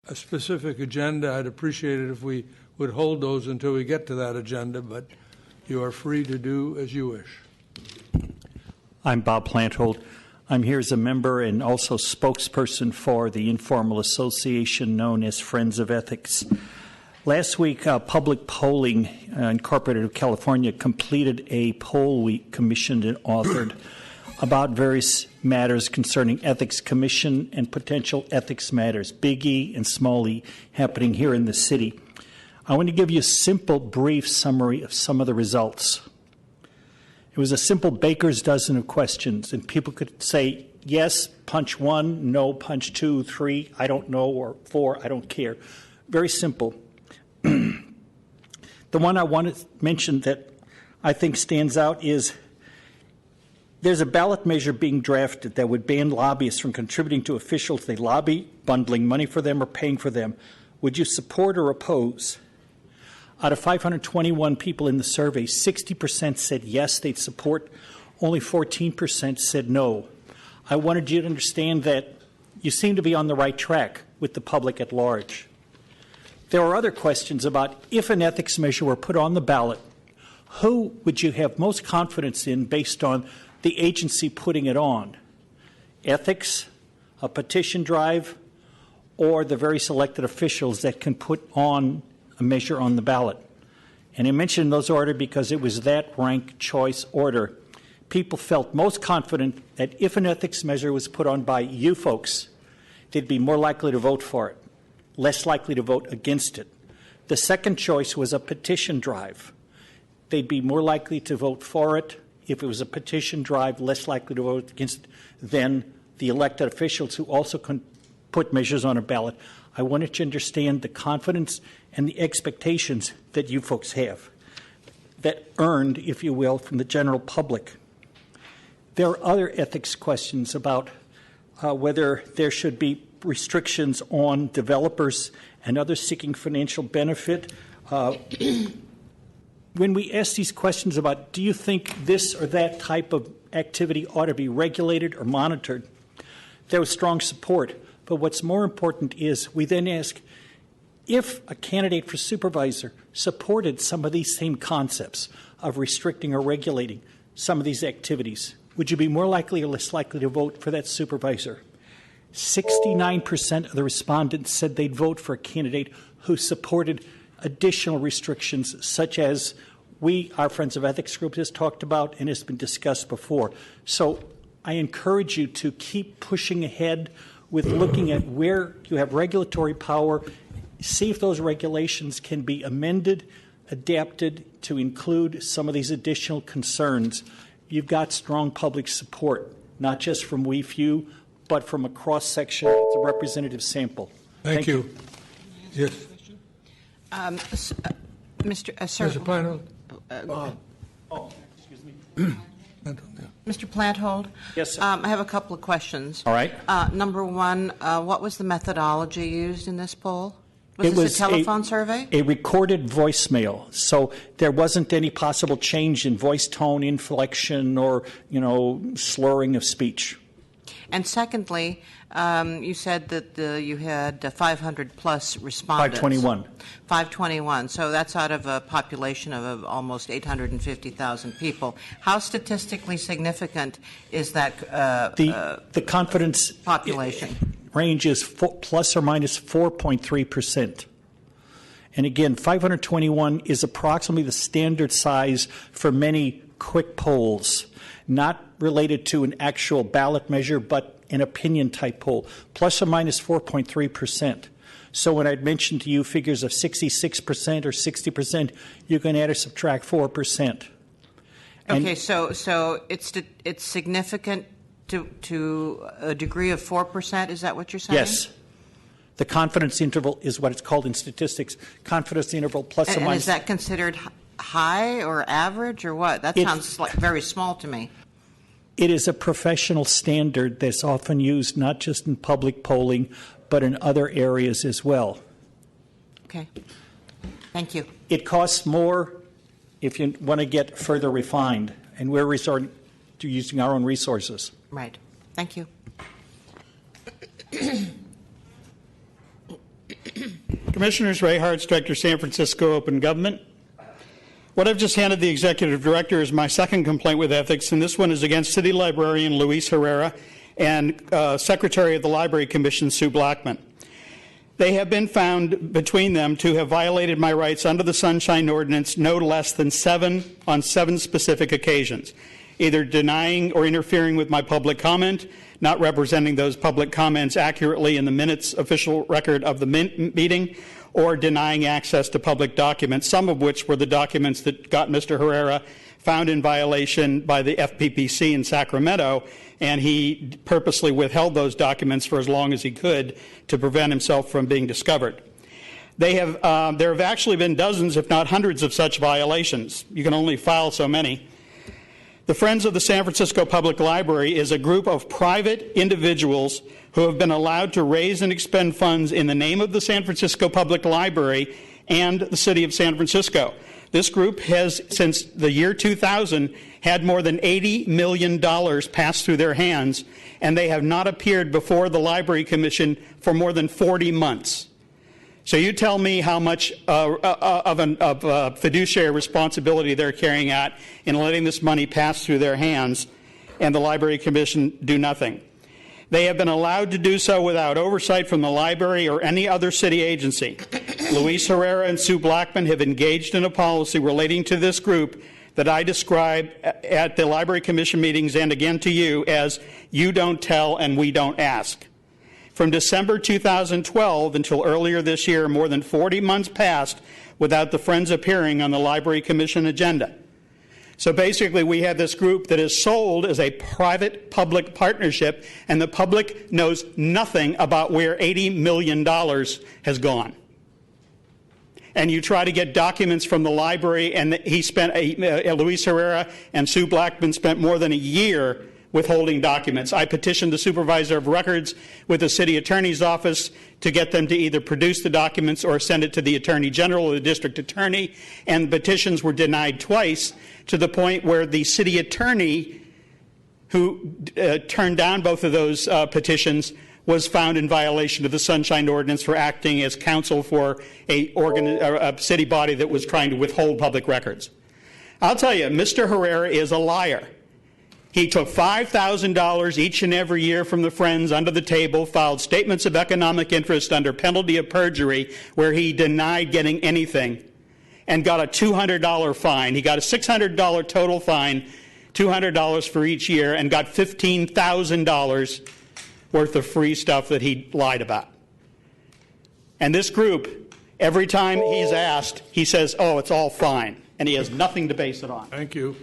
a specific agenda, I'd appreciate it if we would hold those until we get to that agenda, but you are free to do as you wish. I'm Bob Planthold. I'm here as a member and also spokesperson for the informal association known as Friends of Ethics. Last week, Public Polling Incorporated of California completed a poll we commissioned and authored about various matters concerning ethics commission and potential ethics matters, big E and small e, happening here in the city. I want to give you a simple, brief summary of some of the results. It was a simple baker's dozen of questions, and people could say, yes, punch 1, no, punch 2, 3, I don't know, or 4, I don't care. Very simple. The one I want to mention that I think stands out is there's a ballot measure being drafted that would ban lobbyists from contributing to officials they lobby, bundling money for them, or paying for them. Would you support or oppose? Out of 521 people in the survey, 60% said yes, they'd support. Only 14% said no. I wanted you to understand that you seem to be on the right track with the public at large. There are other questions about if an ethics measure were put on the ballot, who would you have most confidence in based on the agency putting it on? Ethics, a petition drive, or the very selected officials that can put on a measure on the ballot? And I mentioned those order because it was that rank choice order. People felt most confident that if an ethics measure was put on by you folks, they'd be more likely to vote for it, less likely to vote against it. The second choice was a petition drive. They'd be more likely to vote for it if it was a petition drive, less likely to vote against it than the elected officials who also can put measures on a ballot. I wanted you to understand the confidence and the expectations that you folks have, that earned, if you will, from the general public. There are other ethics questions about whether there should be restrictions on developers and others seeking financial benefit. When we ask these questions about do you think this or that type of activity ought to be regulated or monitored, there was strong support. But what's more important is we then ask if a candidate for supervisor supported some of these same concepts of restricting or regulating some of these activities, would you be more likely or less likely to vote for that supervisor? 69% of the respondents said they'd vote for a candidate who supported additional restrictions such as our Friends of Ethics group has talked about and has been discussed before. So I encourage you to keep pushing ahead with looking at where you have regulatory power, see if those regulations can be amended, adapted to include some of these additional concerns. You've got strong public support, not just from we few, but from a cross-section. It's a representative sample. Thank you. Yes. Mr. Assert. Mr. Planthold. Excuse me. Mr. Planthold? Yes, sir. I have a couple of questions. All right. Number one, what was the methodology used in this poll? Was this a telephone survey? A recorded voicemail. So there wasn't any possible change in voice tone, inflection, or, slurring of speech. And secondly, you said that you had 500 plus respondents. 521. 521. So that's out of a population of almost 850,000 people. How statistically significant is that the confidence population? Range is plus or minus 4.3%. And again, 521 is approximately the standard size for many quick polls, not related to an actual ballot measure, but an opinion type poll, plus or minus 4.3%. So when I'd mentioned to you figures of 66% or 60%, you can add or subtract 4%. Okay, so it's significant to a degree of 4%, is that what you're saying? Yes. The confidence interval is what it's called in statistics. Confidence interval plus or minus. And is that considered high or average or what? That sounds like very small to me. It is a professional standard that's often used not just in public polling, but in other areas as well. Okay. Thank you. It costs more if you want to get further refined, and we're resorting to using our own resources. Right. Thank you. Commissioners, Ray Hartz, Director, San Francisco Open Government. What I've just handed the Executive Director is my second complaint with ethics, and this one is against City Librarian Luis Herrera and Secretary of the Library Commission Sue Blackman. They have been found between them to have violated my rights under the Sunshine Ordinance no less than on seven specific occasions, either denying or interfering with my public comment, not representing those public comments accurately in the minutes official record of the meeting, or denying access to public documents, some of which were the documents that got Mr. Herrera found in violation by the FPPC in Sacramento, and he purposely withheld those documents for as long as he could to prevent himself from being discovered. There have actually been dozens, if not hundreds, of such violations. You can only file so many. The Friends of the San Francisco Public Library is a group of private individuals who have been allowed to raise and expend funds in the name of the San Francisco Public Library and the City of San Francisco. This group has, since the year 2000, had more than $80 million passed through their hands, and they have not appeared before the Library Commission for more than 40 months. So you tell me how much of fiduciary responsibility they're carrying out in letting this money pass through their hands, and the Library Commission do nothing. They have been allowed to do so without oversight from the library or any other city agency. Luis Herrera and Sue Blackman have engaged in a policy relating to this group that I describe at the Library Commission meetings and again to you as you don't tell and we don't ask. From December 2012 until earlier this year, more than 40 months passed without the Friends appearing on the Library Commission agenda. So basically, we have this group that is sold as a private-public partnership, and the public knows nothing about where $80 million has gone. And you try to get documents from the library, and Luis Herrera and Sue Blackman spent more than a year withholding documents. I petitioned the Supervisor of Records with the City Attorney's Office to get them to either produce the documents or send it to the Attorney General or the District Attorney, and petitions were denied twice, to the point where the City Attorney, who turned down both of those petitions, was found in violation of the Sunshine Ordinance for acting as counsel for a city body that was trying to withhold public records. I'll tell you, Mr. Herrera is a liar. He took $5,000 each and every year from the Friends under the table, filed statements of economic interest under penalty of perjury where he denied getting anything, and got a $200 fine. He got a $600 total fine, $200 for each year, and got $15,000 worth of free stuff that he lied about. And this group, every time he's asked, he says, oh, it's all fine, and he has nothing to base it on. Thank you.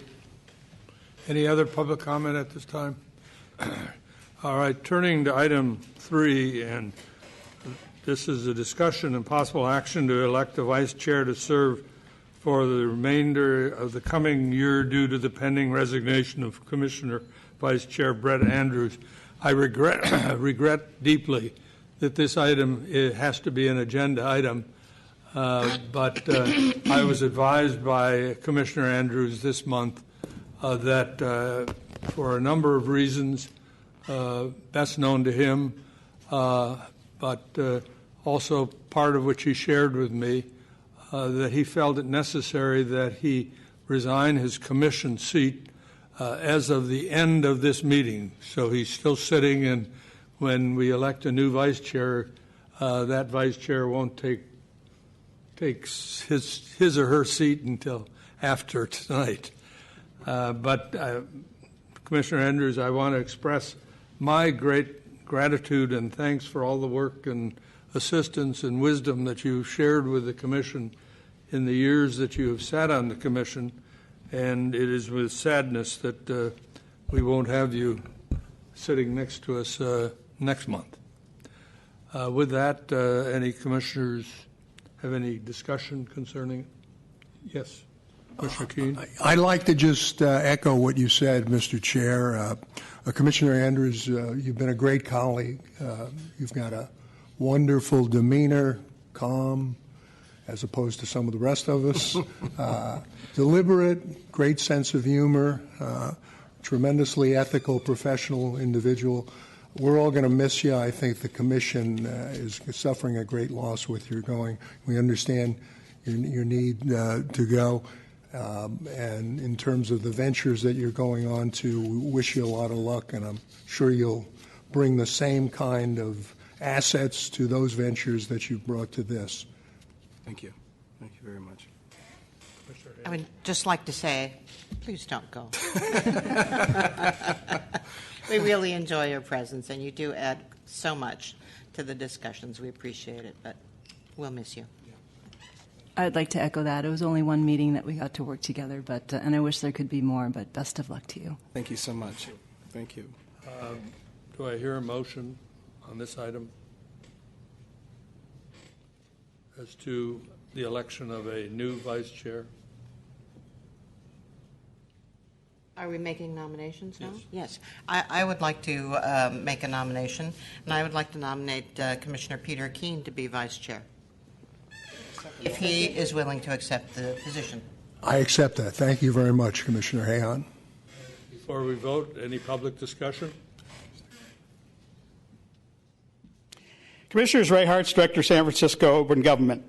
Any other public comment at this time? All right, turning to item 3, and this is a discussion and possible action to elect a vice chair to serve for the remainder of the coming year due to the pending resignation of Commissioner Vice Chair Brett Andrews. I regret deeply that this item has to be an agenda item, but I was advised by Commissioner Andrews this month that for a number of reasons best known to him, but also part of which he shared with me, that he felt it necessary that he resign his commission seat as of the end of this meeting. So he's still sitting, and when we elect a new vice chair, that vice chair won't take his or her seat until after tonight. But Commissioner Andrews, I want to express my great gratitude and thanks for all the work and assistance and wisdom that you've shared with the Commission in the years that you have sat on the Commission, and it is with sadness that we won't have you sitting next to us next month. With that, any commissioners have any discussion concerning it? Yes. Commissioner Keene? I'd like to just echo what you said, Mr. Chair. Commissioner Andrews, you've been a great colleague. You've got a wonderful demeanor, calm, as opposed to some of the rest of us. Deliberate, great sense of humor, tremendously ethical, professional individual. We're all going to miss you. I think the commission is suffering a great loss with your going. We understand your need to go. And in terms of the ventures that you're going on to, we wish you a lot of luck, and I'm sure you'll bring the same kind of assets to those ventures that you've brought to this. Thank you. Thank you very much. I would just like to say, please don't go. We really enjoy your presence, and you do add so much to the discussions. We appreciate it, but we'll miss you. I'd like to echo that. It was only one meeting that we got to work together, but and I wish there could be more, but best of luck to you. Thank you so much. Thank you. Do I hear a motion on this item as to the election of a new vice chair? Are we making nominations now? Yes. Yes. I would like to make a nomination, and I would like to nominate Commissioner Peter Keene to be vice chair, if he is willing to accept the position. I accept that. Thank you very much, Commissioner Hayon. Before we vote, any public discussion? Commissioners Ray Hartz, Director, San Francisco Open Government.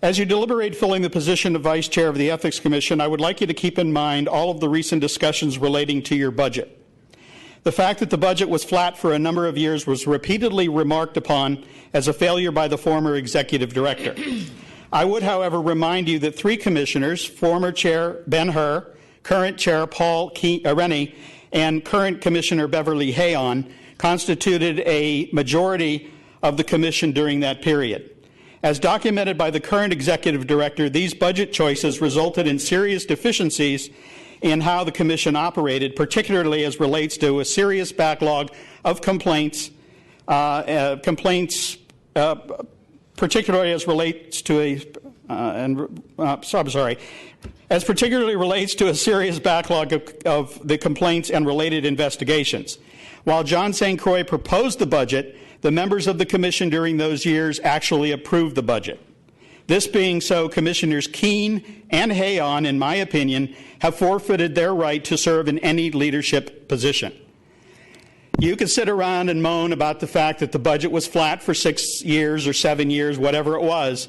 As you deliberate filling the position of Vice Chair of the Ethics Commission, I would like you to keep in mind all of the recent discussions relating to your budget. The fact that the budget was flat for a number of years was repeatedly remarked upon as a failure by the former Executive Director. I would, however, remind you that 3 commissioners, former Chair Ben Hur, current Chair Paul Rennie, and current Commissioner Beverly Hayon, constituted a majority of the Commission during that period. As documented by the current Executive Director, these budget choices resulted in serious deficiencies in how the Commission operated, particularly as relates to a serious backlog of complaints, particularly as relates to as particularly relates to a serious backlog of the complaints and related investigations. While John St. Croix proposed the budget, the members of the Commission during those years actually approved the budget. This being so, Commissioners Keene and Hayon, in my opinion, have forfeited their right to serve in any leadership position. You can sit around and moan about the fact that the budget was flat for 6 years or 7 years, whatever it was,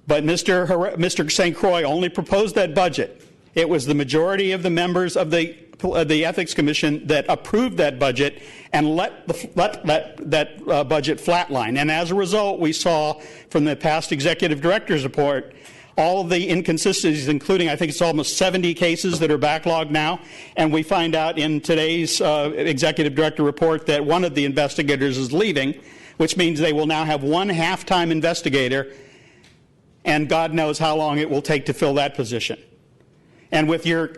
but Mr. St. Croix only proposed that budget. It was the majority of the members of the Ethics Commission that approved that budget and let that budget flatline. And as a result, we saw from the past Executive Director's report all of the inconsistencies, including I think it's almost 70 cases that are backlogged now. And we find out in today's Executive Director report that one of the investigators is leaving, which means they will now have one half-time investigator, and God knows how long it will take to fill that position. And with your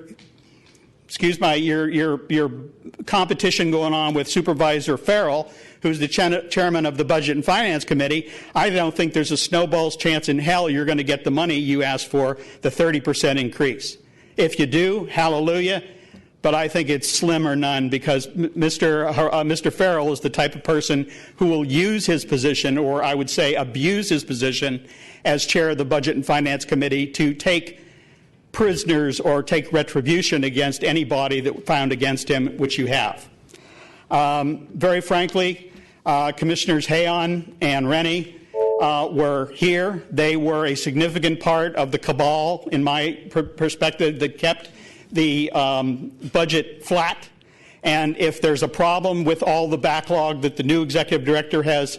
competition going on with Supervisor Farrell, who's the chairman of the Budget and Finance Committee, I don't think there's a snowball's chance in hell you're going to get the money you asked for, the 30% increase. If you do, hallelujah, but I think it's slim or none, because Mr. Farrell is the type of person who will use his position, or I would say abuse his position as chair of the Budget and Finance Committee, to take prisoners or take retribution against anybody that found against him, which you have. Very frankly, Commissioners Hayon and Rennie were here. They were a significant part of the cabal, in my perspective, that kept the budget flat. And if there's a problem with all the backlog that the new Executive Director has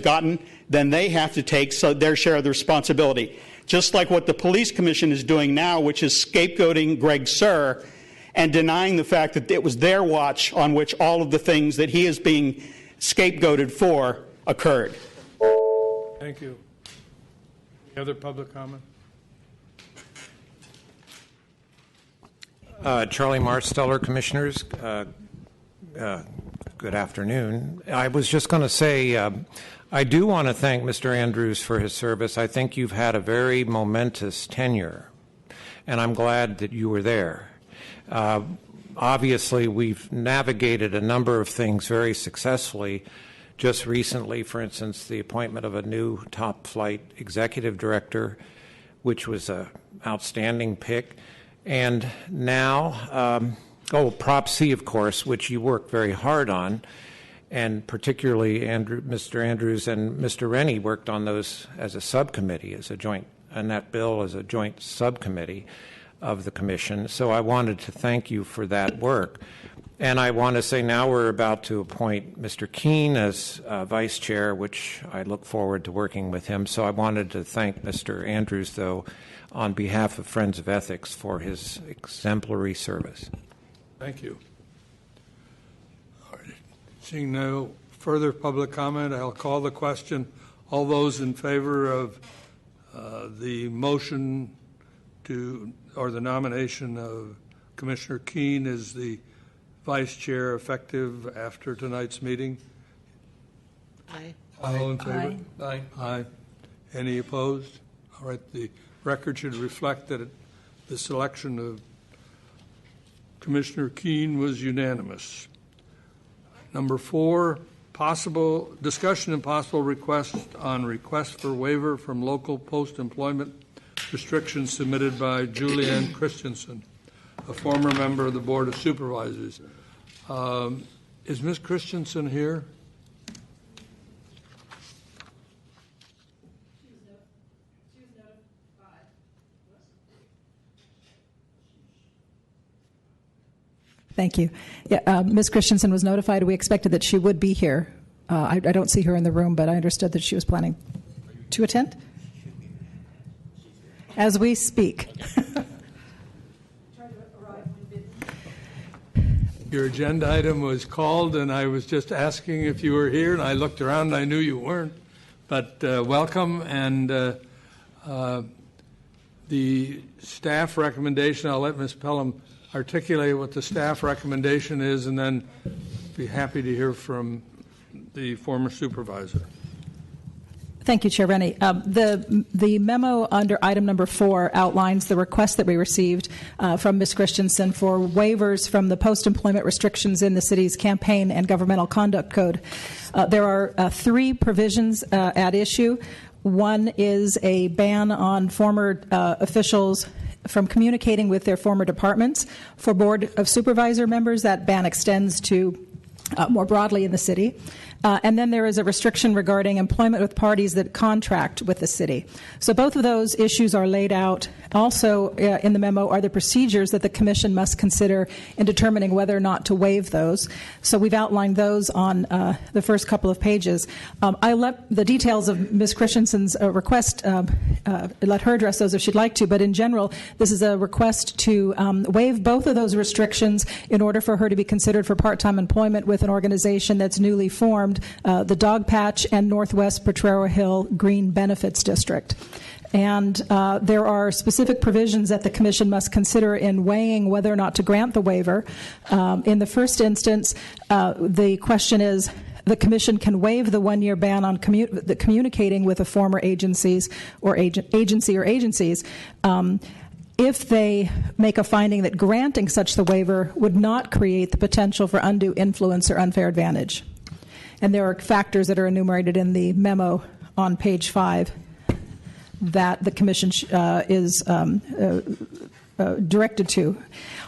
gotten, then they have to take their share of the responsibility. Just like what the Police Commission is doing now, which is scapegoating Greg Suhr and denying the fact that it was their watch on which all of the things that he is being scapegoated for occurred. Thank you. Any other public comment? Charlie Marsteller, Commissioners. Good afternoon. I was just going to say, I do want to thank Mr. Andrews for his service. I think you've had a very momentous tenure, and I'm glad that you were there. Obviously, we've navigated a number of things very successfully. Just recently, for instance, the appointment of a new top-flight executive director, which was an outstanding pick. And now, Prop C, of course, which you worked very hard on. and particularly Mr. Andrews and Mr. Rennie worked on those as a subcommittee, and that bill as a joint subcommittee of the commission. So I wanted to thank you for that work. And I want to say now we're about to appoint Mr. Keene as vice chair, which I look forward to working with him. So I wanted to thank Mr. Andrews, though, on behalf of Friends of Ethics for his exemplary service. Thank you. All right. Seeing no further public comment, I'll call the question. All those in favor of the motion or the nomination of Commissioner Keene as the vice chair effective after tonight's meeting? Aye. All in favor? Aye. Aye. Any opposed? All right, the record should reflect that the selection of Commissioner Keene was unanimous. Number 4, possible discussion and possible request for waiver from local post-employment restrictions submitted by Julienne Christensen, a former member of the Board of Supervisors. Is Ms. Christensen here? Thank you. Yeah, Ms. Christensen was notified. We expected that she would be here. I don't see her in the room, but I understood that she was planning to attend as we speak. Your agenda item was called, and I was just asking if you were here, and I looked around and I knew you weren't. But welcome, and the staff recommendation, I'll let Ms. Pelham articulate what the staff recommendation is, and then be happy to hear from the former supervisor. Thank you, Chair Rennie. The memo under item number 4 outlines the request that we received from Ms. Christensen for waivers from the post-employment restrictions in the city's campaign and governmental conduct code. There are 3 provisions at issue. One is a ban on former officials from communicating with their former departments. For Board of Supervisor members, that ban extends to more broadly in the city. And then there is a restriction regarding employment with parties that contract with the city. So both of those issues are laid out. Also in the memo are the procedures that the Commission must consider in determining whether or not to waive those. So we've outlined those on the first couple of pages. I let the details of Ms. Christensen's request, let her address those if she'd like to, but in general, this is a request to waive both of those restrictions in order for her to be considered for part-time employment with an organization that's newly formed, the Dogpatch and Northwest Potrero Hill Green Benefits District. And there are specific provisions that the Commission must consider in weighing whether or not to grant the waiver. In the first instance, the question is, the Commission can waive the 1-year ban on communicating with a former agencies or agencies if they make a finding that granting such the waiver would not create the potential for undue influence or unfair advantage. And there are factors that are enumerated in the memo on page 5 that the Commission is directed to.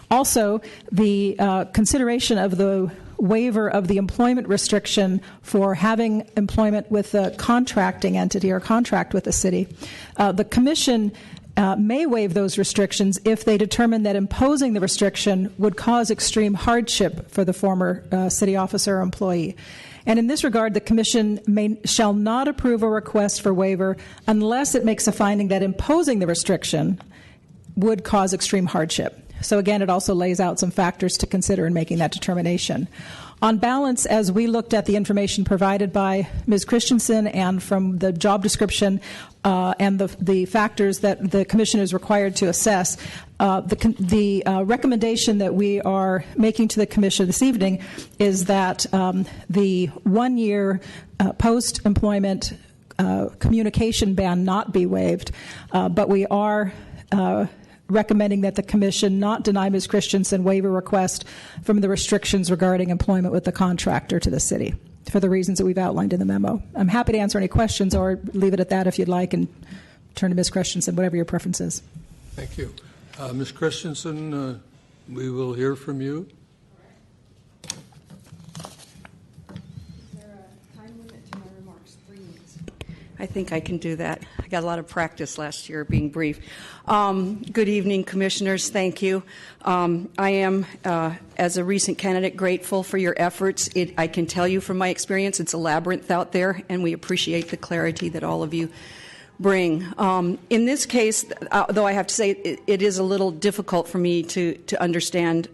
Also, the consideration of the waiver of the employment restriction for having employment with a contracting entity or contract with the city. The Commission may waive those restrictions if they determine that imposing the restriction would cause extreme hardship for the former city officer or employee. And in this regard, the Commission shall not approve a request for waiver unless it makes a finding that imposing the restriction would cause extreme hardship. So again, it also lays out some factors to consider in making that determination. On balance, as we looked at the information provided by Ms. Christensen and from the job description and the factors that the Commission is required to assess, the recommendation that we are making to the Commission this evening is that the 1-year post-employment communication ban not be waived, but we are recommending that the Commission not deny Ms. Christensen waiver request from the restrictions regarding employment with the contractor to the city for the reasons that we've outlined in the memo. I'm happy to answer any questions or leave it at that if you'd like and turn to Ms. Christensen, whatever your preference is. Thank you. Ms. Christensen, we will hear from you. I think I can do that. I got a lot of practice last year being brief. Good evening, Commissioners. Thank you. I am, as a recent candidate, grateful for your efforts. I can tell you from my experience, it's a labyrinth out there, and we appreciate the clarity that all of you bring. In this case, though I have to say it is a little difficult for me to understand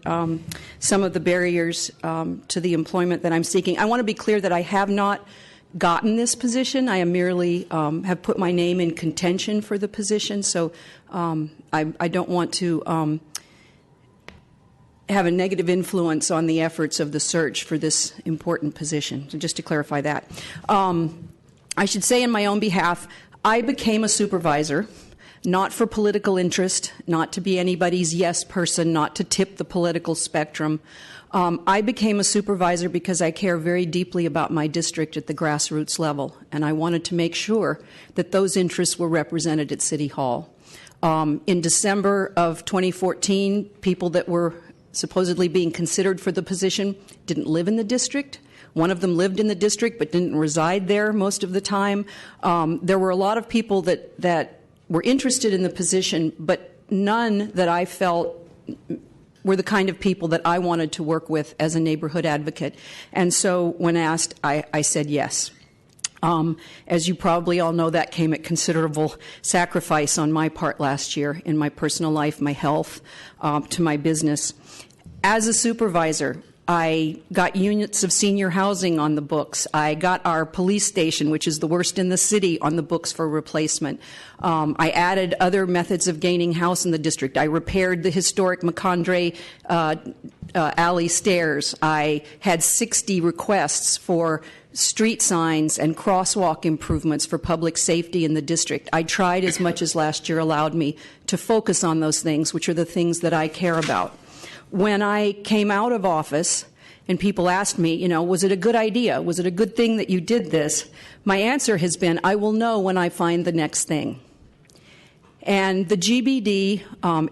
some of the barriers to the employment that I'm seeking. I want to be clear that I have not gotten this position. I am merely have put my name in contention for the position, so I don't want to have a negative influence on the efforts of the search for this important position. So just to clarify that. I should say in my own behalf, I became a supervisor, not for political interest, not to be anybody's yes person, not to tip the political spectrum. I became a supervisor because I care very deeply about my district at the grassroots level, and I wanted to make sure that those interests were represented at City Hall. In December of 2014, people that were supposedly being considered for the position didn't live in the district. One of them lived in the district but didn't reside there most of the time. There were a lot of people that were interested in the position, but none that I felt were the kind of people that I wanted to work with as a neighborhood advocate. And so when asked, I said yes. As you probably all know, that came at considerable sacrifice on my part last year in my personal life, my health, to my business. As a supervisor, I got units of senior housing on the books. I got our police station, which is the worst in the city, on the books for replacement. I added other methods of gaining house in the district. I repaired the historic McCondray alley stairs. I had 60 requests for street signs and crosswalk improvements for public safety in the district. I tried as much as last year allowed me to focus on those things, which are the things that I care about. When I came out of office and people asked me, was it a good idea? Was it a good thing that you did this? My answer has been, I will know when I find the next thing. And the GBD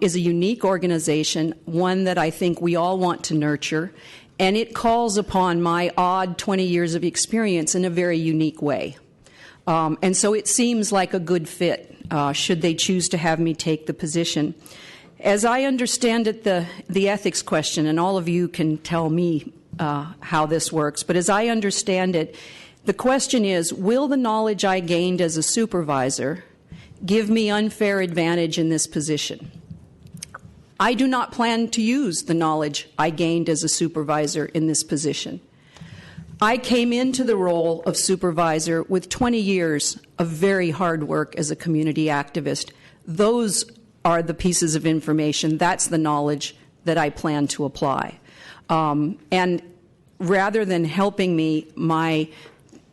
is a unique organization, one that I think we all want to nurture, and it calls upon my odd 20 years of experience in a very unique way. And so it seems like a good fit, should they choose to have me take the position. As I understand it, the ethics question, and all of you can tell me how this works, but as I understand it, the question is, will the knowledge I gained as a supervisor give me unfair advantage in this position? I do not plan to use the knowledge I gained as a supervisor in this position. I came into the role of supervisor with 20 years of very hard work as a community activist. Those are the pieces of information. That's the knowledge that I plan to apply. And rather than helping me, my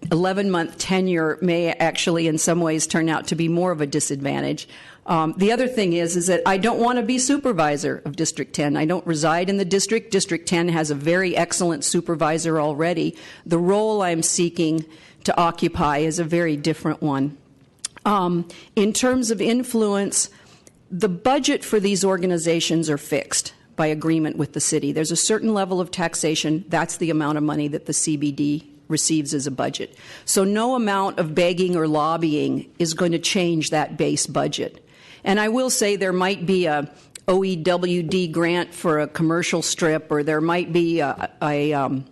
11-month tenure may actually in some ways turn out to be more of a disadvantage. The other thing is that I don't want to be supervisor of District 10. I don't reside in the district. District 10 has a very excellent supervisor already. The role I'm seeking to occupy is a very different one. In terms of influence, the budget for these organizations are fixed by agreement with the city. There's a certain level of taxation. That's the amount of money that the CBD receives as a budget. So no amount of begging or lobbying is going to change that base budget. And I will say there might be a OEWD grant for a commercial strip, or there might be some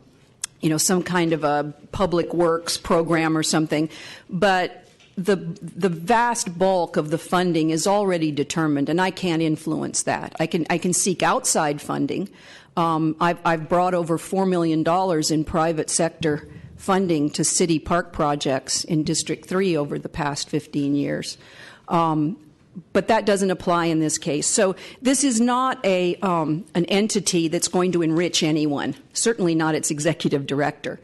kind of a public works program or something, but the vast bulk of the funding is already determined, and I can't influence that. I can seek outside funding. I've brought over $4 million in private sector funding to city park projects in District 3 over the past 15 years. But that doesn't apply in this case. So this is not an entity that's going to enrich anyone, certainly not its executive director.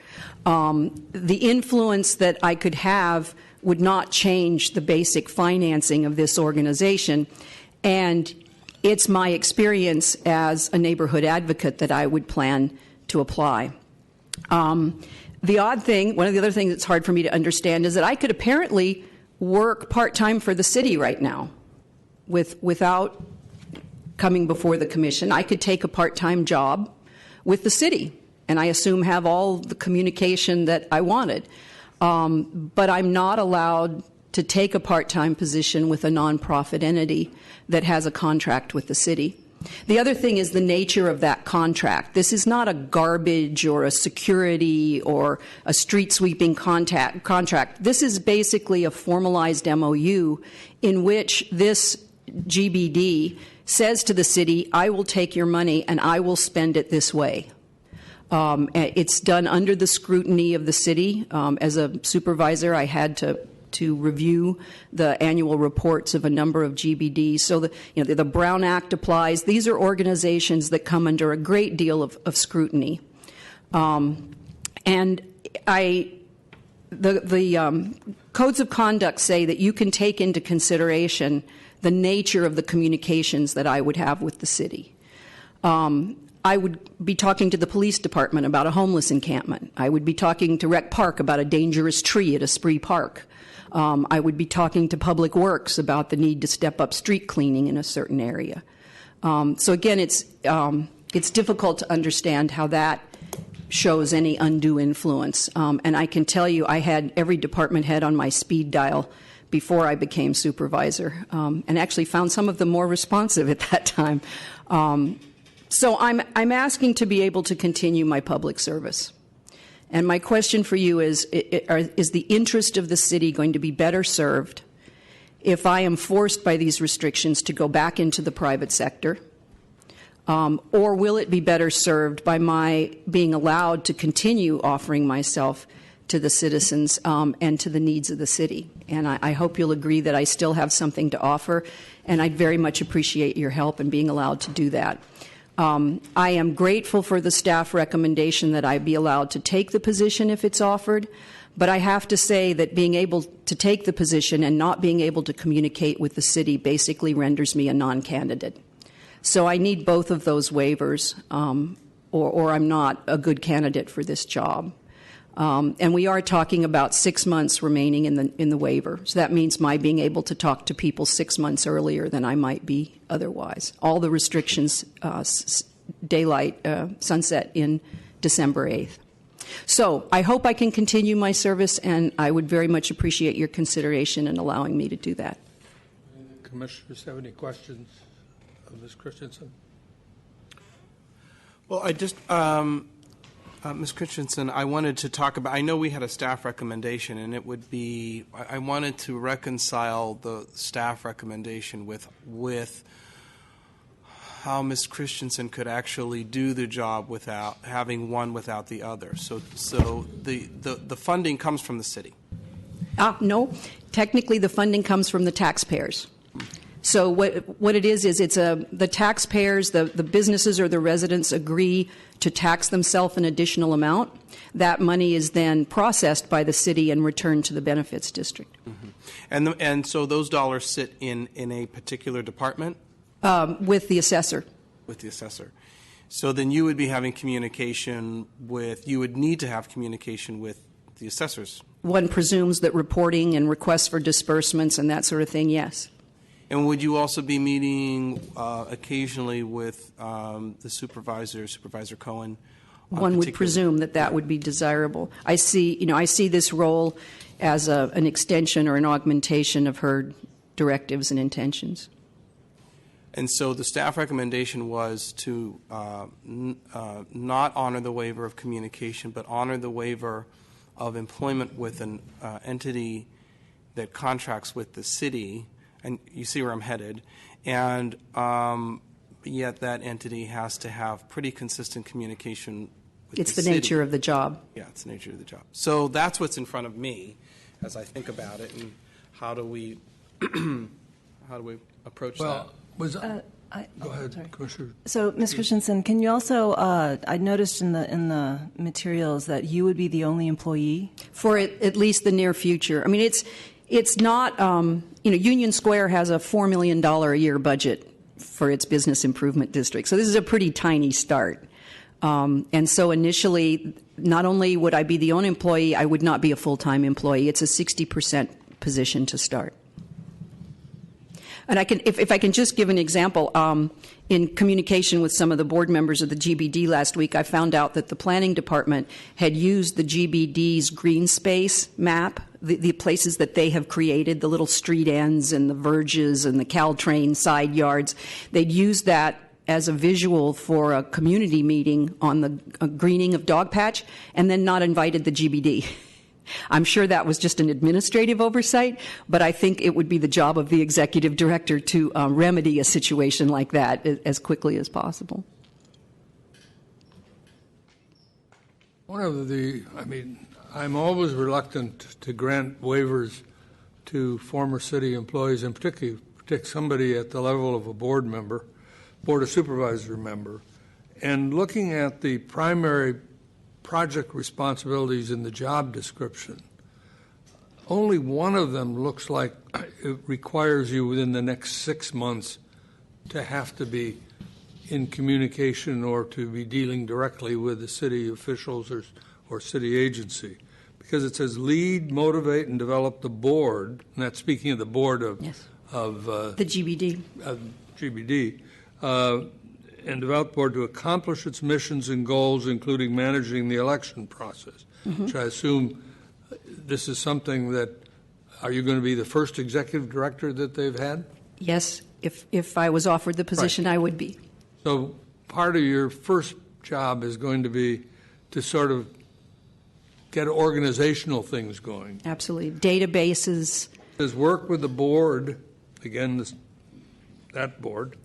The influence that I could have would not change the basic financing of this organization, and it's my experience as a neighborhood advocate that I would plan to apply. The odd thing, one of the other things that's hard for me to understand is that I could apparently work part-time for the city right now without coming before the commission. I could take a part-time job with the city and I assume have all the communication that I wanted. But I'm not allowed to take a part-time position with a nonprofit entity that has a contract with the city. The other thing is the nature of that contract. This is not a garbage or a security or a street sweeping contract. This is basically a formalized MOU in which this GBD says to the city, I will take your money and I will spend it this way. It's done under the scrutiny of the city. As a supervisor, I had to review the annual reports of a number of GBDs. So the Brown Act applies. These are organizations that come under a great deal of scrutiny. The codes of conduct say that you can take into consideration the nature of the communications that I would have with the city. I would be talking to the police department about a homeless encampment. I would be talking to Rec Park about a dangerous tree at a Spree Park. I would be talking to Public Works about the need to step up street cleaning in a certain area. So again, it's difficult to understand how that shows any undue influence. And I can tell you, I had every department head on my speed dial before I became supervisor, and actually found some of them more responsive at that time. So I'm asking to be able to continue my public service. And my question for you is the interest of the city going to be better served if I am forced by these restrictions to go back into the private sector? Or will it be better served by my being allowed to continue offering myself to the citizens and to the needs of the city? And I hope you'll agree that I still have something to offer, and I'd very much appreciate your help in being allowed to do that. I am grateful for the staff recommendation that I be allowed to take the position if it's offered, but I have to say that being able to take the position and not being able to communicate with the city basically renders me a non-candidate. So I need both of those waivers, or I'm not a good candidate for this job. And we are talking about 6 months remaining in the waiver. So that means my being able to talk to people 6 months earlier than I might be otherwise. All the restrictions sunset in December 8th. So I hope I can continue my service, and I would very much appreciate your consideration in allowing me to do that. Commissioners have any questions of Ms. Christensen? Well, I just, Ms. Christensen, I wanted to talk about, I know we had a staff recommendation, and it would be, I wanted to reconcile the staff recommendation with how Ms. Christensen could actually do the job without having one without the other. So the funding comes from the city. No, technically the funding comes from the taxpayers. So what it is it's the taxpayers, the businesses or the residents agree to tax themselves an additional amount. That money is then processed by the city and returned to the benefits district. Mm-hmm. And so those dollars sit in a particular department? With the assessor. With the assessor. So then you would be having communication you would need to have communication with the assessors. One presumes that reporting and requests for disbursements and that sort of thing, yes. And would you also be meeting occasionally with the Supervisor Cohen? One would presume that would be desirable. I see this role as an extension or an augmentation of her directives and intentions. And so the staff recommendation was to not honor the waiver of communication, but honor the waiver of employment with an entity that contracts with the city. And you see where I'm headed. And yet that entity has to have pretty consistent communication with it's the the city. Nature of the job. Yeah, it's the nature of the job. So that's what's in front of me as I think about it, and how do we approach that? Go ahead, sorry. Commissioner. So, Ms. Christensen, can you also? I noticed in the materials that you would be the only employee for at least the near future. I mean, it's not. Union Square has a $4 million a year budget for its business improvement district, so this is a pretty tiny start. And so initially, not only would I be the only employee, I would not be a full-time employee. It's a 60% position to start. And if I can just give an example, in communication with some of the board members of the GBD last week, I found out that the planning department had used the GBD's green space map the places that they have created, the little street ends and the verges and the Caltrain side yards. They'd use that as a visual for a community meeting on the greening of Dog Patch, and then not invited the GBD. I'm sure that was just an administrative oversight, but I think it would be the job of the executive director to remedy a situation like that as quickly as possible. I'm always reluctant to grant waivers to former city employees, and particularly somebody at the level of a board of supervisor member. And looking at the primary project responsibilities in the job description, only one of them looks like it requires you within the next 6 months to have to be in communication or to be dealing directly with the city officials or city agency. Because it says lead, motivate, and develop the board, and that's speaking of the board of, yes. of the GBD. GBD, and develop the board to accomplish its missions and goals, including managing the election process, which I assume this is something that, are you going to be the first executive director that they've had? Yes, if I was offered the position, Right. I would be. So part of your first job is going to be to sort of get organizational things going. Absolutely. Databases. Is work with the board, again, that board,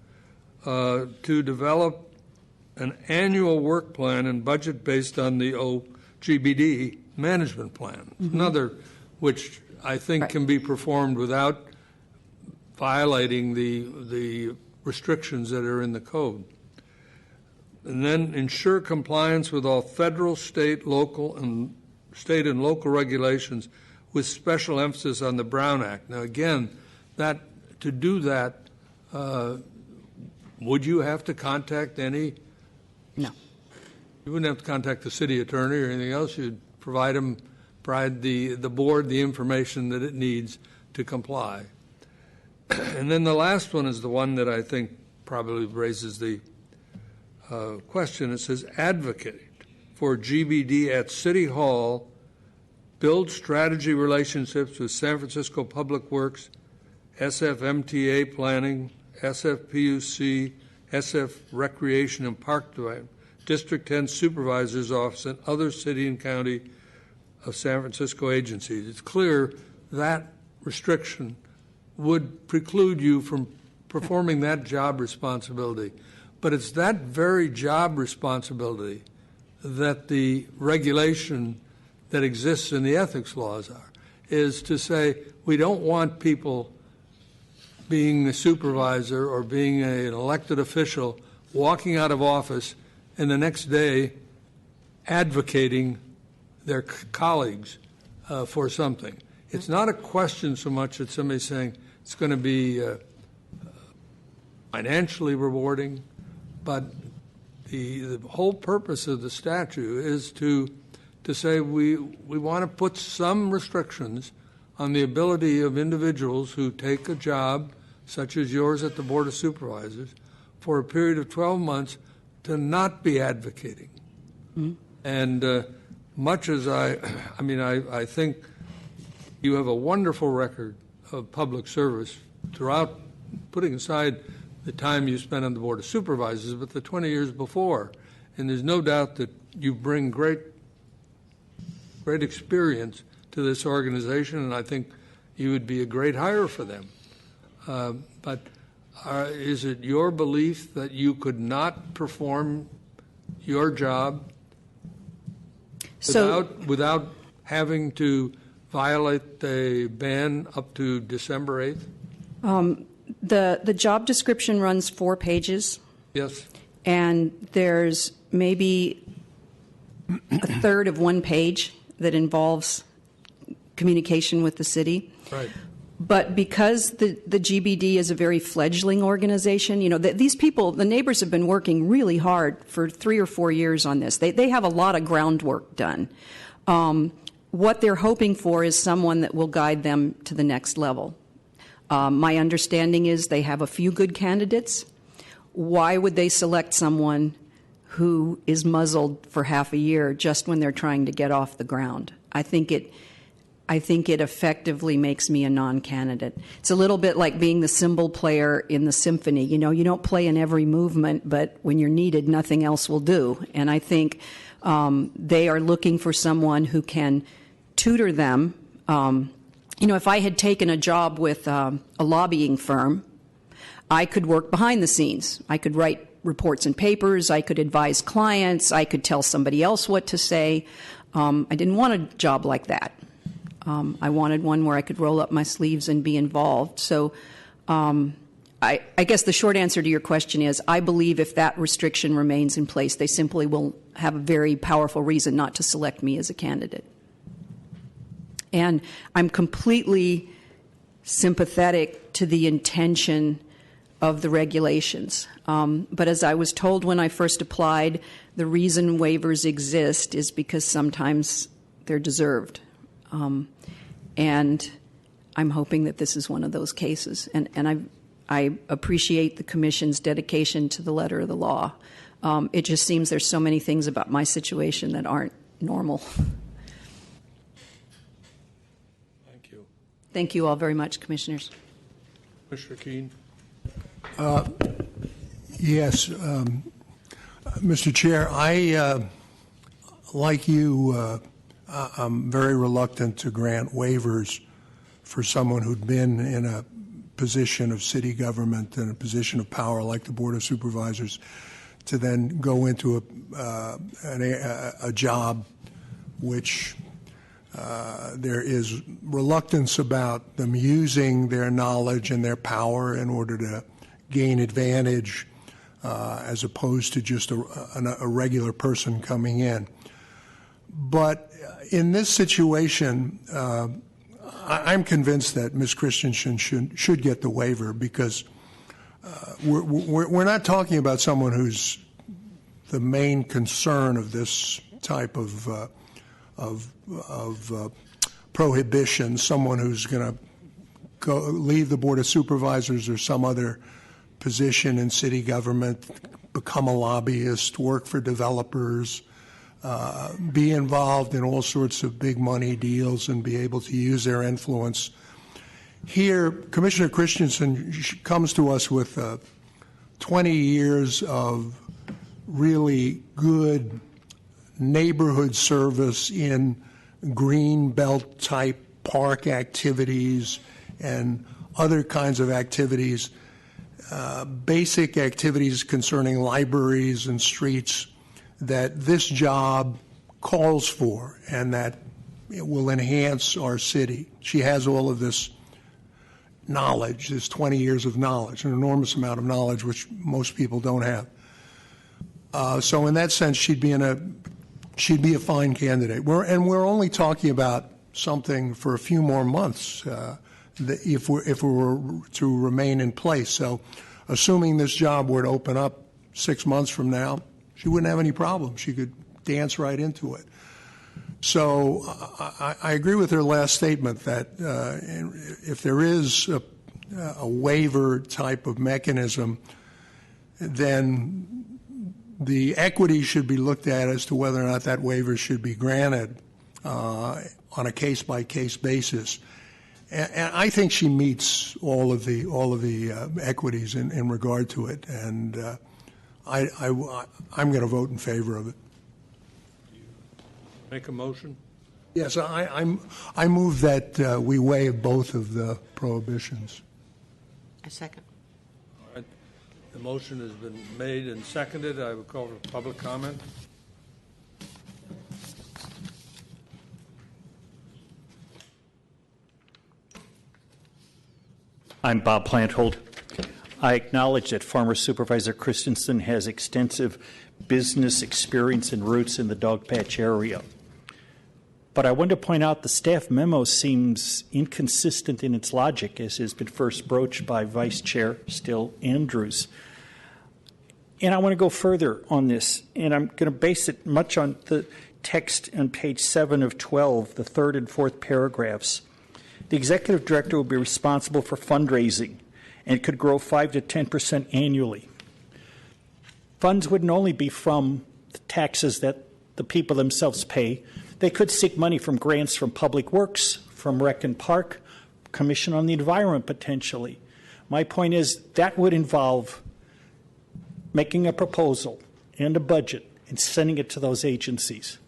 to develop an annual work plan and budget based on the OGBD management plan. Another which I think can be performed without violating the restrictions that are in the code. And then ensure compliance with all federal, state, and local regulations with special emphasis on the Brown Act. Now, again, to do that, would you have to contact any? No. You wouldn't have to contact the city attorney or anything else. You'd provide the board the information that it needs to comply. And then the last one is the one that I think probably raises the question. It says advocate for GBD at City Hall, build strategy relationships with San Francisco Public Works, SFMTA Planning, SFPUC, SF Recreation and Park District 10 Supervisor's Office, and other city and county of San Francisco agencies. It's clear that restriction would preclude you from performing that job responsibility. But it's that very job responsibility that the regulation that exists in the ethics laws is to say we don't want people being a supervisor or being an elected official walking out of office and the next day advocating their colleagues for something. It's not a question so much that somebody's saying it's going to be financially rewarding, but the whole purpose of the statute is to say we want to put some restrictions on the ability of individuals who take a job such as yours at the Board of Supervisors for a period of 12 months to not be advocating. And much as I think you have a wonderful record of public service throughout, putting aside the time you spent on the Board of Supervisors, but the 20 years before. And there's no doubt that you bring great experience to this organization, and I think you would be a great hire for them. But is it your belief that you could not perform your job without having to violate the ban up to December 8th? The job description runs 4 pages. Yes. And there's maybe a third of 1 page that involves communication with the city. Right. But because the GBD is a very fledgling organization, these people, the neighbors have been working really hard for 3 or 4 years on this. They have a lot of groundwork done. What they're hoping for is someone that will guide them to the next level. My understanding is they have a few good candidates. Why would they select someone who is muzzled for half a year just when they're trying to get off the ground? I think I think it effectively makes me a non-candidate. It's a little bit like being the cymbal player in the symphony. You know, you don't play in every movement, but when you're needed, nothing else will do. And I think they are looking for someone who can tutor them. You know, if I had taken a job with a lobbying firm, I could work behind the scenes. I could write reports and papers. I could advise clients. I could tell somebody else what to say. I didn't want a job like that. I wanted one where I could roll up my sleeves and be involved. So I guess the short answer to your question is I believe if that restriction remains in place, they simply will have a very powerful reason not to select me as a candidate. And I'm completely sympathetic to the intention of the regulations. But as I was told when I first applied, the reason waivers exist is because sometimes they're deserved. And I'm hoping that this is one of those cases. And I appreciate the Commission's dedication to the letter of the law. It just seems there's so many things about my situation that aren't normal. Thank you. Thank you all very much, Commissioners. Mr. Keene. Yes, Mr. Chair, I, like you, I'm very reluctant to grant waivers for someone who'd been in a position of city government and a position of power like the Board of Supervisors to then go into a job which there is reluctance about them using their knowledge and their power in order to gain advantage as opposed to just a regular person coming in. But in this situation, I'm convinced that Ms. Christensen should get the waiver because we're not talking about someone who's the main concern of this type of prohibition, someone who's going to leave the Board of Supervisors or some other position in city government, become a lobbyist, work for developers, be involved in all sorts of big money deals and be able to use their influence. Here, Commissioner Christensen comes to us with 20 years of really good neighborhood service in green belt type park activities and other kinds of activities, basic activities concerning libraries and streets that this job calls for and that it will enhance our city. She has all of this knowledge, this 20 years of knowledge, an enormous amount of knowledge which most people don't have. So in that sense, she'd be a fine candidate. We're only talking about something for a few more months if we were to remain in place. So assuming this job were to open up 6 months from now, she wouldn't have any problem. She could dance right into it. So I agree with her last statement that if there is a waiver type of mechanism, then the equity should be looked at as to whether or not that waiver should be granted on a case-by-case basis. And I think she meets all of the equities in regard to it, and I'm going to vote in favor of it. Make a motion? Yes, I move that we waive both of the prohibitions. A second. All right. The motion has been made and seconded. I will call for public comment. I'm Bob Planthold. I acknowledge that former Supervisor Christensen has extensive business experience and roots in the Dogpatch area. But I want to point out the staff memo seems inconsistent in its logic, as has been first broached by Vice Chair Still Andrews. And I want to go further on this, and I'm going to base it much on the text on page 7 of 12, the third and fourth paragraphs. The executive director will be responsible for fundraising and could grow 5 to 10% annually. Funds wouldn't only be from the taxes that the people themselves pay. They could seek money from grants from Public Works, from Rec and Park, Commission on the Environment potentially. My point is that would involve making a proposal and a budget and sending it to those agencies.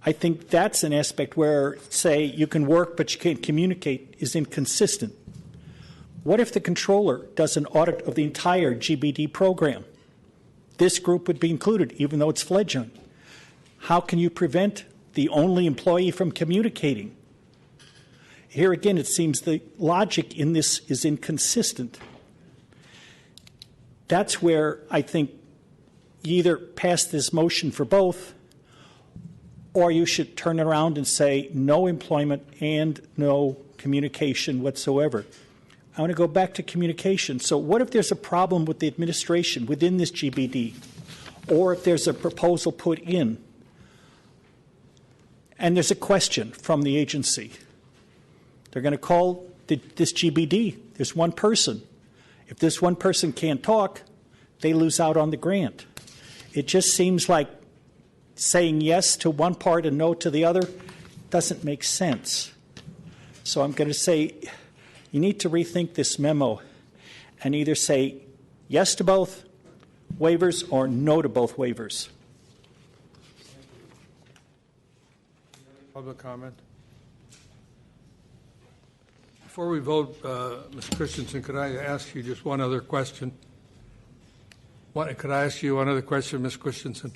I think that's an aspect where, say, you can work but you can't communicate is inconsistent. What if the controller does an audit of the entire GBD program? This group would be included, even though it's fledgling. How can you prevent the only employee from communicating? Here again, it seems the logic in this is inconsistent. That's where I think you either pass this motion for both, or you should turn around and say no employment and no communication whatsoever. I want to go back to communication. So what if there's a problem with the administration within this GBD, or if there's a proposal put in, and there's a question from the agency? They're going to call this GBD. There's one person. If this one person can't talk, they lose out on the grant. It just seems like saying yes to one part and no to the other doesn't make sense. So I'm going to say you need to rethink this memo and either say yes to both waivers or no to both waivers. Public comment? Before we vote, Ms. Christensen, could I ask you just one other question? Could I ask you one other question, Ms. Christensen?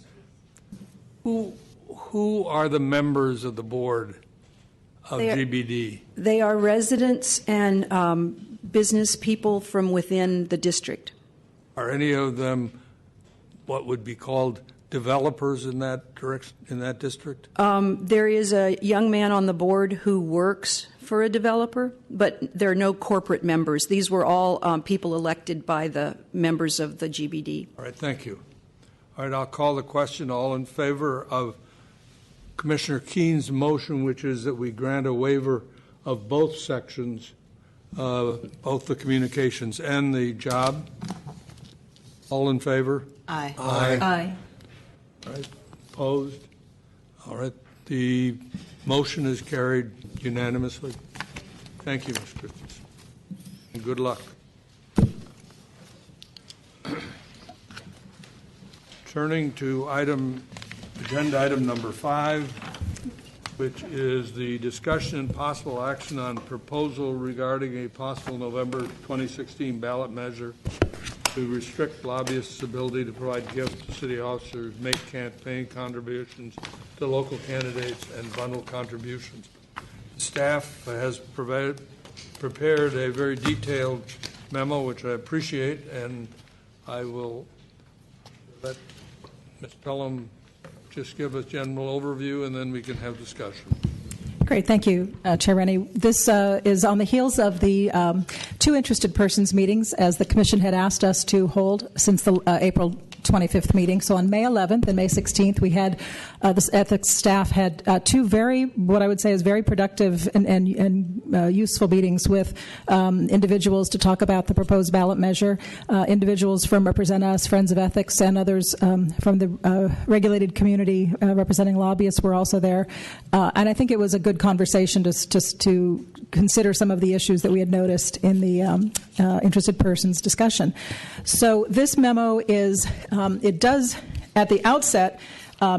Who are the members of the board of GBD? They are residents and business people from within the district. Are any of them what would be called developers in that direction, in that district? There is a young man on the board who works for a developer, but there are no corporate members. These were all people elected by the members of the GBD. All right, thank you. All right, I'll call the question. All in favor of Commissioner Keene's motion, which is that we grant a waiver of both sections, both the communications and the job? All in favor? Aye. Aye. Aye. All right, opposed? All right, the motion is carried unanimously. Thank you, Ms. Christensen, and good luck. Turning to agenda item number 5, which is the discussion and possible action on proposal regarding a possible November 2016 ballot measure to restrict lobbyists' ability to provide gifts to city officers, make campaign contributions to local candidates, and bundle contributions. Staff has prepared a very detailed memo, which I appreciate, and I will let Ms. Pelham just give a general overview, and then we can have discussion. Great. Thank you, Chair Rennie. This is on the heels of the two interested persons meetings, as the Commission had asked us to hold since the April 25th meeting. So on May 11th and May 16th, we had the ethics staff had two what I would say is very productive and useful meetings with individuals to talk about the proposed ballot measure, individuals from Represent Us, Friends of Ethics, and others from the regulated community representing lobbyists were also there. And I think it was a good conversation just to consider some of the issues that we had noticed in the interested persons discussion. So this memo is, it does at the outset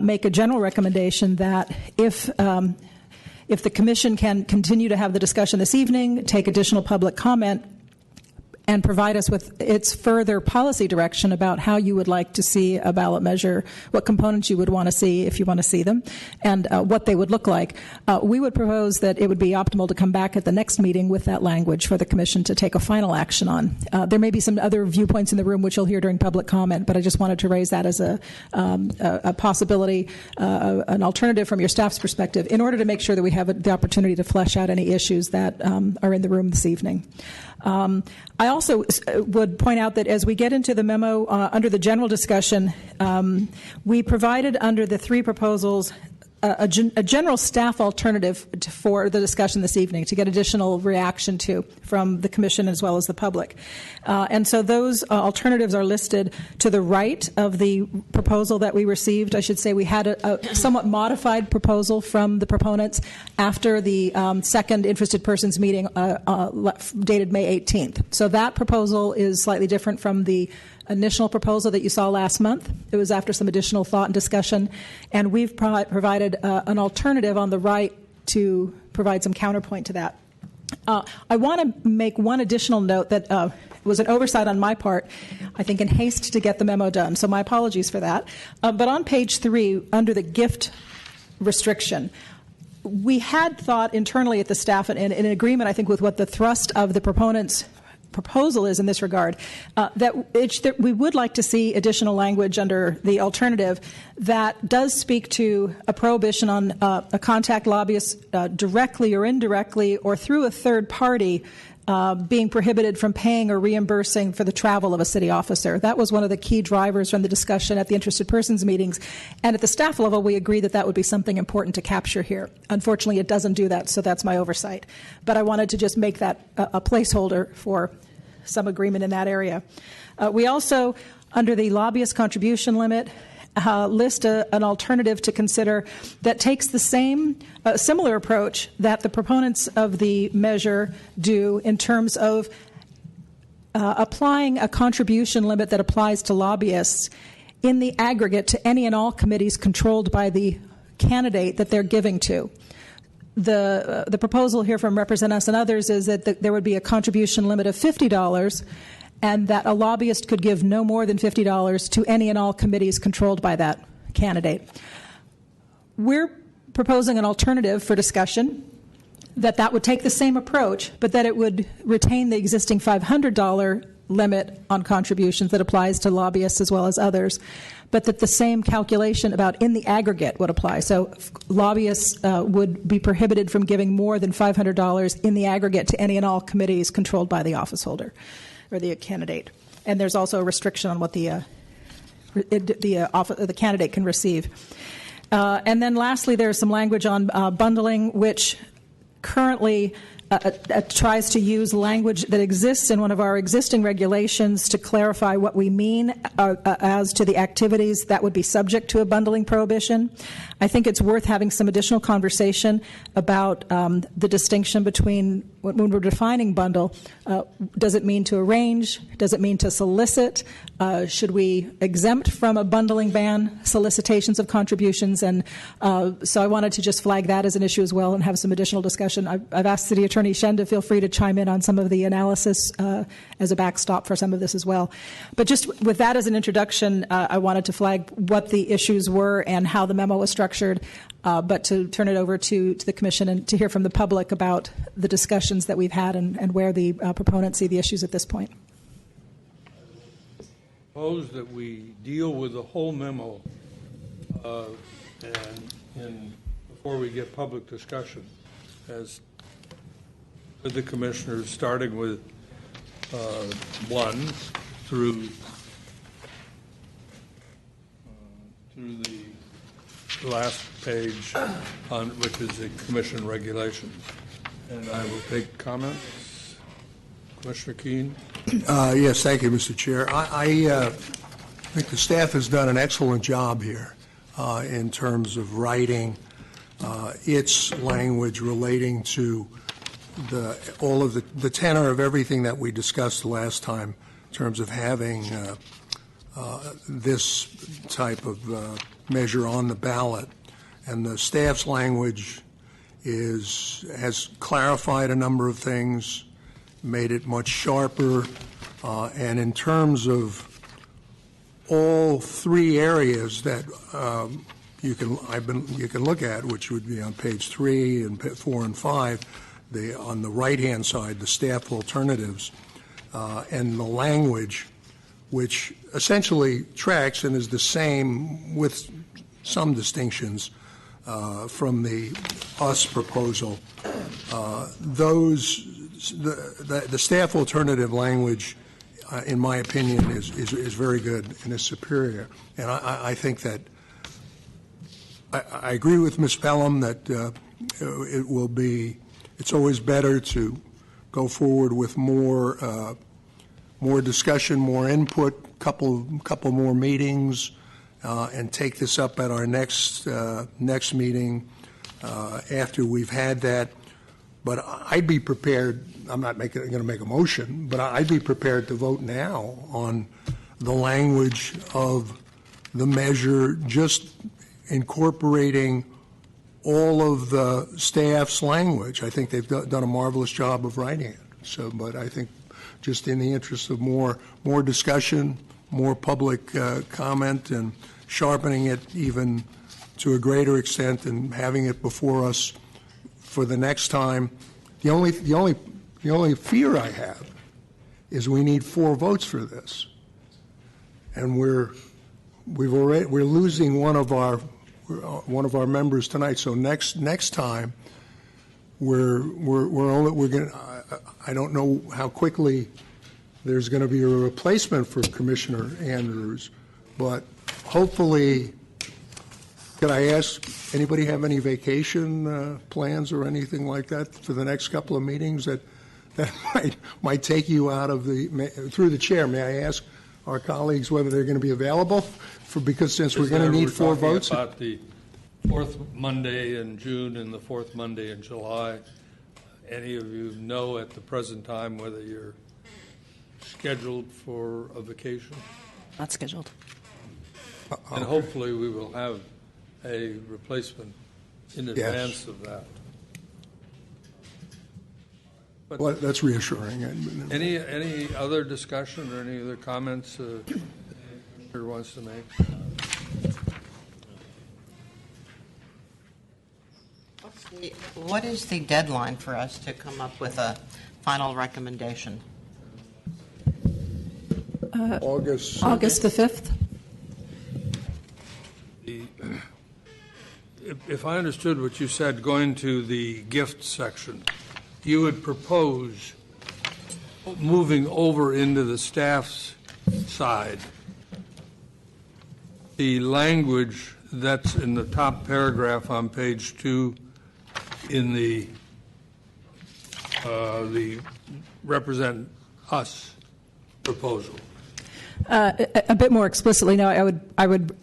make a general recommendation that if the Commission can continue to have the discussion this evening, take additional public comment, and provide us with its further policy direction about how you would like to see a ballot measure, what components you would want to see if you want to see them, and what they would look like. We would propose that it would be optimal to come back at the next meeting with that language for the Commission to take a final action on. There may be some other viewpoints in the room which you'll hear during public comment, but I just wanted to raise that as a possibility, an alternative from your staff's perspective, in order to make sure that we have the opportunity to flesh out any issues that are in the room this evening. I also would point out that as we get into the memo under the general discussion, we provided under the three proposals a general staff alternative for the discussion this evening to get additional reaction to from the Commission as well as the public. And so those alternatives are listed to the right of the proposal that we received. I should say we had a somewhat modified proposal from the proponents after the second interested persons meeting dated May 18th. So that proposal is slightly different from the initial proposal that you saw last month. It was after some additional thought and discussion, and we've provided an alternative on the right to provide some counterpoint to that. I want to make one additional note that was an oversight on my part, I think in haste to get the memo done, so my apologies for that. But on page 3, under the gift restriction, we had thought internally at the staff, and in agreement, I think, with what the thrust of the proponents' proposal is in this regard, that we would like to see additional language under the alternative that does speak to a prohibition on a contact lobbyist directly or indirectly or through a third party being prohibited from paying or reimbursing for the travel of a city officer. That was one of the key drivers from the discussion at the interested persons meetings. And at the staff level, we agreed that that would be something important to capture here. Unfortunately, it doesn't do that, so that's my oversight. But I wanted to just make that a placeholder for some agreement in that area. We also, under the lobbyist contribution limit, list an alternative to consider that takes the same similar approach that the proponents of the measure do in terms of applying a contribution limit that applies to lobbyists in the aggregate to any and all committees controlled by the candidate that they're giving to. The proposal here from Represent Us and others is that there would be a contribution limit of $50 and that a lobbyist could give no more than $50 to any and all committees controlled by that candidate. We're proposing an alternative for discussion that would take the same approach, but that it would retain the existing $500 limit on contributions that applies to lobbyists as well as others, but that the same calculation about in the aggregate would apply. So lobbyists would be prohibited from giving more than $500 in the aggregate to any and all committees controlled by the office holder or the candidate. And there's also a restriction on what the candidate can receive. And then lastly, there's some language on bundling, which currently tries to use language that exists in one of our existing regulations to clarify what we mean as to the activities that would be subject to a bundling prohibition. I think it's worth having some additional conversation about the distinction between when we're defining bundle. Does it mean to arrange? Does it mean to solicit? Should we exempt from a bundling ban solicitations of contributions? And so I wanted to just flag that as an issue as well and have some additional discussion. I've asked City Attorney Shen to feel free to chime in on some of the analysis as a backstop for some of this as well. But just with that as an introduction, I wanted to flag what the issues were and how the memo was structured, but to turn it over to the Commission and to hear from the public about the discussions that we've had and where the proponents see the issues at this point. Suppose that we deal with the whole memo and before we get public discussion, as with the commissioners, starting with 1 through the last page, which is the commission regulations. And I will take comments. Commissioner Keene? Yes, thank you, Mr. Chair. I think the staff has done an excellent job here in terms of writing its language relating to all of the tenor of everything that we discussed last time in terms of having this type of measure on the ballot. And the staff's language has clarified a number of things, made it much sharper, and in terms of all 3 areas that you can look at, which would be on page 3 and 4 and 5, on the right-hand side, the staff alternatives, and the language, which essentially tracks and is the same with some distinctions from the US proposal. The staff alternative language, in my opinion, is very good and is superior. And I think that I agree with Ms. Pelham that it's always better to go forward with more discussion, more input, couple more meetings, and take this up at our next meeting after we've had that. But I'd be prepared. I'm not going to make a motion, but I'd be prepared to vote now on the language of the measure, just incorporating all of the staff's language. I think they've done a marvelous job of writing it. So, but I think just in the interest of more discussion, more public comment, and sharpening it even to a greater extent, and having it before us for the next time. The only fear I have is we need 4 votes for this, and we're losing one of our members tonight. So next time we're going. I don't know how quickly there's going to be a replacement for Commissioner Andrews, but hopefully. Could I ask, anybody have any vacation plans or anything like that for the next couple of meetings that might take you out of through the chair? May I ask our colleagues whether they're going to be available because since we're going to need 4 votes? About the 4th Monday in June and the 4th Monday in July. Any of you know at the present time whether you're scheduled for a vacation? Not scheduled. And hopefully we will have a replacement in advance of that. But well, that's reassuring. Any other discussion or any other comments the Commissioner wants to make? What is the deadline for us to come up with a final recommendation? August the 5th. If I understood what you said, going to the gift section, you would propose moving over into the staff's side the language that's in the top paragraph on page 2 in the Represent Us proposal. A bit more explicitly, no, I would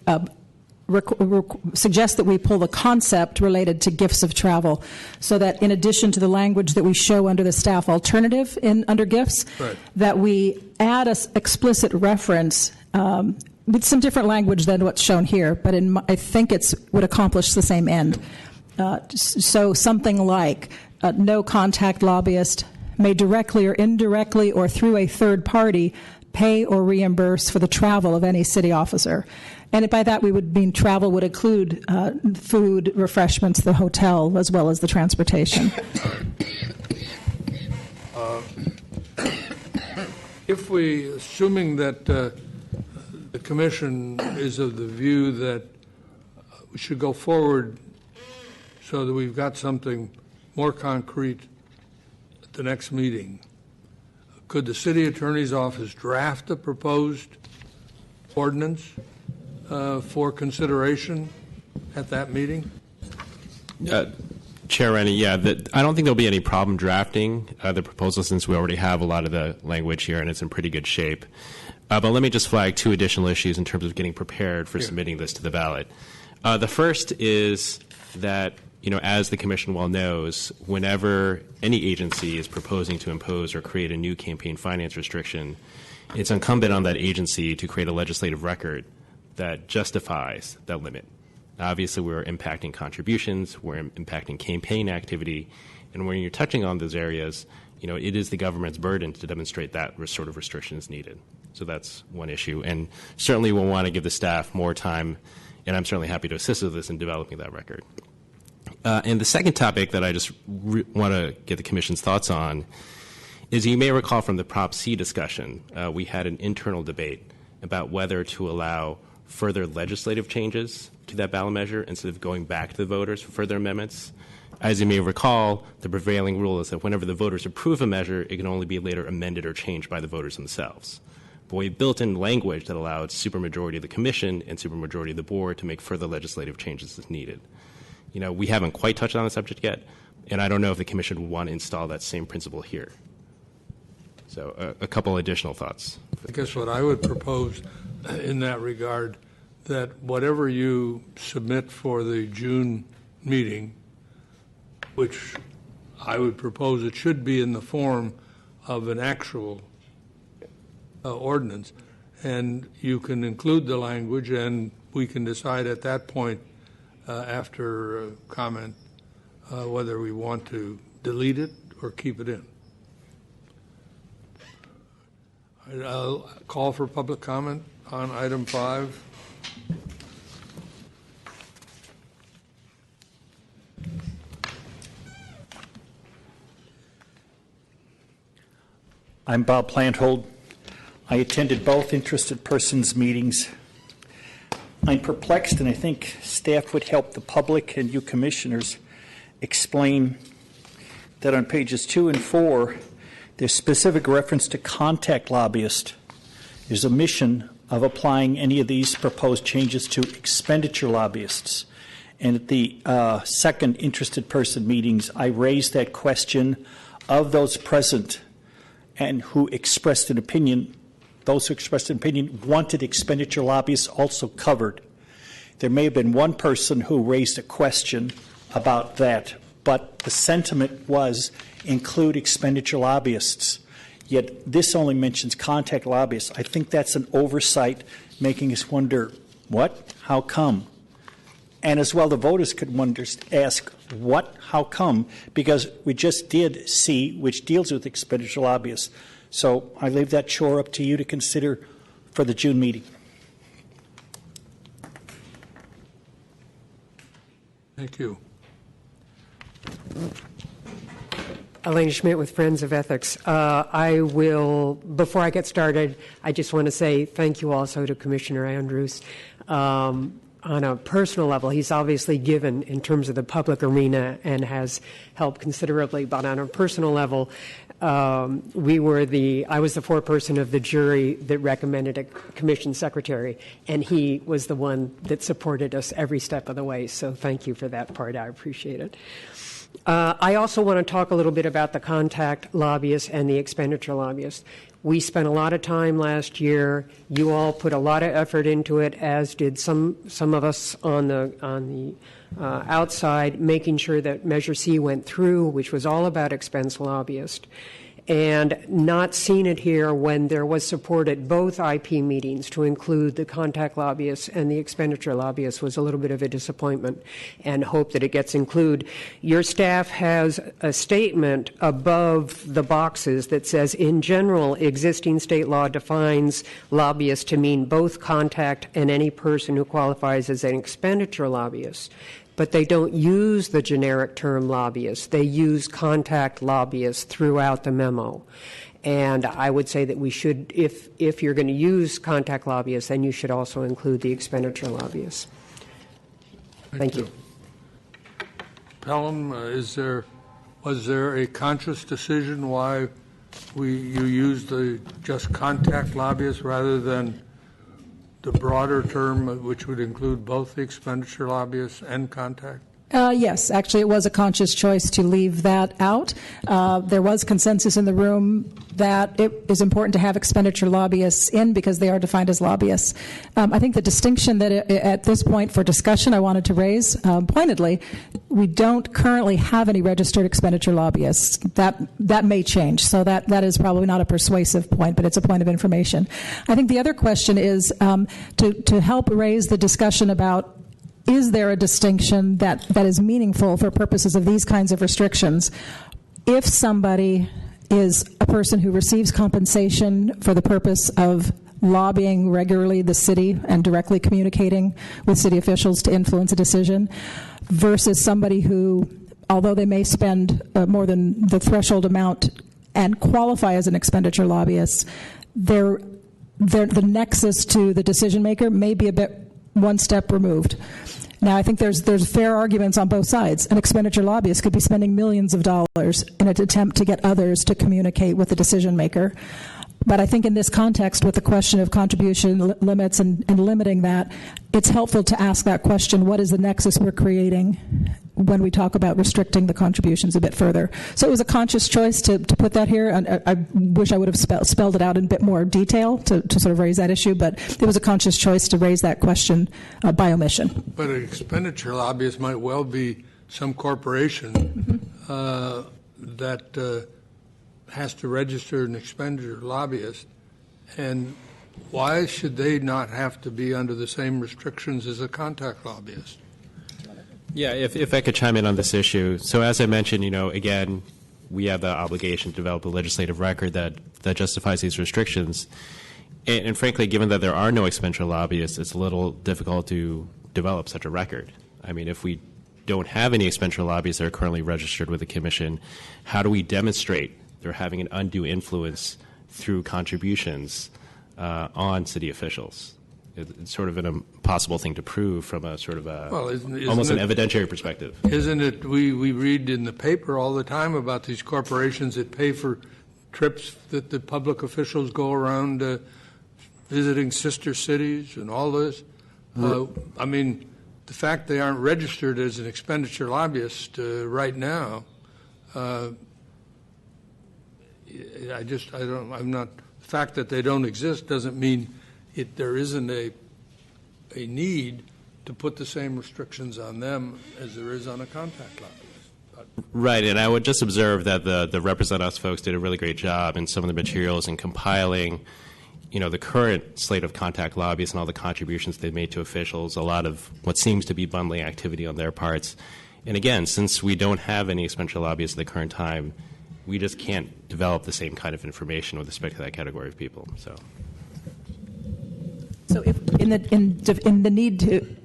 suggest that we pull the concept related to gifts of travel, so that in addition to the language that we show under the staff alternative under gifts, right, that we add an explicit reference with some different language than what's shown here, but I think it would accomplish the same end. So something like no contact lobbyist may directly or indirectly or through a third party pay or reimburse for the travel of any city officer. And by that we would mean travel would include food, refreshments, the hotel, as well as the transportation. If we, assuming that the Commission is of the view that we should go forward so that we've got something more concrete at the next meeting, could the City Attorney's Office draft a proposed ordinance for consideration at that meeting? Chair Rennie, I don't think there'll be any problem drafting the proposal, since we already have a lot of the language here and it's in pretty good shape. But let me just flag 2 additional issues in terms of getting prepared for submitting this to the ballot. The first is that, as the Commission well knows, whenever any agency is proposing to impose or create a new campaign finance restriction, it's incumbent on that agency to create a legislative record that justifies that limit. Obviously, we're impacting contributions, we're impacting campaign activity, and when you're touching on those areas, it is the government's burden to demonstrate that sort of restriction is needed. So that's one issue, and certainly we'll want to give the staff more time, and I'm certainly happy to assist with this in developing that record. And the second topic that I just want to get the Commission's thoughts on is, you may recall from the Prop C discussion, we had an internal debate about whether to allow further legislative changes to that ballot measure instead of going back to the voters for further amendments. As you may recall, the prevailing rule is that whenever the voters approve a measure, it can only be later amended or changed by the voters themselves. But we built in language that allowed supermajority of the commission and supermajority of the board to make further legislative changes as needed. We haven't quite touched on the subject yet, and I don't know if the commission would want to install that same principle here. So a couple additional thoughts. I guess what I would propose in that regard, that whatever you submit for the June meeting, which I would propose it should be in the form of an actual ordinance, and you can include the language, and we can decide at that point, after comment, whether we want to delete it or keep it in. I'll call for public comment on item 5. I'm Bob Planthold. I attended both interested persons meetings. I'm perplexed, and I think staff would help the public and you commissioners explain that on pages 2 and 4, there's specific reference to contact lobbyist. There's omission of applying any of these proposed changes to expenditure lobbyists. And at the second interested person meetings, I raised that question of those present and who expressed an opinion. Those who expressed an opinion wanted expenditure lobbyists also covered. There may have been one person who raised a question about that, but the sentiment was include expenditure lobbyists. Yet this only mentions contact lobbyists. I think that's an oversight, making us wonder, what? How come? And as well, the voters could ask, what? How come? Because we just did C, which deals with expenditure lobbyists. So I leave that chore up to you to consider for the June meeting. Thank you. Elaine Schmidt with Friends of Ethics. I will, before I get started, I just want to say thank you also to Commissioner Andrews. On a personal level, he's obviously given in terms of the public arena and has helped considerably, but on a personal level, I was the foreperson of the jury that recommended a commission secretary, and he was the one that supported us every step of the way, so thank you for that part. I appreciate it. I also want to talk a little bit about the contact lobbyists and the expenditure lobbyists. We spent a lot of time last year. You all put a lot of effort into it, as did some of us on the outside, making sure that Measure C went through, which was all about expense lobbyists. And not seen it here when there was support at both IP meetings to include the contact lobbyists and the expenditure lobbyists was a little bit of a disappointment, and hope that it gets included. Your staff has a statement above the boxes that says, in general, existing state law defines lobbyists to mean both contact and any person who qualifies as an expenditure lobbyist. But they don't use the generic term lobbyists. They use contact lobbyists throughout the memo. And I would say that we should, if you're going to use contact lobbyists, then you should also include the expenditure lobbyists. Thank you. Pelham, was there a conscious decision why you used the just contact lobbyists rather than the broader term, which would include both the expenditure lobbyists and contact? Yes, actually, it was a conscious choice to leave that out. There was consensus in the room that it is important to have expenditure lobbyists in because they are defined as lobbyists. I think the distinction that at this point for discussion I wanted to raise pointedly, we don't currently have any registered expenditure lobbyists. That may change, so that is probably not a persuasive point, but it's a point of information. I think the other question is to help raise the discussion about, is there a distinction that is meaningful for purposes of these kinds of restrictions? If somebody is a person who receives compensation for the purpose of lobbying regularly the city and directly communicating with city officials to influence a decision, versus somebody who, although they may spend more than the threshold amount and qualify as an expenditure lobbyist, the nexus to the decision maker may be a bit one step removed. Now, I think there's fair arguments on both sides. An expenditure lobbyist could be spending millions of dollars in an attempt to get others to communicate with the decision maker. But I think in this context, with the question of contribution limits and limiting that, it's helpful to ask that question, what is the nexus we're creating when we talk about restricting the contributions a bit further? So it was a conscious choice to put that here. And I wish I would have spelled it out in a bit more detail to sort of raise that issue, but it was a conscious choice to raise that question by omission. But an expenditure lobbyist might well be some corporation that has to register an expenditure lobbyist, and why should they not have to be under the same restrictions as a contact lobbyist? Yeah, if I could chime in on this issue. So as I mentioned, again, we have the obligation to develop a legislative record that justifies these restrictions. And frankly, given that there are no expenditure lobbyists, it's a little difficult to develop such a record. I mean, if we don't have any expenditure lobbyists that are currently registered with the Commission, how do we demonstrate they're having an undue influence through contributions on city officials? It's sort of an impossible thing to prove from a sort of almost an evidentiary perspective. Isn't it? We read in the paper all the time about these corporations that pay for trips that the public officials go around visiting sister cities and all this. I mean, the fact they aren't registered as an expenditure lobbyist right now, the fact that they don't exist doesn't mean there isn't a need to put the same restrictions on them as there is on a contact lobbyist. Right, and I would just observe that the Represent Us folks did a really great job in some of the materials in compiling, the current slate of contact lobbyists and all the contributions they've made to officials, a lot of what seems to be bundling activity on their parts. And again, since we don't have any expenditure lobbyists at the current time, we just can't develop the same kind of information with respect to that category of people. So, if in the need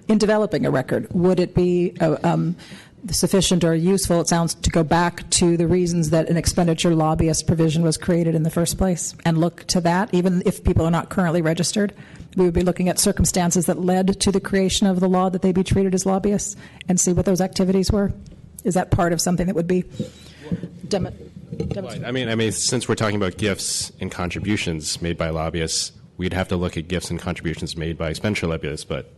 in developing a record, would it be sufficient or useful, it sounds, to go back to the reasons that an expenditure lobbyist provision was created in the first place and look to that, even if people are not currently registered? We would be looking at circumstances that led to the creation of the law that they be treated as lobbyists and see what those activities were. Is that part of something that would be I mean, since we're talking about gifts and contributions made by lobbyists, we'd have to look at gifts and contributions made by expenditure lobbyists, but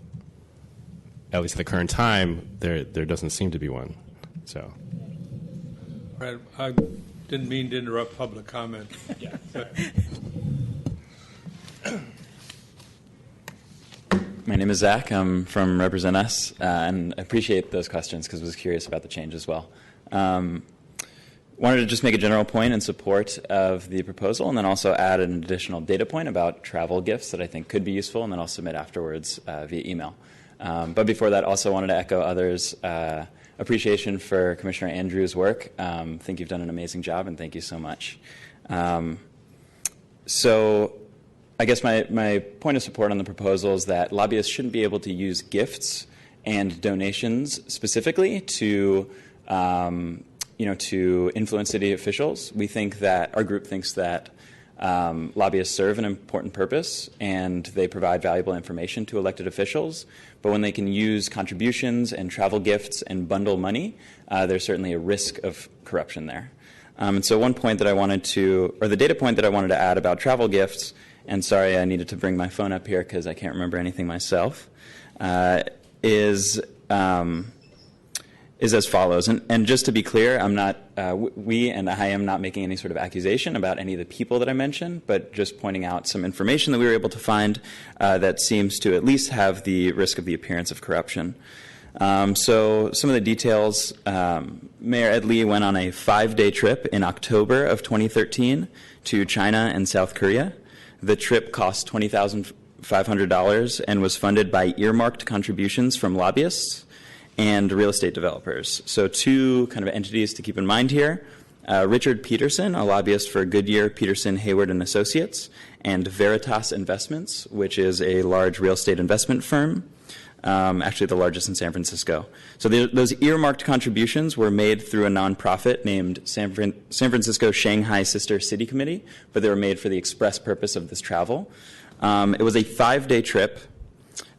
at least at the current time, there doesn't seem to be one. So, right. I didn't mean to interrupt public comment. Yeah. My name is Zach. I'm from Represent Us, and I appreciate those questions because I was curious about the change as well. Wanted to just make a general point in support of the proposal and then also add an additional data point about travel gifts that I think could be useful, and then I'll submit afterwards via email. But before that, also wanted to echo others' appreciation for Commissioner Andrews' work. I think you've done an amazing job, and thank you so much. So I guess my point of support on the proposal is that lobbyists shouldn't be able to use gifts and donations specifically to to influence city officials. We think that, our group thinks that lobbyists serve an important purpose and they provide valuable information to elected officials. But when they can use contributions and travel gifts and bundle money, there's certainly a risk of corruption there. And so one point that I wanted to, or the data point that I wanted to add about travel gifts, and sorry I needed to bring my phone up here because I can't remember anything myself, is as follows. And just to be clear, I'm not, we and I am not making any sort of accusation about any of the people that I mentioned, but just pointing out some information that we were able to find that seems to at least have the risk of the appearance of corruption. So some of the details, Mayor Ed Lee went on a 5-day trip in October of 2013 to China and South Korea. The trip cost $20,500 and was funded by earmarked contributions from lobbyists and real estate developers. So two kind of entities to keep in mind here. Richard Peterson, a lobbyist for Goodyear, Peterson, Hayward & Associates, and Veritas Investments, which is a large real estate investment firm, actually the largest in San Francisco. So those earmarked contributions were made through a nonprofit named San Francisco Shanghai Sister City Committee, but they were made for the express purpose of this travel. It was a 5-day trip.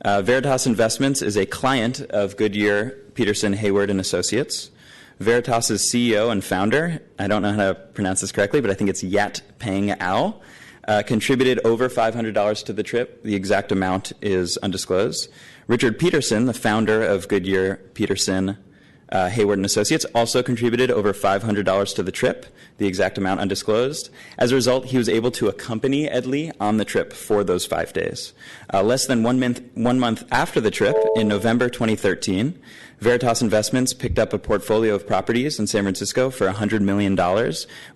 Veritas Investments is a client of Goodyear, Peterson, Hayward & Associates. Veritas' CEO and founder, I don't know how to pronounce this correctly, but I think it's Yat Peng Ao, contributed over $500 to the trip. The exact amount is undisclosed. Richard Peterson, the founder of Goodyear Peterson Hayward and Associates, also contributed over $500 to the trip, the exact amount undisclosed. As a result, he was able to accompany Ed Lee on the trip for those 5 days. Less than 1 month after the trip, in November 2013, Veritas Investments picked up a portfolio of properties in San Francisco for $100 million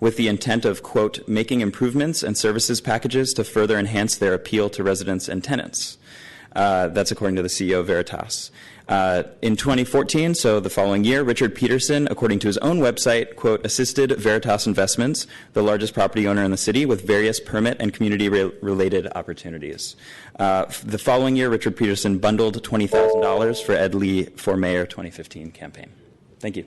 with the intent of, quote, making improvements and services packages to further enhance their appeal to residents and tenants. That's according to the CEO of Veritas. In 2014, so the following year, Richard Peterson, according to his own website, quote, assisted Veritas Investments, the largest property owner in the city, with various permit and community-related opportunities. The following year, Richard Peterson bundled $20,000 for Ed Lee for Mayor 2015 campaign. Thank you.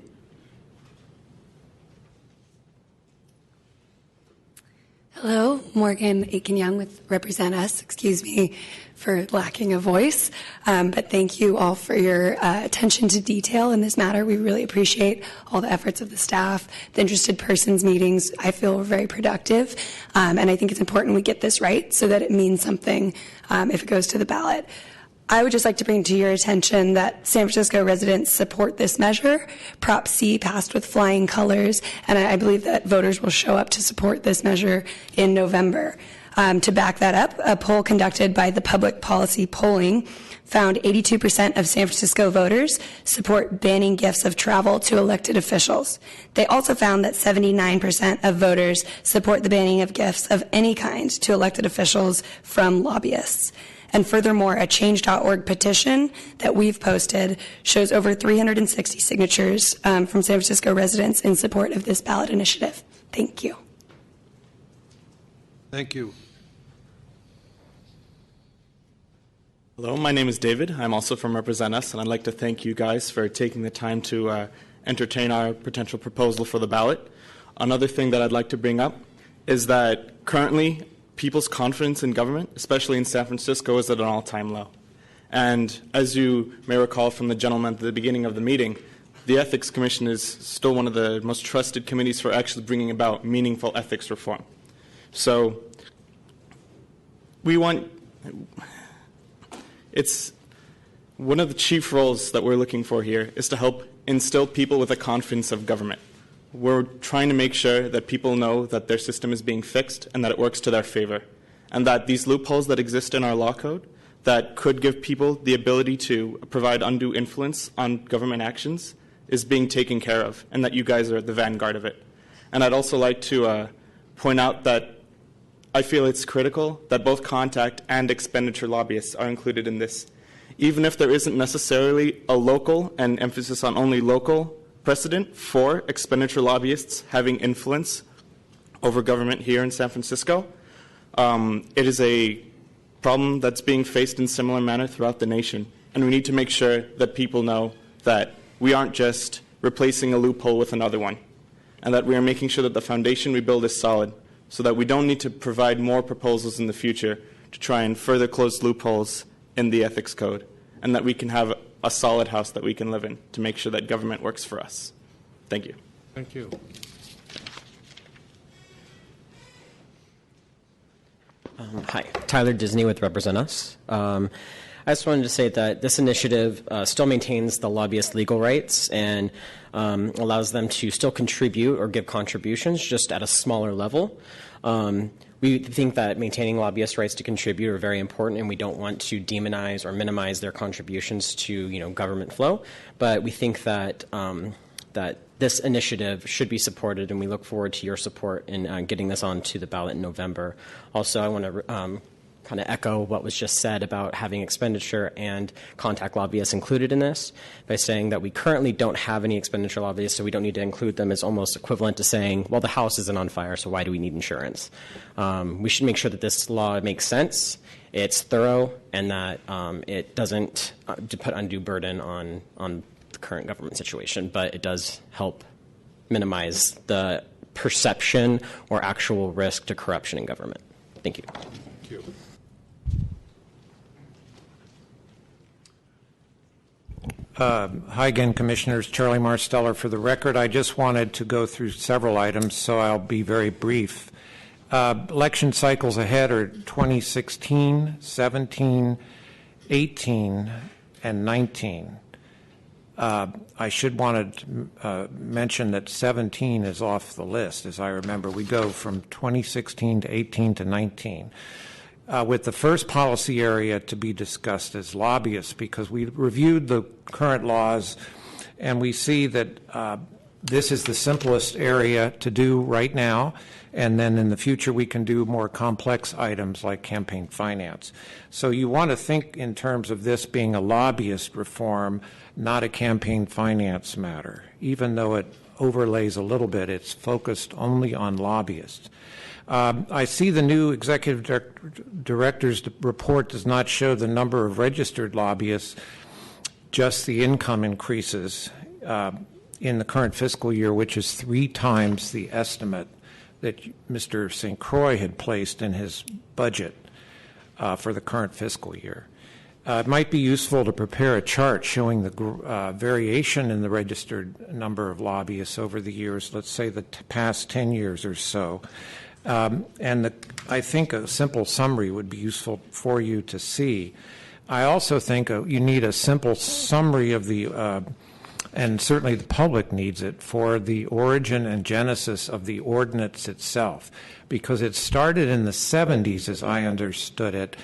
Hello, Morgan Aiken-Young with Represent Us. Excuse me for lacking a voice, but thank you all for your attention to detail in this matter. We really appreciate all the efforts of the staff. The interested persons meetings, I feel, were very productive, and I think it's important we get this right so that it means something if it goes to the ballot. I would just like to bring to your attention that San Francisco residents support this measure. Prop C passed with flying colors, and I believe that voters will show up to support this measure in November. To back that up, a poll conducted by the Public Policy Polling found 82% of San Francisco voters support banning gifts of travel to elected officials. They also found that 79% of voters support the banning of gifts of any kind to elected officials from lobbyists. And furthermore, a change.org petition that we've posted shows over 360 signatures from San Francisco residents in support of this ballot initiative. Thank you. Thank you. Hello, my name is David. I'm also from Represent Us, and I'd like to thank you guys for taking the time to entertain our potential proposal for the ballot. Another thing that I'd like to bring up is that currently people's confidence in government, especially in San Francisco, is at an all-time low. And as you may recall from the gentleman at the beginning of the meeting, the Ethics Commission is still one of the most trusted committees for actually bringing about meaningful ethics reform. So it's one of the chief roles that we're looking for here is to help instill people with a confidence of government. We're trying to make sure that people know that their system is being fixed and that it works to their favor, and that these loopholes that exist in our law code that could give people the ability to provide undue influence on government actions is being taken care of, and that you guys are at the vanguard of it. And I'd also like to point out that I feel it's critical that both contact and expenditure lobbyists are included in this. Even if there isn't necessarily a local and emphasis on only local precedent for expenditure lobbyists having influence over government here in San Francisco, it is a problem that's being faced in similar manner throughout the nation. And we need to make sure that people know that we aren't just replacing a loophole with another one, and that we are making sure that the foundation we build is solid, so that we don't need to provide more proposals in the future to try and further close loopholes in the ethics code, and that we can have a solid house that we can live in to make sure that government works for us. Thank you. Thank you. Hi, Tyler Disney with Represent Us. I just wanted to say that this initiative still maintains the lobbyist legal rights and allows them to still contribute or give contributions, just at a smaller level. We think that maintaining lobbyist rights to contribute are very important, and we don't want to demonize or minimize their contributions to, government flow. But we think that that this initiative should be supported, and we look forward to your support in getting this onto the ballot in November. Also, I want to kind of echo what was just said about having expenditure and contact lobbyists included in this by saying that we currently don't have any expenditure lobbyists, so we don't need to include them. Is almost equivalent to saying, well, the house isn't on fire, so why do we need insurance? We should make sure that this law makes sense, it's thorough, and that it doesn't put undue burden on the current government situation, but it does help minimize the perception or actual risk to corruption in government. Thank you. Thank you. Hi again, Commissioners. Charlie Marsteller for the record. I just wanted to go through several items, so I'll be very brief. Election cycles ahead are 2016, 17, 18, and 19. I should want to mention that 17 is off the list, as I remember. We go from 2016 to 18 to 19. With the first policy area to be discussed as lobbyists, because we reviewed the current laws and we see that this is the simplest area to do right now, and then in the future we can do more complex items like campaign finance. So you want to think in terms of this being a lobbyist reform, not a campaign finance matter. Even though it overlays a little bit, it's focused only on lobbyists. I see the new executive director's report does not show the number of registered lobbyists, just the income increases in the current fiscal year, which is 3 times the estimate that Mr. St. Croix had placed in his budget for the current fiscal year. It might be useful to prepare a chart showing the variation in the registered number of lobbyists over the years, let's say the past 10 years or so. I think a simple summary would be useful for you to see. I also think you need a simple summary of the, and certainly the public needs it, for the origin and genesis of the ordinance itself, because it started in the 70s, as I understood it,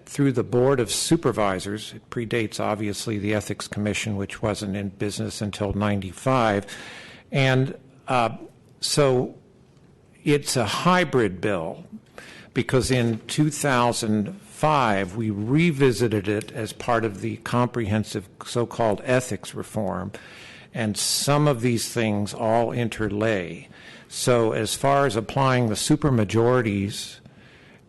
through the Board of Supervisors. It predates, obviously, the Ethics Commission, which wasn't in business until 95. And so it's a hybrid bill, because in 2005 we revisited it as part of the comprehensive so-called ethics reform, and some of these things all interlay. So as far as applying the supermajorities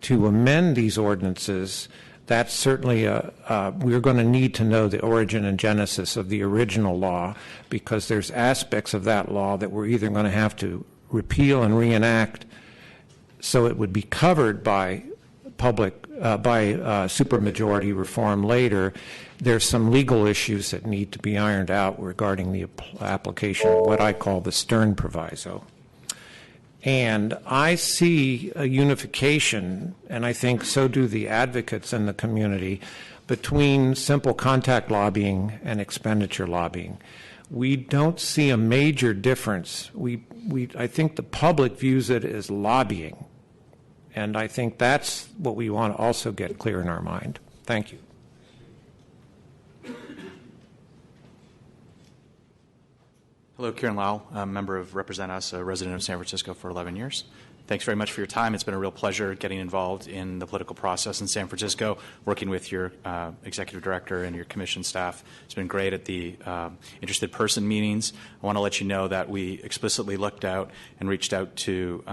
to amend these ordinances, that's certainly we're going to need to know the origin and genesis of the original law, because there's aspects of that law that we're either going to have to repeal and reenact so it would be covered by supermajority reform later. There's some legal issues that need to be ironed out regarding the application of what I call the Stern proviso. And I see a unification, and I think so do the advocates in the community, between simple contact lobbying and expenditure lobbying. We don't see a major difference. I think the public views it as lobbying, and I think that's what we want to also get clear in our mind. Thank you. Hello, Kieran Lau, a member of Represent Us, a resident of San Francisco for 11 years. Thanks very much for your time. It's been a real pleasure getting involved in the political process in San Francisco, working with your executive director and your commission staff. It's been great at the interested person meetings. I want to let you know that we explicitly looked out and reached out to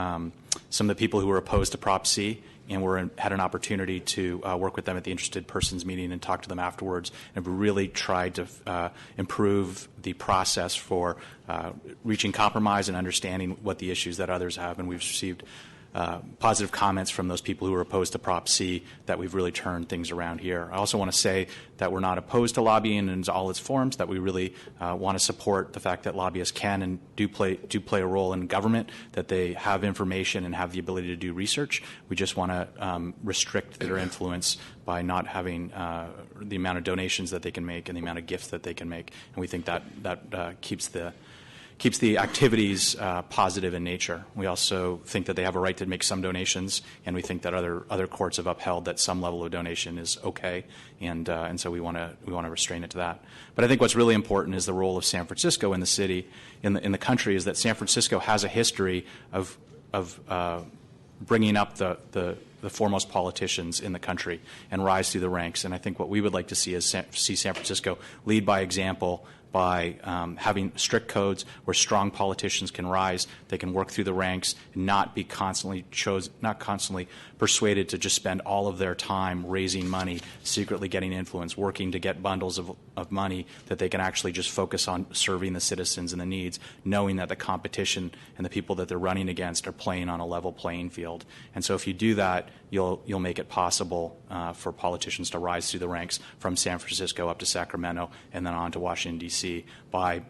some of the people who were opposed to Prop C, and had an opportunity to work with them at the interested persons meeting and talk to them afterwards, and really tried to improve the process for reaching compromise and understanding what the issues that others have. And we've received positive comments from those people who are opposed to Prop C that we've really turned things around here. I also want to say that we're not opposed to lobbying in all its forms, that we really want to support the fact that lobbyists can and do play a role in government, that they have information and have the ability to do research. We just want to restrict their influence by not having the amount of donations that they can make and the amount of gifts that they can make. And we think that keeps the activities positive in nature. We also think that they have a right to make some donations, and we think that other courts have upheld that some level of donation is okay, and so we want to restrain it to that. But I think what's really important is the role of San Francisco in the city, in the country, is that San Francisco has a history of bringing up the foremost politicians in the country and rise through the ranks. And I think what we would like to see is see San Francisco lead by example by having strict codes where strong politicians can rise, they can work through the ranks, and not constantly persuaded to just spend all of their time raising money, secretly getting influence, working to get bundles of money that they can actually just focus on serving the citizens and the needs, knowing that the competition and the people that they're running against are playing on a level playing field. And so if you do that, you'll make it possible for politicians to rise through the ranks from San Francisco up to Sacramento and then on to Washington, D.C. by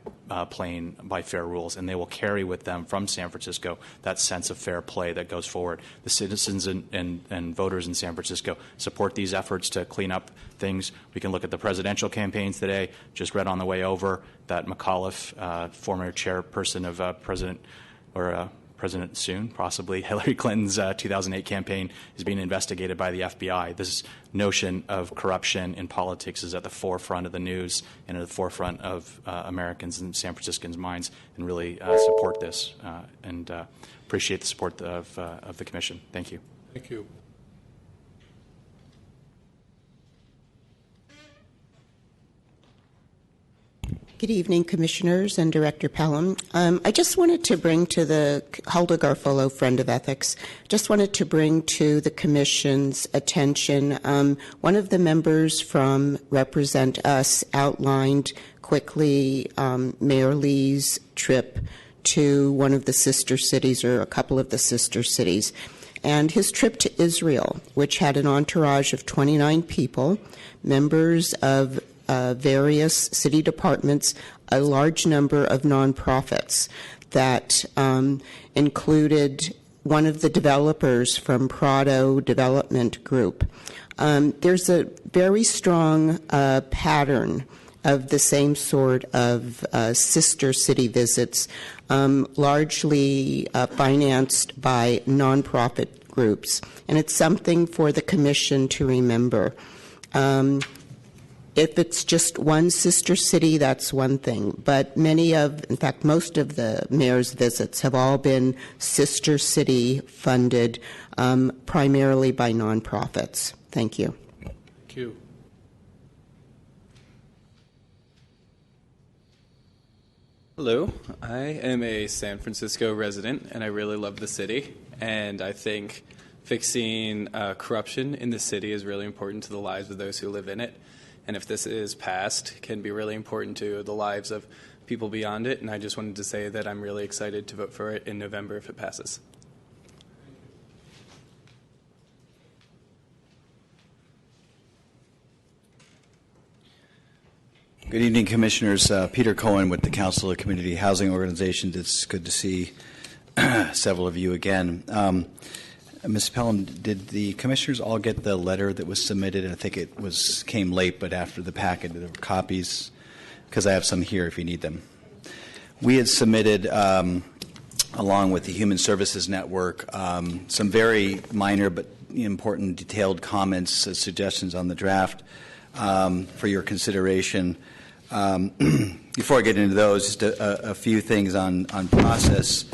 fair rules. And they will carry with them from San Francisco that sense of fair play that goes forward. The citizens and voters in San Francisco support these efforts to clean up things. We can look at the presidential campaigns today. Just read on the way over that McAuliffe, former chairperson of President soon, possibly Hillary Clinton's 2008 campaign, is being investigated by the FBI. This notion of corruption in politics is at the forefront of the news and at the forefront of Americans and San Franciscans' minds, and really support this and appreciate the support of the Commission. Thank you. Thank you. Good evening, Commissioners and Director Pelham. I just wanted to bring to the Hulda Garfolo, Friend of Ethics, just wanted to bring to the Commission's attention. One of the members from Represent Us outlined quickly Mayor Lee's trip to one of the sister cities, or a couple of the sister cities, and his trip to Israel, which had an entourage of 29 people, members of various city departments, a large number of nonprofits that included one of the developers from Prado Development Group. There's a very strong pattern of the same sort of sister city visits, largely financed by nonprofit groups, and it's something for the Commission to remember. If it's just one sister city, that's one thing. But in fact, most of the mayor's visits have all been sister city funded, primarily by nonprofits. Thank you. Thank you. Hello, I am a San Francisco resident, and I really love the city. And I think fixing corruption in the city is really important to the lives of those who live in it. And if this is passed, it can be really important to the lives of people beyond it. And I just wanted to say that I'm really excited to vote for it in November if it passes. Good evening, Commissioners. Peter Cohen with the Council of Community Housing Organizations. It's good to see several of you again. Ms. Pelham, did the commissioners all get the letter that was submitted? I think it came late, but after the packet, there were copies, because I have some here if you need them. We had submitted, along with the Human Services Network, some very minor but important detailed comments, suggestions on the draft for your consideration. Before I get into those, just a few things on process.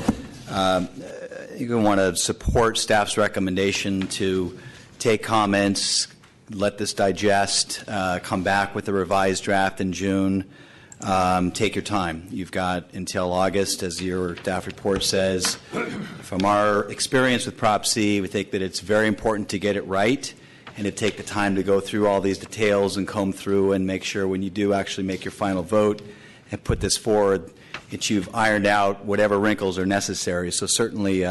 You're going to want to support staff's recommendation to take comments, let this digest, come back with a revised draft in June. Take your time. You've got until August, as your staff report says. From our experience with Prop C, we think that it's very important to get it right and to take the time to go through all these details and comb through and make sure when you do actually make your final vote and put this forward, that you've ironed out whatever wrinkles are necessary. So certainly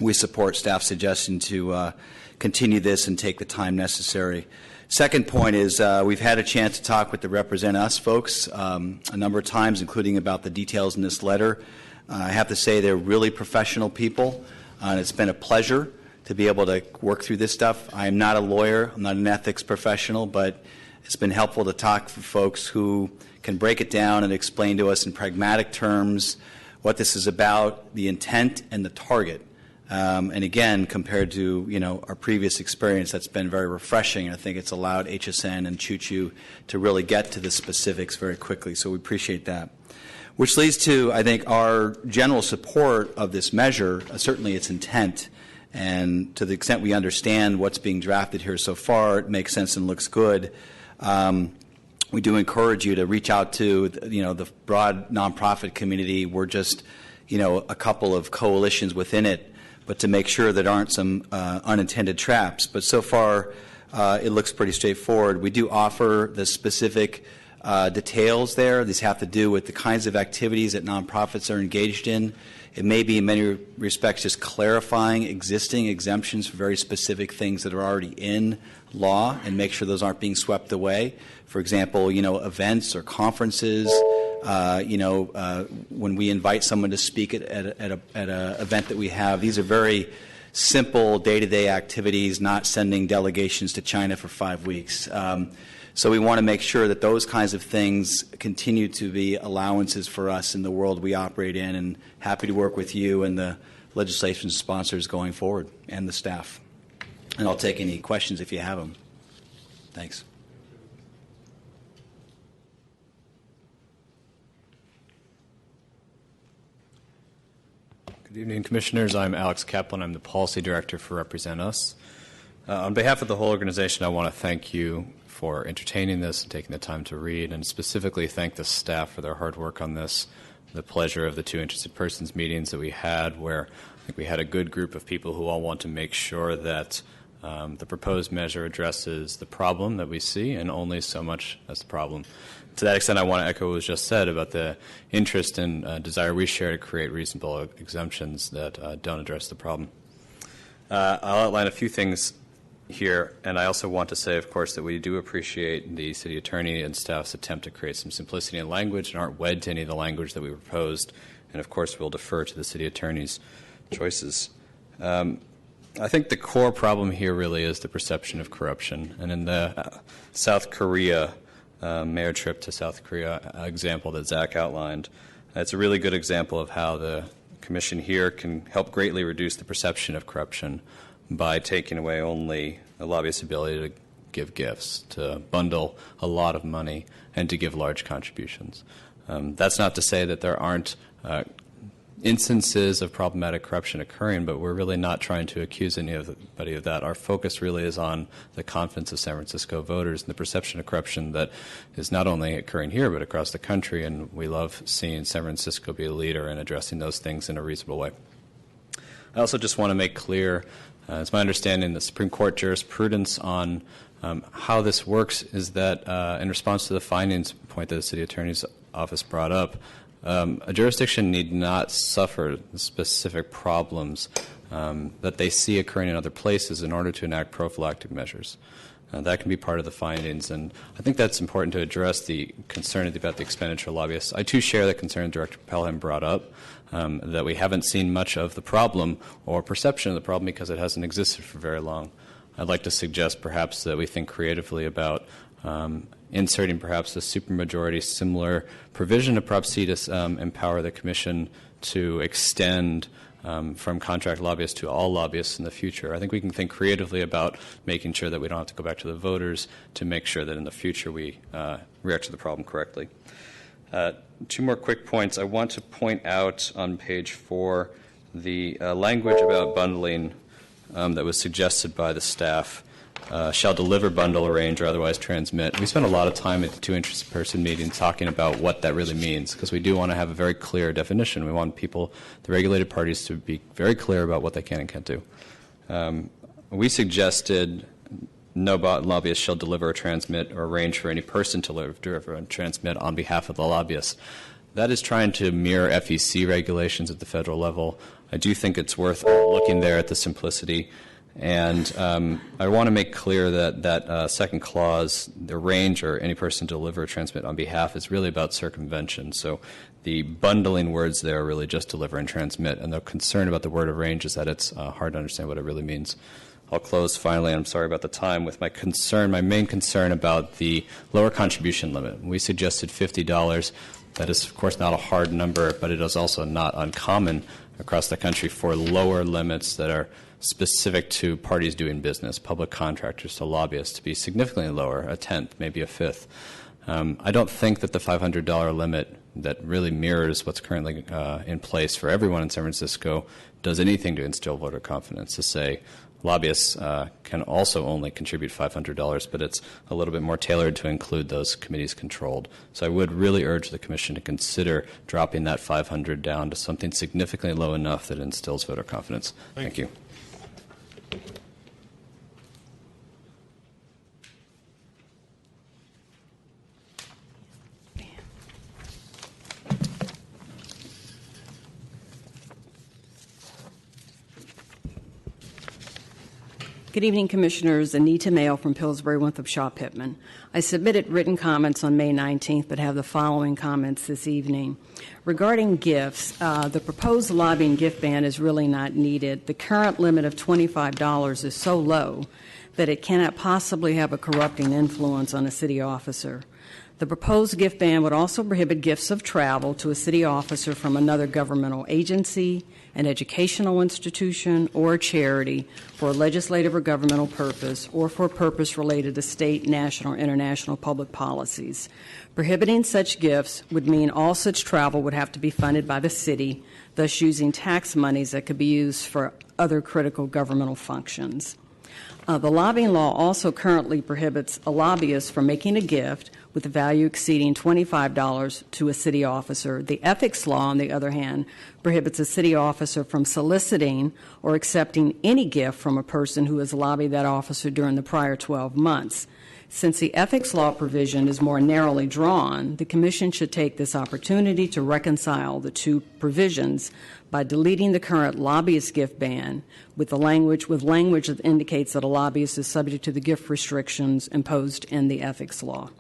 we support staff's suggestion to continue this and take the time necessary. Second point is we've had a chance to talk with the Represent Us folks a number of times, including about the details in this letter. I have to say they're really professional people, and it's been a pleasure to be able to work through this stuff. I am not a lawyer. I'm not an ethics professional, but it's been helpful to talk to folks who can break it down and explain to us in pragmatic terms what this is about, the intent and the target. And again, compared to our previous experience, that's been very refreshing. And I think it's allowed HSN and Choo-Choo to really get to the specifics very quickly. So we appreciate that. Which leads to, I think, our general support of this measure, certainly its intent. And to the extent we understand what's being drafted here so far, it makes sense and looks good. We do encourage you to reach out to the broad nonprofit community. We're just a couple of coalitions within it, but to make sure there aren't some unintended traps. But so far, it looks pretty straightforward. We do offer the specific details there. These have to do with the kinds of activities that nonprofits are engaged in. It may be, in many respects, just clarifying existing exemptions for very specific things that are already in law and make sure those aren't being swept away. For example, events or conferences. When we invite someone to speak at an event that we have, these are very simple day-to-day activities, not sending delegations to China for 5 weeks. So we want to make sure that those kinds of things continue to be allowances for us in the world we operate in, and happy to work with you and the legislation sponsors going forward and the staff. And I'll take any questions if you have them. Thanks. Good evening, Commissioners. I'm Alex Kaplan. I'm the Policy Director for Represent Us. On behalf of the whole organization, I want to thank you for entertaining this and taking the time to read, and specifically thank the staff for their hard work on this. The pleasure of the 2 interested persons meetings that we had, where I think we had a good group of people who all want to make sure that the proposed measure addresses the problem that we see, and only so much as the problem. To that extent, I want to echo what was just said about the interest and desire we share to create reasonable exemptions that don't address the problem. I'll outline a few things here, and I also want to say, of course, that we do appreciate the City Attorney and staff's attempt to create some simplicity in language and aren't wed to any of the language that we proposed, and of course we'll defer to the City Attorney's choices. I think the core problem here really is the perception of corruption, and in the South Korea mayor trip to South Korea example that Zach outlined, it's a really good example of how the Commission here can help greatly reduce the perception of corruption by taking away only a lobbyist's ability to give gifts, to bundle a lot of money, and to give large contributions. That's not to say that there aren't instances of problematic corruption occurring, but we're really not trying to accuse anybody of that. Our focus really is on the confidence of San Francisco voters and the perception of corruption that is not only occurring here but across the country, and we love seeing San Francisco be a leader in addressing those things in a reasonable way. I also just want to make clear, it's my understanding that Supreme Court jurisprudence on how this works is that in response to the findings point that the City Attorney's Office brought up, a jurisdiction need not suffer the specific problems that they see occurring in other places in order to enact prophylactic measures. That can be part of the findings, and I think that's important to address the concern about the expenditure of lobbyists. I too share the concern Director Pelham brought up, that we haven't seen much of the problem or perception of the problem because it hasn't existed for very long. I'd like to suggest perhaps that we think creatively about inserting perhaps a supermajority similar provision of Prop C to empower the Commission to extend from contract lobbyists to all lobbyists in the future. I think we can think creatively about making sure that we don't have to go back to the voters to make sure that in the future we react to the problem correctly. 2 more quick points. I want to point out on page 4 the language about bundling that was suggested by the staff. Shall deliver, bundle, arrange, or otherwise transmit. We spent a lot of time at the 2 interested person meetings talking about what that really means, because we do want to have a very clear definition. We want people, the regulated parties, to be very clear about what they can and can't do. We suggested no lobbyist shall deliver or transmit or arrange for any person to deliver and transmit on behalf of the lobbyist. That is trying to mirror FEC regulations at the federal level. I do think it's worth looking there at the simplicity. And I want to make clear that that second clause, the arrange or any person to deliver or transmit on behalf, is really about circumvention. So the bundling words there are really just deliver and transmit. And the concern about the word arrange is that it's hard to understand what it really means. I'll close finally, and I'm sorry about the time, with my main concern about the lower contribution limit. We suggested $50. That is, of course, not a hard number, but it is also not uncommon across the country for lower limits that are specific to parties doing business, public contractors to lobbyists, to be significantly lower, a tenth, maybe a fifth. I don't think that the $500 limit that really mirrors what's currently in place for everyone in San Francisco does anything to instill voter confidence, to say lobbyists can also only contribute $500, but it's a little bit more tailored to include those committees controlled. So I would really urge the Commission to consider dropping that $500 down to something significantly low enough that instills voter confidence. Thank you. Good evening, Commissioners. Anita Mail from Pillsbury, Winthrop, Shaw, Pittman. I submitted written comments on May 19th, but have the following comments this evening. Regarding gifts, the proposed lobbying gift ban is really not needed. The current limit of $25 is so low that it cannot possibly have a corrupting influence on a city officer. The proposed gift ban would also prohibit gifts of travel to a city officer from another governmental agency, an educational institution, or a charity for a legislative or governmental purpose or for a purpose related to state, national, or international public policies. Prohibiting such gifts would mean all such travel would have to be funded by the city, thus using tax monies that could be used for other critical governmental functions. The lobbying law also currently prohibits a lobbyist from making a gift with a value exceeding $25 to a city officer. The ethics law, on the other hand, prohibits a city officer from soliciting or accepting any gift from a person who has lobbied that officer during the prior 12 months. Since the ethics law provision is more narrowly drawn, the Commission should take this opportunity to reconcile the two provisions by deleting the current lobbyist gift ban with language that indicates that a lobbyist is subject to the gift restrictions imposed in the ethics law.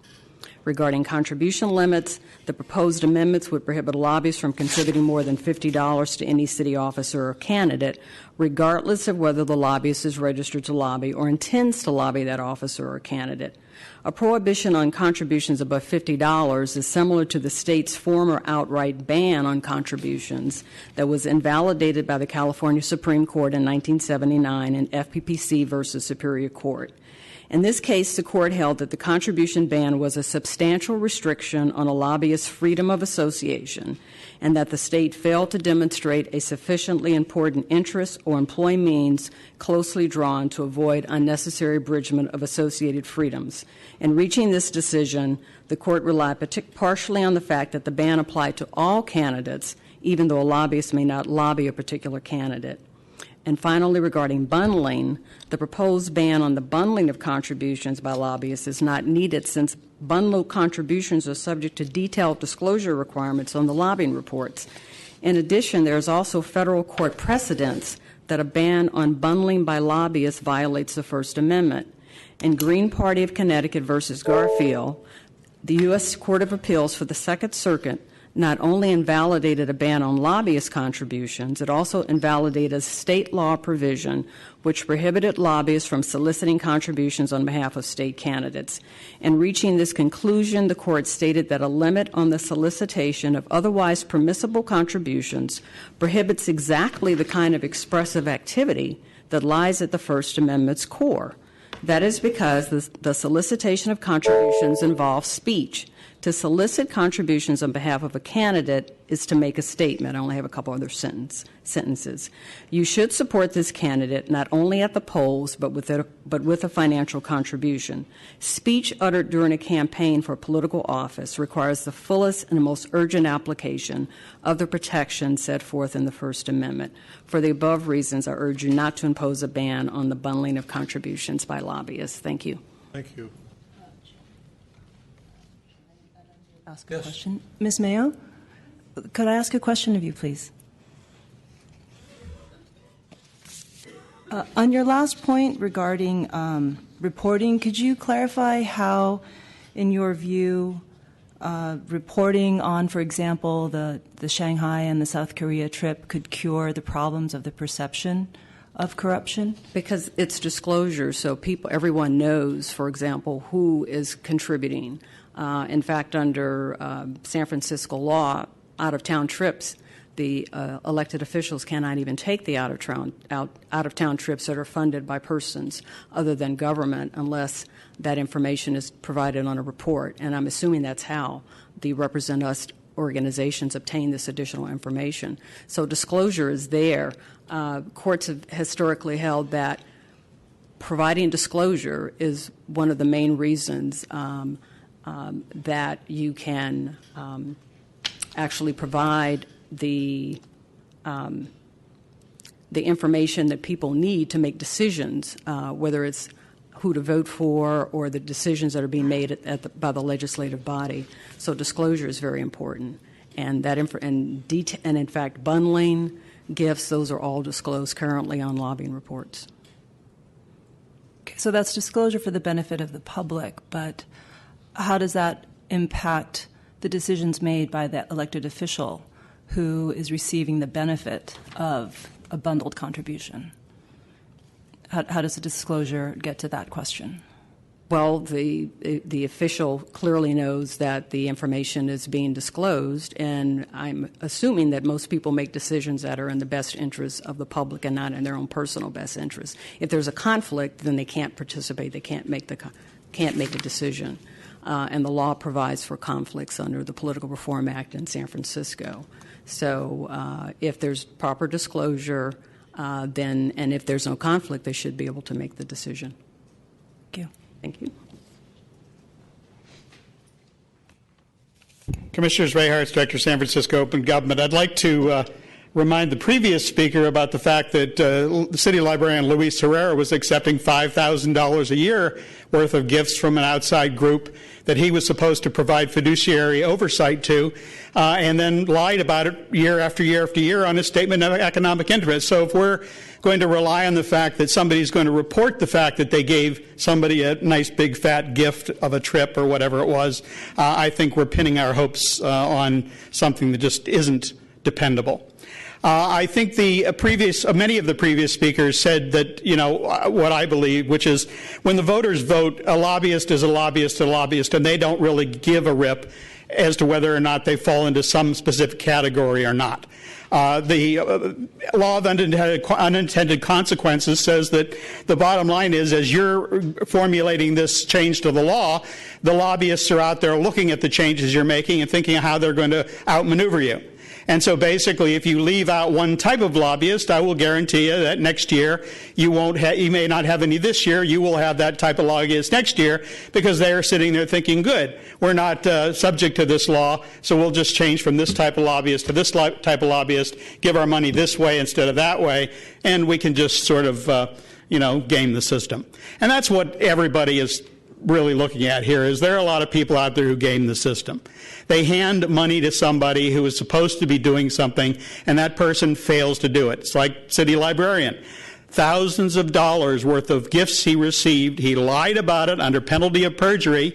Regarding contribution limits, the proposed amendments would prohibit lobbyists from contributing more than $50 to any city officer or candidate, regardless of whether the lobbyist is registered to lobby or intends to lobby that officer or candidate. A prohibition on contributions above $50 is similar to the state's former outright ban on contributions that was invalidated by the California Supreme Court in 1979 in FPPC versus Superior Court. In this case, the court held that the contribution ban was a substantial restriction on a lobbyist's freedom of association and that the state failed to demonstrate a sufficiently important interest or employ means closely drawn to avoid unnecessary abridgment of associated freedoms. In reaching this decision, the court relied partially on the fact that the ban applied to all candidates, even though a lobbyist may not lobby a particular candidate. And finally, regarding bundling, the proposed ban on the bundling of contributions by lobbyists is not needed since bundled contributions are subject to detailed disclosure requirements on the lobbying reports. In addition, there is also federal court precedence that a ban on bundling by lobbyists violates the First Amendment. In Green Party of Connecticut versus Garfield, the U.S. Court of Appeals for the Second Circuit not only invalidated a ban on lobbyist contributions, it also invalidated a state law provision which prohibited lobbyists from soliciting contributions on behalf of state candidates. In reaching this conclusion, the court stated that a limit on the solicitation of otherwise permissible contributions prohibits exactly the kind of expressive activity that lies at the First Amendment's core. That is because the solicitation of contributions involves speech. To solicit contributions on behalf of a candidate is to make a statement. I only have a couple other sentences. You should support this candidate not only at the polls but with a financial contribution. Speech uttered during a campaign for political office requires the fullest and most urgent application of the protections set forth in the First Amendment. For the above reasons, I urge you not to impose a ban on the bundling of contributions by lobbyists. Thank you. Thank you. Ask a question. Ms. Mayo, could I ask a question of you, please? On your last point regarding reporting, could you clarify how, in your view, reporting on, for example, the Shanghai and the South Korea trip could cure the problems of the perception of corruption? Because it's disclosure, so everyone knows, for example, who is contributing. In fact, under San Francisco law, out-of-town trips, the elected officials cannot even take the out-of-town trips that are funded by persons other than government unless that information is provided on a report. And I'm assuming that's how the Represent Us organizations obtain this additional information. So disclosure is there. Courts have historically held that providing disclosure is one of the main reasons that you can actually provide the information that people need to make decisions, whether it's who to vote for or the decisions that are being made by the legislative body. So disclosure is very important, and in fact, bundling, gifts, those are all disclosed currently on lobbying reports. So that's disclosure for the benefit of the public, but how does that impact the decisions made by that elected official who is receiving the benefit of a bundled contribution? How does the disclosure get to that question? Well, the official clearly knows that the information is being disclosed, and I'm assuming that most people make decisions that are in the best interest of the public and not in their own personal best interest. If there's a conflict, then they can't participate. They can't make a decision. And the law provides for conflicts under the Political Reform Act in San Francisco. So if there's proper disclosure, then, and if there's no conflict, they should be able to make the decision. Thank you. Thank you. Commissioners, Ray Hartz, Director, San Francisco Open Government. I'd like to remind the previous speaker about the fact that the city librarian Luis Herrera was accepting $5,000 a year worth of gifts from an outside group that he was supposed to provide fiduciary oversight to, and then lied about it year after year after year on his statement of economic interest. So if we're going to rely on the fact that somebody's going to report the fact that they gave somebody a nice big fat gift of a trip or whatever it was, I think we're pinning our hopes on something that just isn't dependable. I think many of the previous speakers said that, what I believe, which is when the voters vote, a lobbyist is a lobbyist, and they don't really give a rip as to whether or not they fall into some specific category or not. The law of unintended consequences says that the bottom line is, as you're formulating this change to the law, the lobbyists are out there looking at the changes you're making and thinking of how they're going to outmaneuver you. And so basically, if you leave out one type of lobbyist, I will guarantee you that next year you may not have any this year. You will have that type of lobbyist next year because they are sitting there thinking, good, we're not subject to this law, so we'll just change from this type of lobbyist to this type of lobbyist, give our money this way instead of that way, and we can just sort of, game the system. And that's what everybody is really looking at here, is there are a lot of people out there who game the system. They hand money to somebody who is supposed to be doing something, and that person fails to do it. It's like city librarian. Thousands of dollars worth of gifts he received. He lied about it under penalty of perjury.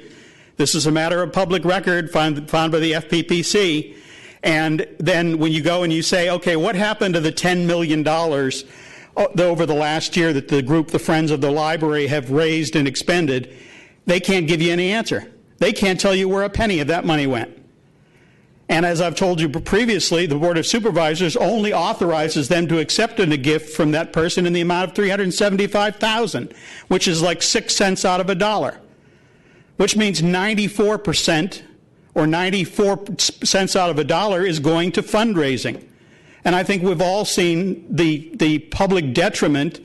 This is a matter of public record found by the FPPC. And then when you go and you say, okay, what happened to the $10 million over the last year that the group, the Friends of the Library, have raised and expended? They can't give you any answer. They can't tell you where a penny of that money went. And as I've told you previously, the Board of Supervisors only authorizes them to accept a gift from that person in the amount of $375,000, which is like 6 cents out of a dollar, which means 94% or 94 cents out of a dollar is going to fundraising. And I think we've all seen the public detriment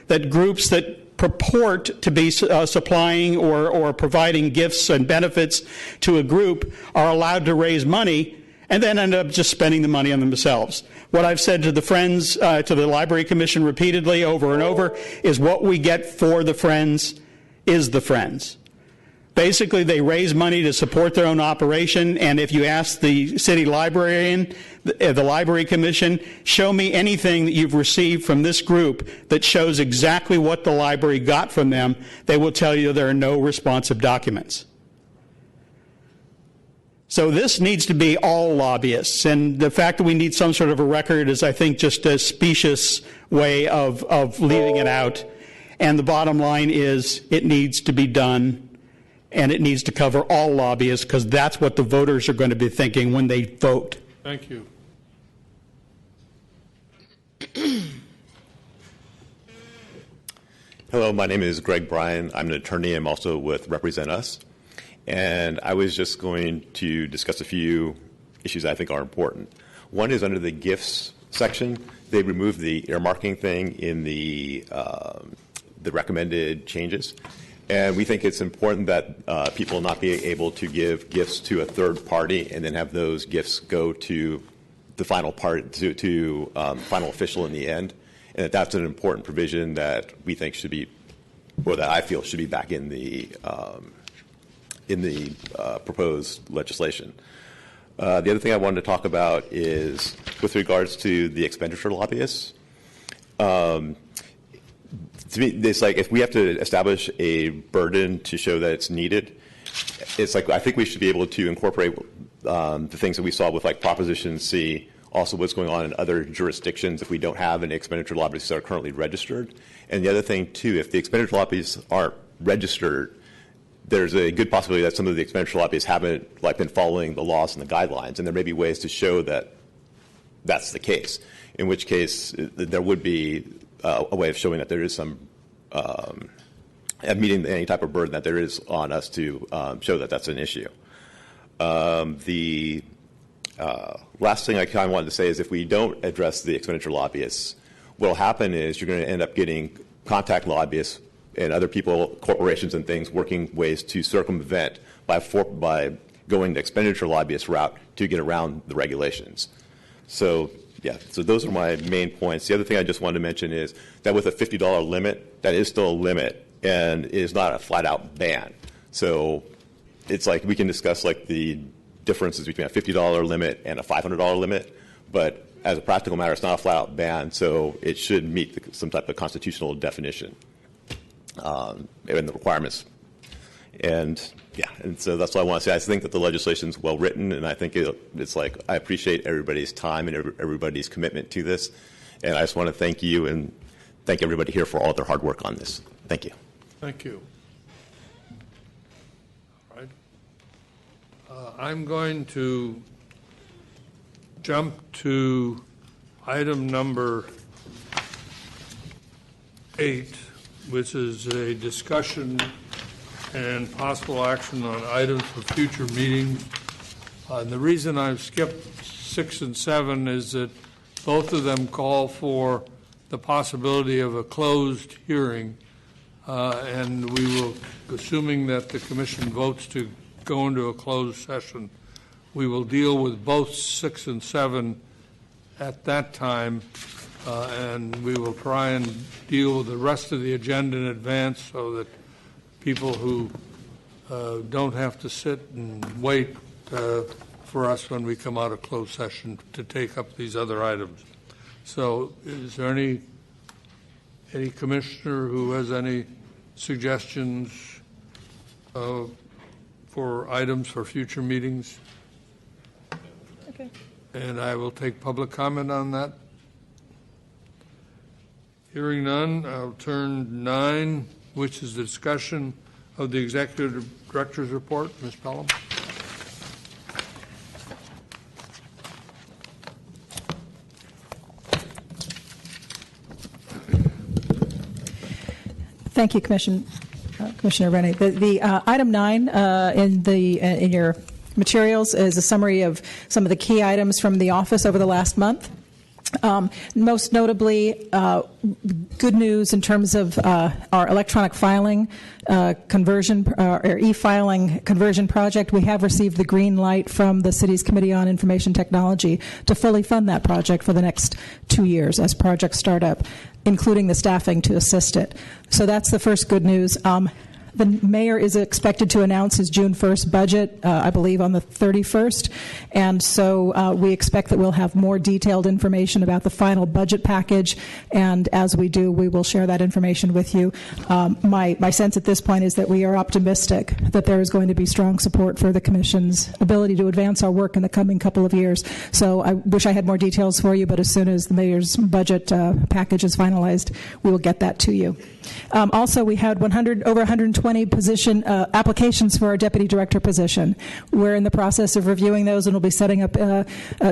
that groups that purport to be supplying or providing gifts and benefits to a group are allowed to raise money and then end up just spending the money on themselves. What I've said to the Friends, to the Library Commission repeatedly over and over, is what we get for the Friends is the Friends. Basically, they raise money to support their own operation, and if you ask the city librarian, the Library Commission, show me anything that you've received from this group that shows exactly what the library got from them, they will tell you there are no responsive documents. So this needs to be all lobbyists, and the fact that we need some sort of a record is, I think, just a specious way of leaving it out. And the bottom line is it needs to be done, and it needs to cover all lobbyists, because that's what the voters are going to be thinking when they vote. Thank you. Hello, my name is Greg Bryan. I'm an attorney. I'm also with Represent Us. And I was just going to discuss a few issues I think are important. One is under the gifts section. They removed the earmarking thing in the recommended changes. And we think it's important that people not be able to give gifts to a third party and then have those gifts go to the final final official in the end. And that's an important provision that we think should be, or that I feel should be back in the proposed legislation. The other thing I wanted to talk about is with regards to the expenditure lobbyists. to me, it's like if we have to establish a burden to show that it's needed, it's like I think we should be able to incorporate the things that we saw with like Proposition C, also what's going on in other jurisdictions if we don't have any expenditure lobbyists that are currently registered. And the other thing, too, if the expenditure lobbyists aren't registered, there's a good possibility that some of the expenditure lobbyists haven't been following the laws and the guidelines, and there may be ways to show that that's the case, in which case there would be a way of showing that there is some meeting any type of burden that there is on us to show that that's an issue. The last thing I kind of wanted to say is if we don't address the expenditure lobbyists, what will happen is you're going to end up getting contact lobbyists and other people, corporations and things, working ways to circumvent by going the expenditure lobbyist route to get around the regulations. So, yeah, so those are my main points. The other thing I just wanted to mention is that with a $50 limit, that is still a limit and is not a flat-out ban. So it's like we can discuss like the differences between a $50 limit and a $500 limit, but as a practical matter, it's not a flat-out ban, so it should meet some type of constitutional definition and the requirements. And yeah, and so that's what I want to say. I think that the legislation is well written, and I think it's like I appreciate everybody's time and everybody's commitment to this. And I just want to thank you and thank everybody here for all their hard work on this. Thank you. Thank you. All right. I'm going to jump to item number 8, which is a discussion and possible action on items for future meetings. And the reason I've skipped 6 and 7 is that both of them call for the possibility of a closed hearing, and we will, assuming that the commission votes to go into a closed session, we will deal with both 6 and 7 at that time, and we will try and deal with the rest of the agenda in advance so that people who don't have to sit and wait for us when we come out of closed session to take up these other items. So is there any commissioner who has any suggestions for items for future meetings? Okay. And I will take public comment on that. Hearing none, I'll turn 9, which is the discussion of the Executive Director's report. Ms. Pelham. Thank you, Commissioner Rennie. The item 9 in your materials is a summary of some of the key items from the office over the last month. Most notably, good news in terms of our electronic filing conversion or e-filing conversion project. We have received the green light from the city's Committee on Information Technology to fully fund that project for the next 2 years as projects start up, including the staffing to assist it. So that's the first good news. The mayor is expected to announce his June 1st budget, I believe, on the 31st. And so we expect that we'll have more detailed information about the final budget package. And as we do, we will share that information with you. My sense at this point is that we are optimistic that there is going to be strong support for the Commission's ability to advance our work in the coming couple of years. So I wish I had more details for you, but as soon as the mayor's budget package is finalized, we will get that to you. Also, we had over 120 position applications for our deputy director position. We're in the process of reviewing those, and we'll be setting up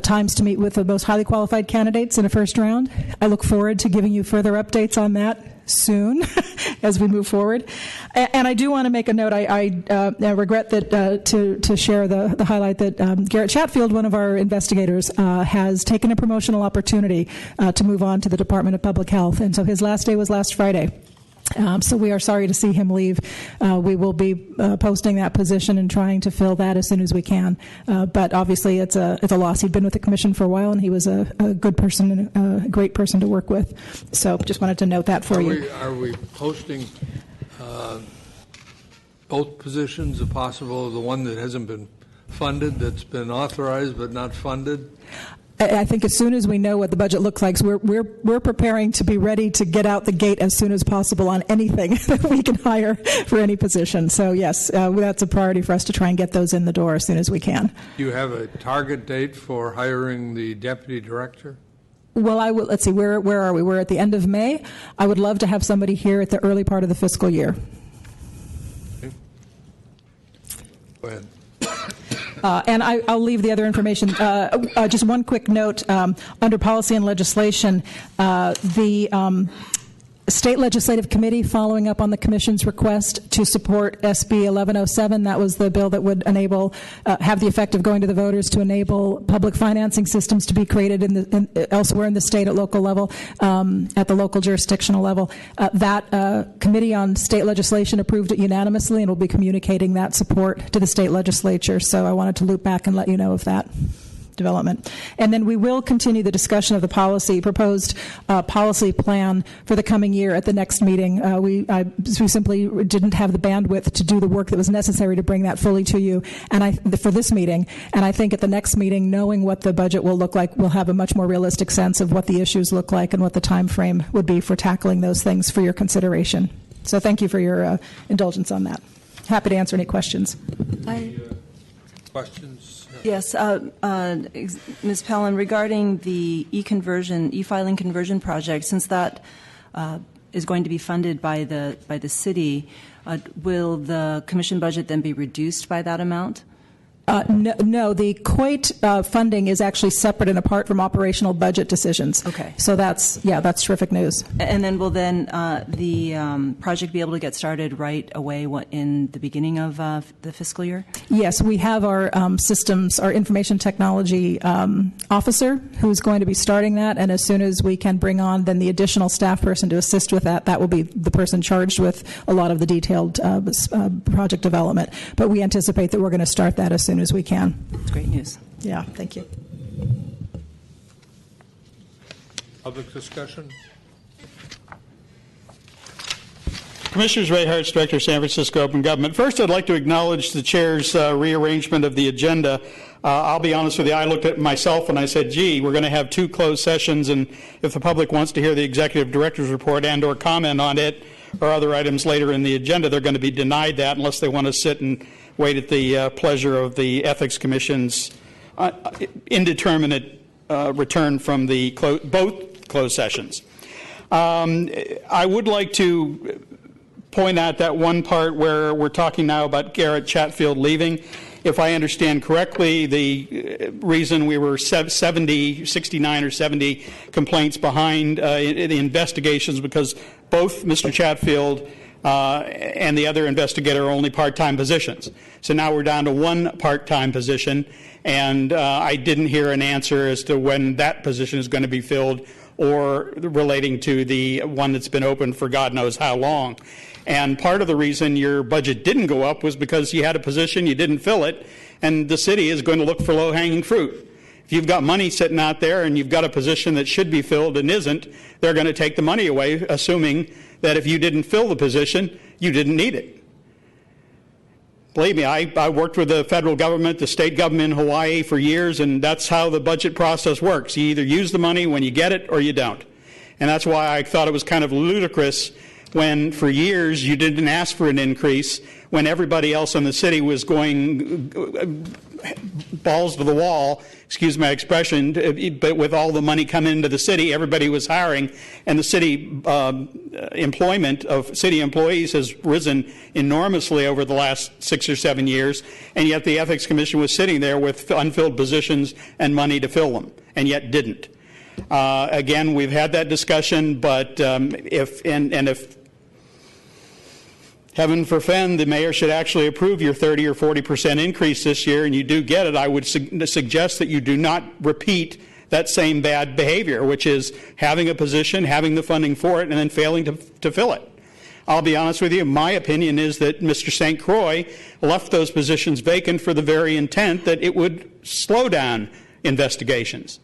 times to meet with the most highly qualified candidates in a first round. I look forward to giving you further updates on that soon as we move forward. And I do want to make a note. I regret that to share the highlight that Garrett Chatfield, one of our investigators, has taken a promotional opportunity to move on to the Department of Public Health, and so his last day was last Friday. So we are sorry to see him leave. We will be posting that position and trying to fill that as soon as we can. But obviously, it's a loss. He'd been with the commission for a while, and he was a good person and a great person to work with. So just wanted to note that for you. Are we posting both positions, if possible, the one that hasn't been funded, that's been authorized but not funded? I think as soon as we know what the budget looks like, so we're preparing to be ready to get out the gate as soon as possible on anything that we can hire for any position. So yes, that's a priority for us to try and get those in the door as soon as we can. Do you have a target date for hiring the deputy director? Well, let's see, where are we? We're at the end of May. I would love to have somebody here at the early part of the fiscal year. Okay. Go ahead. And I'll leave the other information. Just one quick note. Under policy and legislation, the State Legislative Committee, following up on the Commission's request to support SB 1107, that was the bill that would enable, have the effect of going to the voters to enable public financing systems to be created elsewhere in the state at local level, at the local jurisdictional level. That Committee on State Legislation approved it unanimously and will be communicating that support to the state legislature. So I wanted to loop back and let you know of that development. And then we will continue the discussion of the proposed policy plan for the coming year at the next meeting. We simply didn't have the bandwidth to do the work that was necessary to bring that fully to you for this meeting. And I think at the next meeting, knowing what the budget will look like, we'll have a much more realistic sense of what the issues look like and what the time frame would be for tackling those things for your consideration. So thank you for your indulgence on that. Happy to answer any questions. Questions? Yes, Ms. Pellin, regarding the e-filing conversion project, since that is going to be funded by the city, will the commission budget then be reduced by that amount? No, the COIT funding is actually separate and apart from operational budget decisions. Okay. So that's terrific news. And then will the project be able to get started right away in the beginning of the fiscal year? Yes, we have our systems, our information technology officer who's going to be starting that, and as soon as we can bring on then the additional staff person to assist with that, that will be the person charged with a lot of the detailed project development. But we anticipate that we're going to start that as soon as we can. That's great news. Yeah, thank you. Public discussion? Commissioners Ray Hartz, Director of San Francisco Open Government. First, I'd like to acknowledge the chair's rearrangement of the agenda. I'll be honest with you, I looked at myself and I said, gee, we're going to have 2 closed sessions, and if the public wants to hear the executive director's report and or comment on it or other items later in the agenda, they're going to be denied that unless they want to sit and wait at the pleasure of the Ethics Commission's indeterminate return from the both closed sessions. I would like to point out that one part where we're talking now about Garrett Chatfield leaving. If I understand correctly, the reason we were 69 or 70 complaints behind the investigations because both Mr. Chatfield and the other investigator are only part-time positions. So now we're down to 1 part-time position, and I didn't hear an answer as to when that position is going to be filled or relating to the one that's been open for God knows how long. And part of the reason your budget didn't go up was because you had a position, you didn't fill it, and the city is going to look for low-hanging fruit. If you've got money sitting out there and you've got a position that should be filled and isn't, they're going to take the money away, assuming that if you didn't fill the position, you didn't need it. Believe me, I worked with the federal government, the state government in Hawaii for years, and that's how the budget process works. You either use the money when you get it or you don't. And that's why I thought it was kind of ludicrous when for years you didn't ask for an increase when everybody else in the city was going balls to the wall, excuse my expression, but with all the money coming into the city, everybody was hiring, and the city employment of city employees has risen enormously over the last 6 or 7 years, and yet the Ethics Commission was sitting there with unfilled positions and money to fill them, and yet didn't. Again, we've had that discussion, but if heaven forfend, the mayor should actually approve your 30 or 40% increase this year, and you do get it, I would suggest that you do not repeat that same bad behavior, which is having a position, having the funding for it, and then failing to fill it. I'll be honest with you, my opinion is that Mr. St. Croix left those positions vacant for the very intent that it would slow down investigations.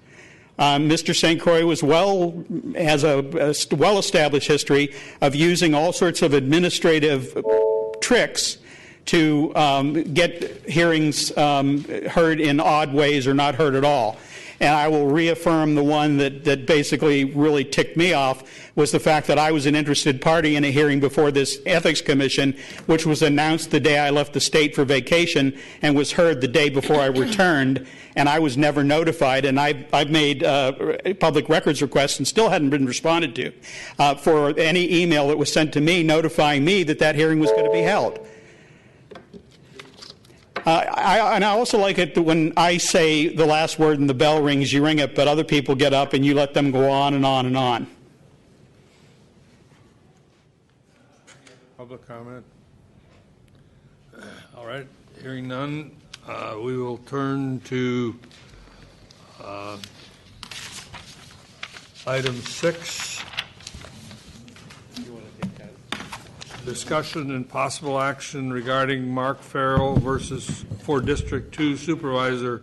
Mr. St. Croix has a well-established history of using all sorts of administrative tricks to get hearings heard in odd ways or not heard at all. And I will reaffirm the one that basically really ticked me off was the fact that I was an interested party in a hearing before this Ethics Commission, which was announced the day I left the state for vacation and was heard the day before I returned, and I was never notified. And I've made public records requests and still hadn't been responded to for any email that was sent to me notifying me that that hearing was going to be held. And I also like it that when I say the last word and the bell rings, you ring it, but other people get up and you let them go on and on and on. Public comment? All right, hearing none, we will turn to item 6. Discussion and possible action regarding Mark Farrell versus for District 2 Supervisor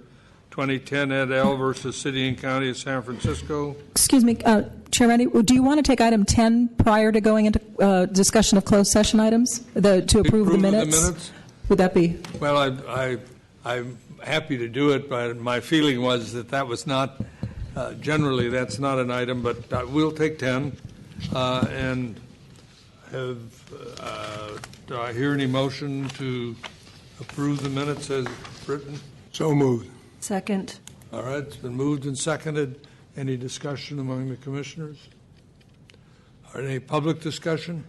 2010 et al. Versus City and County of San Francisco. Excuse me, Chair Randy, do you want to take item 10 prior to going into discussion of closed session items to approve the minutes? Would that be? Well, I'm happy to do it, but my feeling was that was not, generally that's not an item, but we'll take 10 and do I hear any motion to approve the minutes as written? So moved. Second. All right, it's been moved and seconded. Any discussion among the commissioners? Or any public discussion?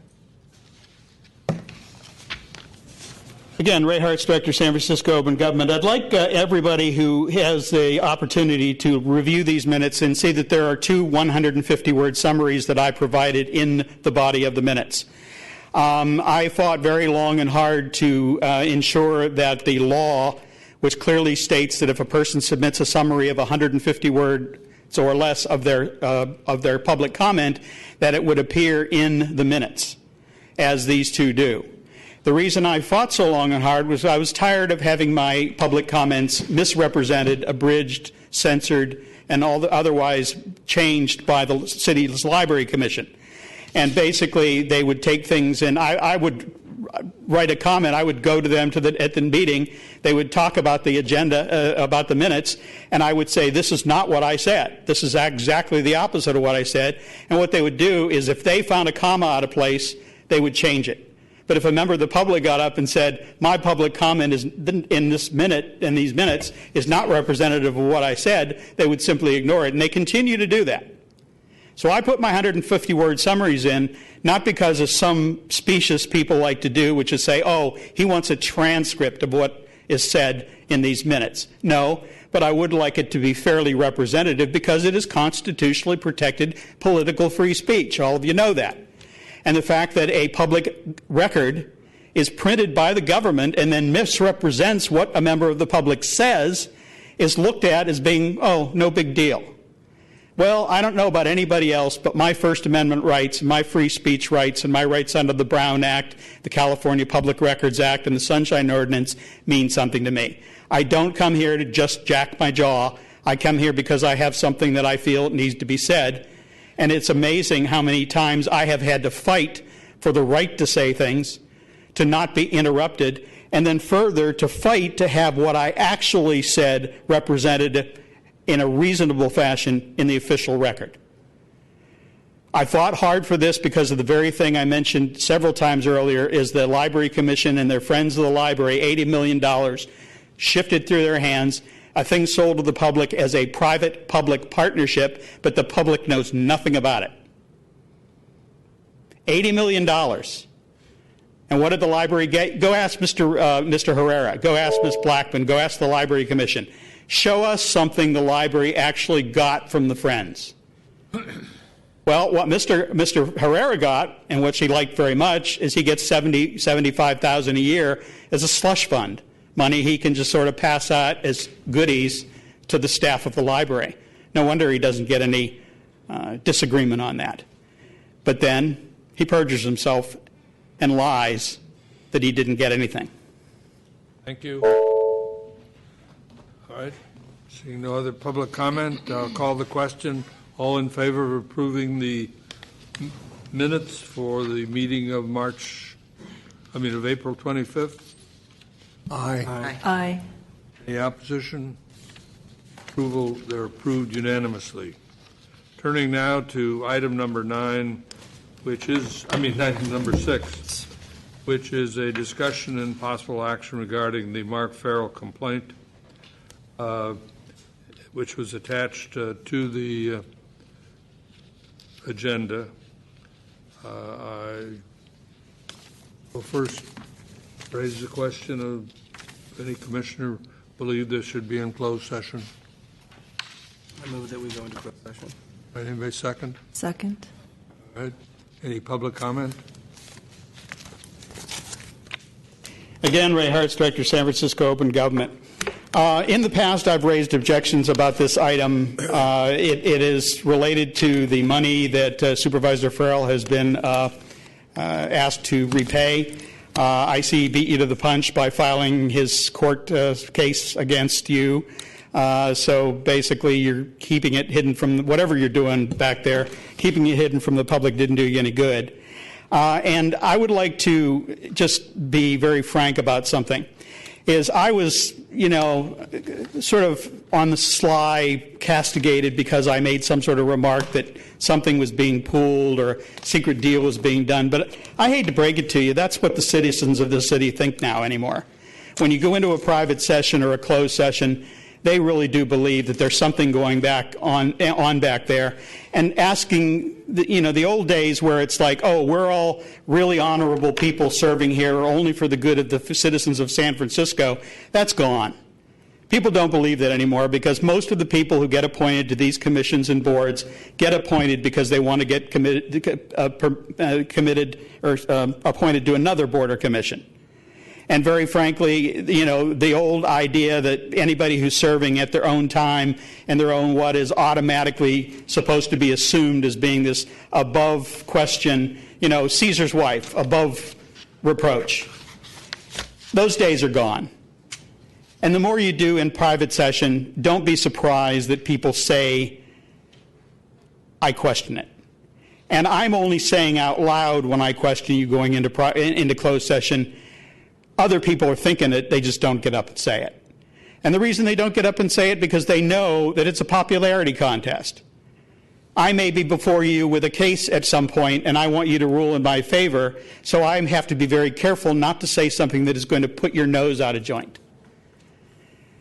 Again, Ray Hartz, Director, San Francisco Open Government. I'd like everybody who has the opportunity to review these minutes and see that there are 2 150-word summaries that I provided in the body of the minutes. I fought very long and hard to ensure that the law, which clearly states that if a person submits a summary of 150 words or less of their public comment, that it would appear in the minutes, as these 2 do. The reason I fought so long and hard was I was tired of having my public comments misrepresented, abridged, censored, and otherwise changed by the city's library commission. And basically, they would take things, and I would write a comment. I would go to them at the meeting. They would talk about the agenda, about the minutes, and I would say, this is not what I said. This is exactly the opposite of what I said. And what they would do is if they found a comma out of place, they would change it. But if a member of the public got up and said, my public comment is in these minutes is not representative of what I said, they would simply ignore it, and they continue to do that. So I put my 150-word summaries in, not because as some specious people like to do, which is say, oh, he wants a transcript of what is said in these minutes. No, but I would like it to be fairly representative because it is constitutionally protected political free speech. All of you know that. And the fact that a public record is printed by the government and then misrepresents what a member of the public says is looked at as being, oh, no big deal. Well, I don't know about anybody else, but my First Amendment rights, my free speech rights, and my rights under the Brown Act, the California Public Records Act, and the Sunshine Ordinance mean something to me. I don't come here to just jack my jaw. I come here because I have something that I feel needs to be said. And it's amazing how many times I have had to fight for the right to say things, to not be interrupted, and then further to fight to have what I actually said represented in a reasonable fashion in the official record. I fought hard for this because of the very thing I mentioned several times earlier is the Library Commission and their friends of the library, $80 million shifted through their hands, a thing sold to the public as a private-public partnership, but the public knows nothing about it. $80 million. And what did the library get? Go ask Mr. Herrera. Go ask Ms. Blackman. Go ask the Library Commission. Show us something the library actually got from the Friends. Well, what Mr. Herrera got, and what she liked very much, is he gets $75,000 a year as a slush fund, money he can just sort of pass out as goodies to the staff of the library. No wonder he doesn't get any disagreement on that. But then he perjures himself and lies that he didn't get anything. Thank you. All right. Seeing no other public comment, I'll call the question. All in favor of approving the minutes for the meeting of April 25th? Aye. Aye. Aye. Any opposition? approval. They're approved unanimously. Turning now to item number 9, item number 6, which is a discussion and possible action regarding the Mark Farrell complaint, which was attached to the agenda. I will first raise the question of any commissioner believe this should be in closed session. I move that we go into closed session. Anybody second? Second. All right. Any public comment? Again, Ray Hartz, Director, San Francisco Open Government. In the past, I've raised objections about this item. It is related to the money that Supervisor Farrell has been asked to repay. I see he beat you to the punch by filing his court case against you. So basically, you're keeping it hidden from whatever you're doing back there. Keeping it hidden from the public didn't do you any good. And I would like to just be very frank about something. I was, sort of on the sly castigated because I made some sort of remark that something was being pooled or a secret deal was being done. But I hate to break it to you, that's what the citizens of this city think now anymore. When you go into a private session or a closed session, they really do believe that there's something going on back there. And asking, the old days where it's like, oh, we're all really honorable people serving here only for the good of the citizens of San Francisco, that's gone. People don't believe that anymore because most of the people who get appointed to these commissions and boards get appointed because they want to get committed or appointed to another board or commission. And very frankly, the old idea that anybody who's serving at their own time and their own what is automatically supposed to be assumed as being this above question, Caesar's wife, above reproach. Those days are gone. And the more you do in private session, don't be surprised that people say, I question it. And I'm only saying out loud when I question you going into closed session, other people are thinking it, they just don't get up and say it. And the reason they don't get up and say it because they know that it's a popularity contest. I may be before you with a case at some point and I want you to rule in my favor, so I have to be very careful not to say something that is going to put your nose out of joint.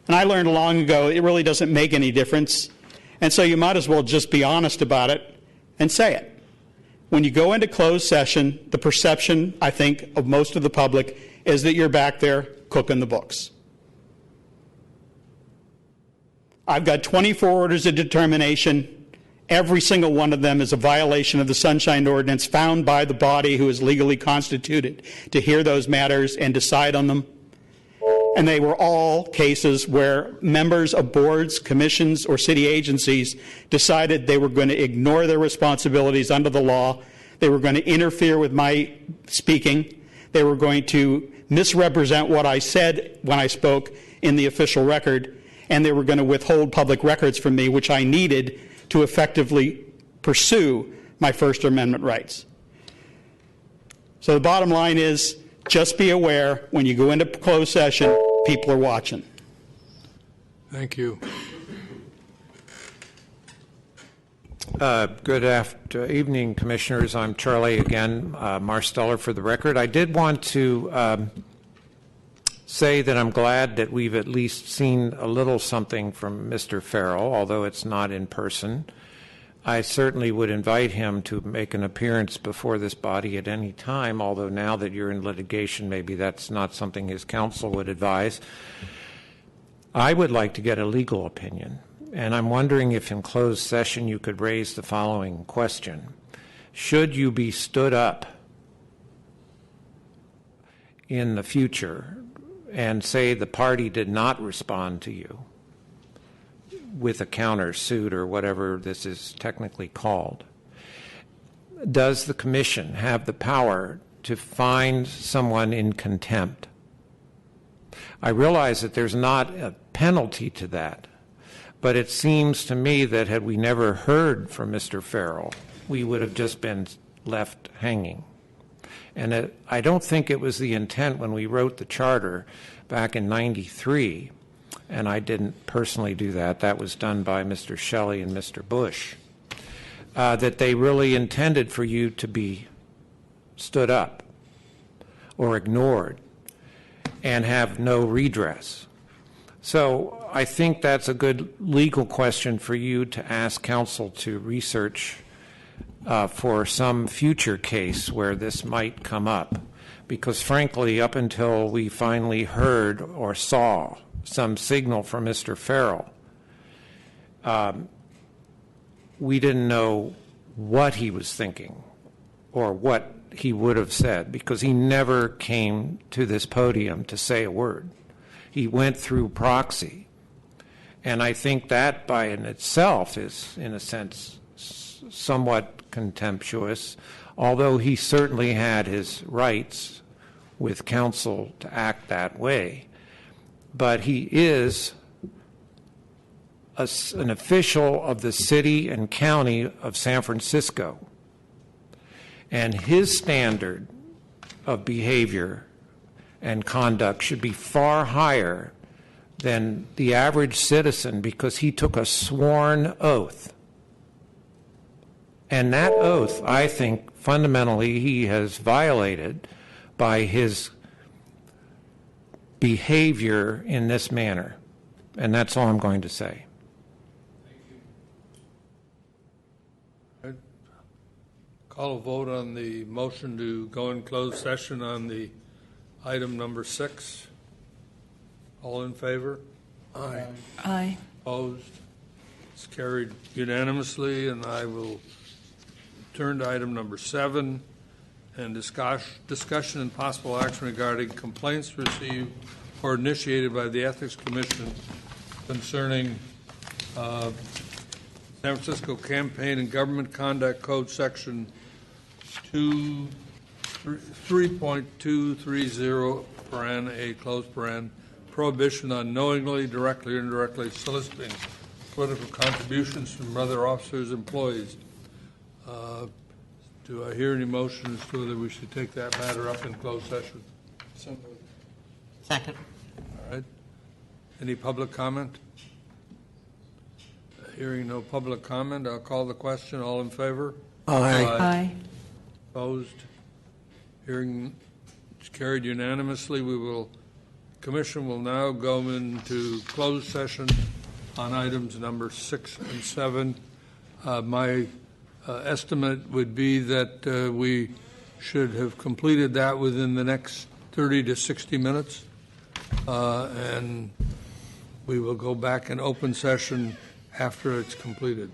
And I learned long ago it really doesn't make any difference, and so you might as well just be honest about it and say it. When you go into closed session, the perception, I think, of most of the public is that you're back there cooking the books. I've got 24 orders of determination. Every single one of them is a violation of the Sunshine Ordinance found by the body who is legally constituted to hear those matters and decide on them. And they were all cases where members of boards, commissions, or city agencies decided they were going to ignore their responsibilities under the law. They were going to interfere with my speaking. They were going to misrepresent what I said when I spoke in the official record, and they were going to withhold public records from me, which I needed to effectively pursue my First Amendment rights. So the bottom line is, just be aware when you go into closed session, people are watching. Thank you. Good evening, Commissioners. I'm Charlie again, Marsteller for the record. I did want to say that I'm glad that we've at least seen a little something from Mr. Farrell, although it's not in person. I certainly would invite him to make an appearance before this body at any time, although now that you're in litigation, maybe that's not something his counsel would advise. I would like to get a legal opinion. And I'm wondering if in closed session you could raise the following question. Should you be stood up in the future and say the party did not respond to you with a countersuit or whatever this is technically called, does the commission have the power to find someone in contempt? I realize that there's not a penalty to that. But it seems to me that had we never heard from Mr. Farrell, we would have just been left hanging. And I don't think it was the intent when we wrote the charter back in '93 and I didn't personally do that. That was done by Mr. Shelley and Mr. Bush, that they really intended for you to be stood up or ignored and have no redress. So I think that's a good legal question for you to ask counsel to research for some future case where this might come up. Because frankly, up until we finally heard or saw some signal from Mr. Farrell, we didn't know what he was thinking or what he would have said, because he never came to this podium to say a word. He went through proxy. And I think that by in itself is, in a sense, somewhat contemptuous, although he certainly had his rights with counsel to act that way. But he is an official of the city and county of San Francisco. And his standard of behavior and conduct should be far higher than the average citizen, because he took a sworn oath. And that oath, I think, fundamentally he has violated by his behavior in this manner. And that's all I'm going to say. Call a vote on the motion to go in closed session on the item number 6. All in favor? Aye. Aye. Opposed? It's carried unanimously, and I will turn to item number 7 and discussion and possible action regarding complaints received or initiated by the Ethics Commission concerning San Francisco Campaign and Government Conduct Code Section 3.230 (a) close paren, prohibition on knowingly, directly or indirectly soliciting political contributions from other officers' employees. Do I hear any motion as to whether we should take that matter up in closed session? So moved. Second. All right. Any public comment? Hearing no public comment, I'll call the question. All in favor? Aye. Aye. Opposed? Hearing it's carried unanimously. Commission will now go into closed session on items number 6 and 7. My estimate would be that we should have completed that within the next 30 to 60 minutes, and we will go back in open session after it's completed.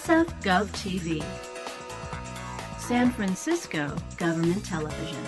SF Gov TV, San Francisco Government Television.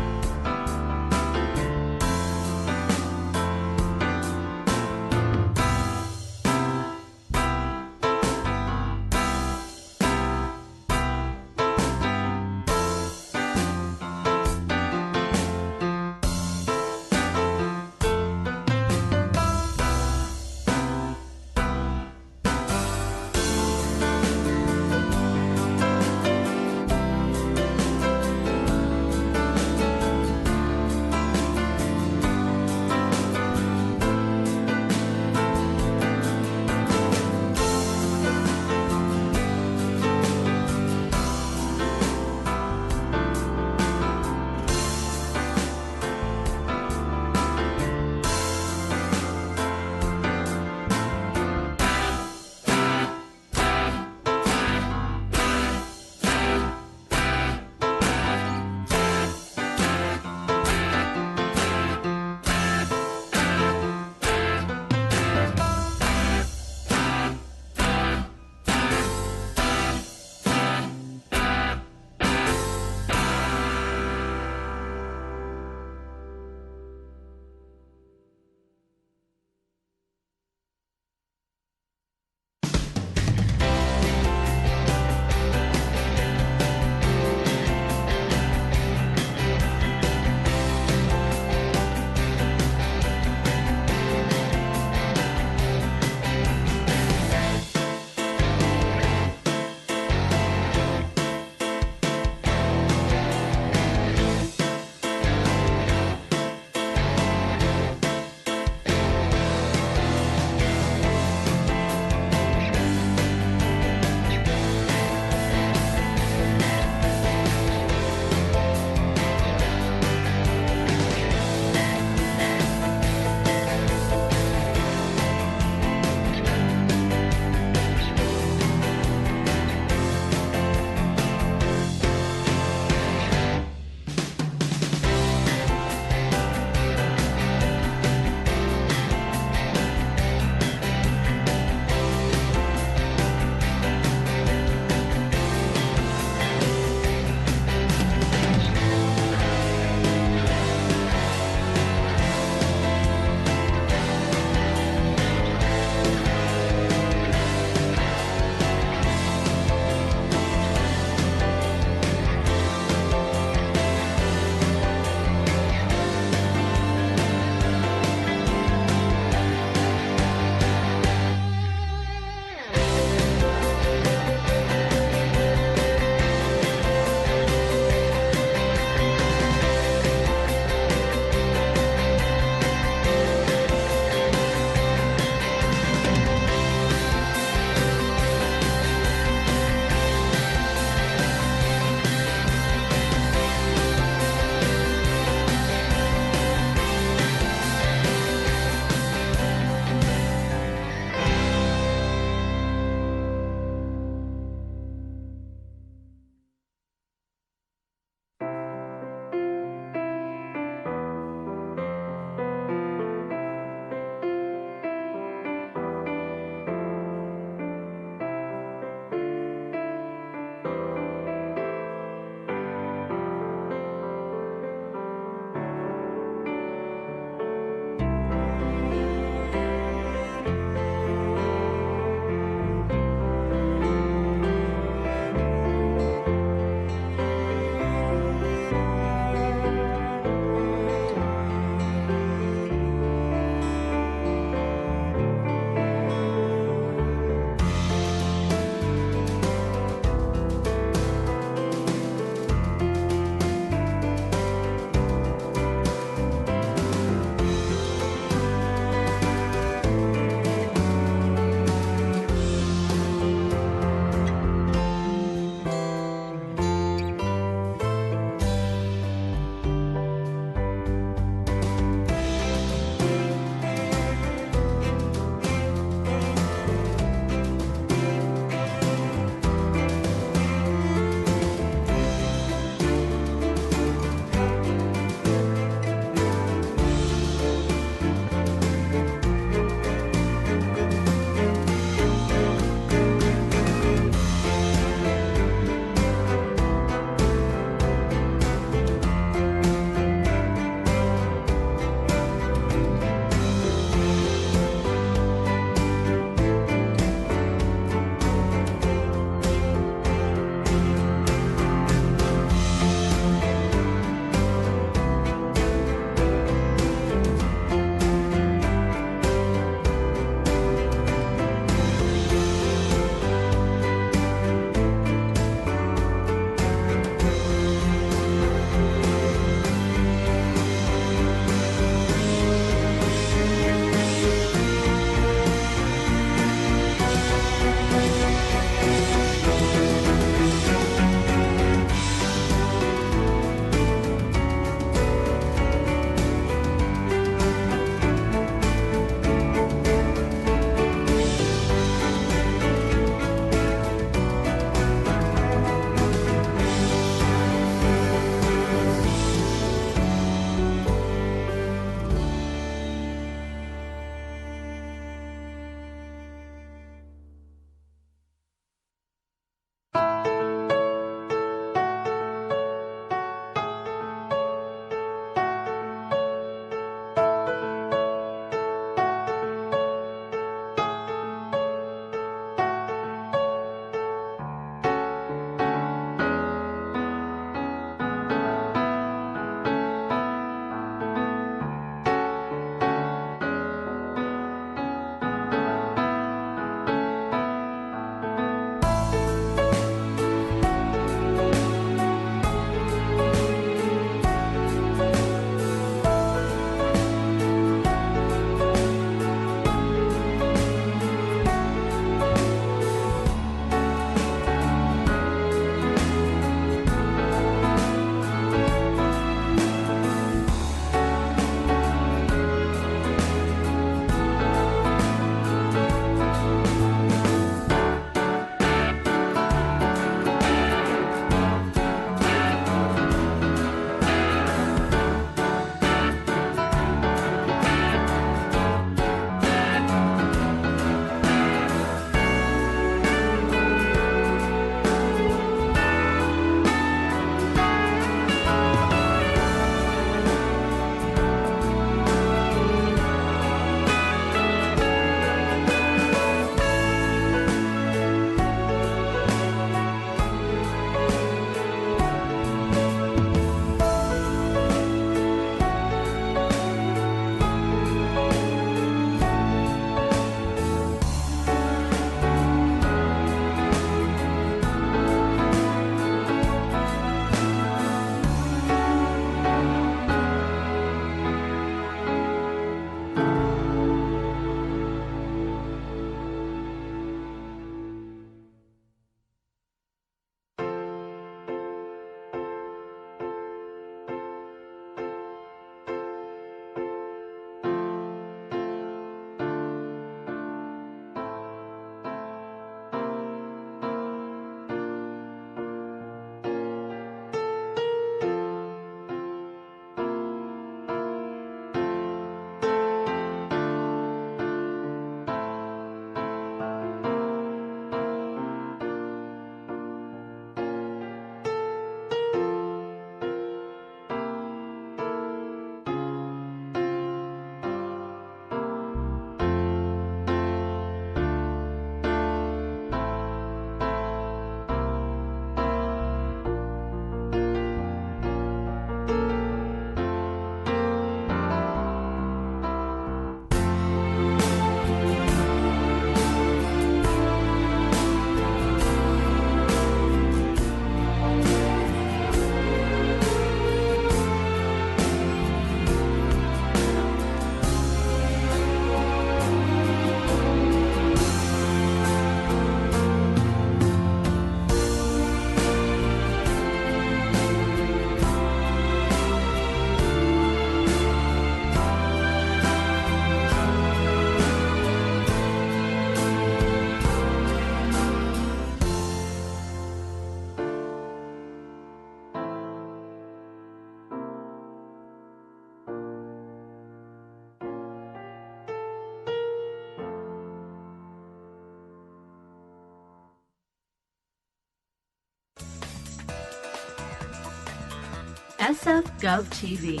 SF Gov TV,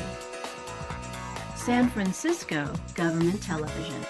San Francisco Government Television.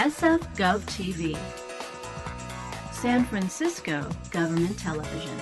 SF Gov TV, San Francisco Government Television.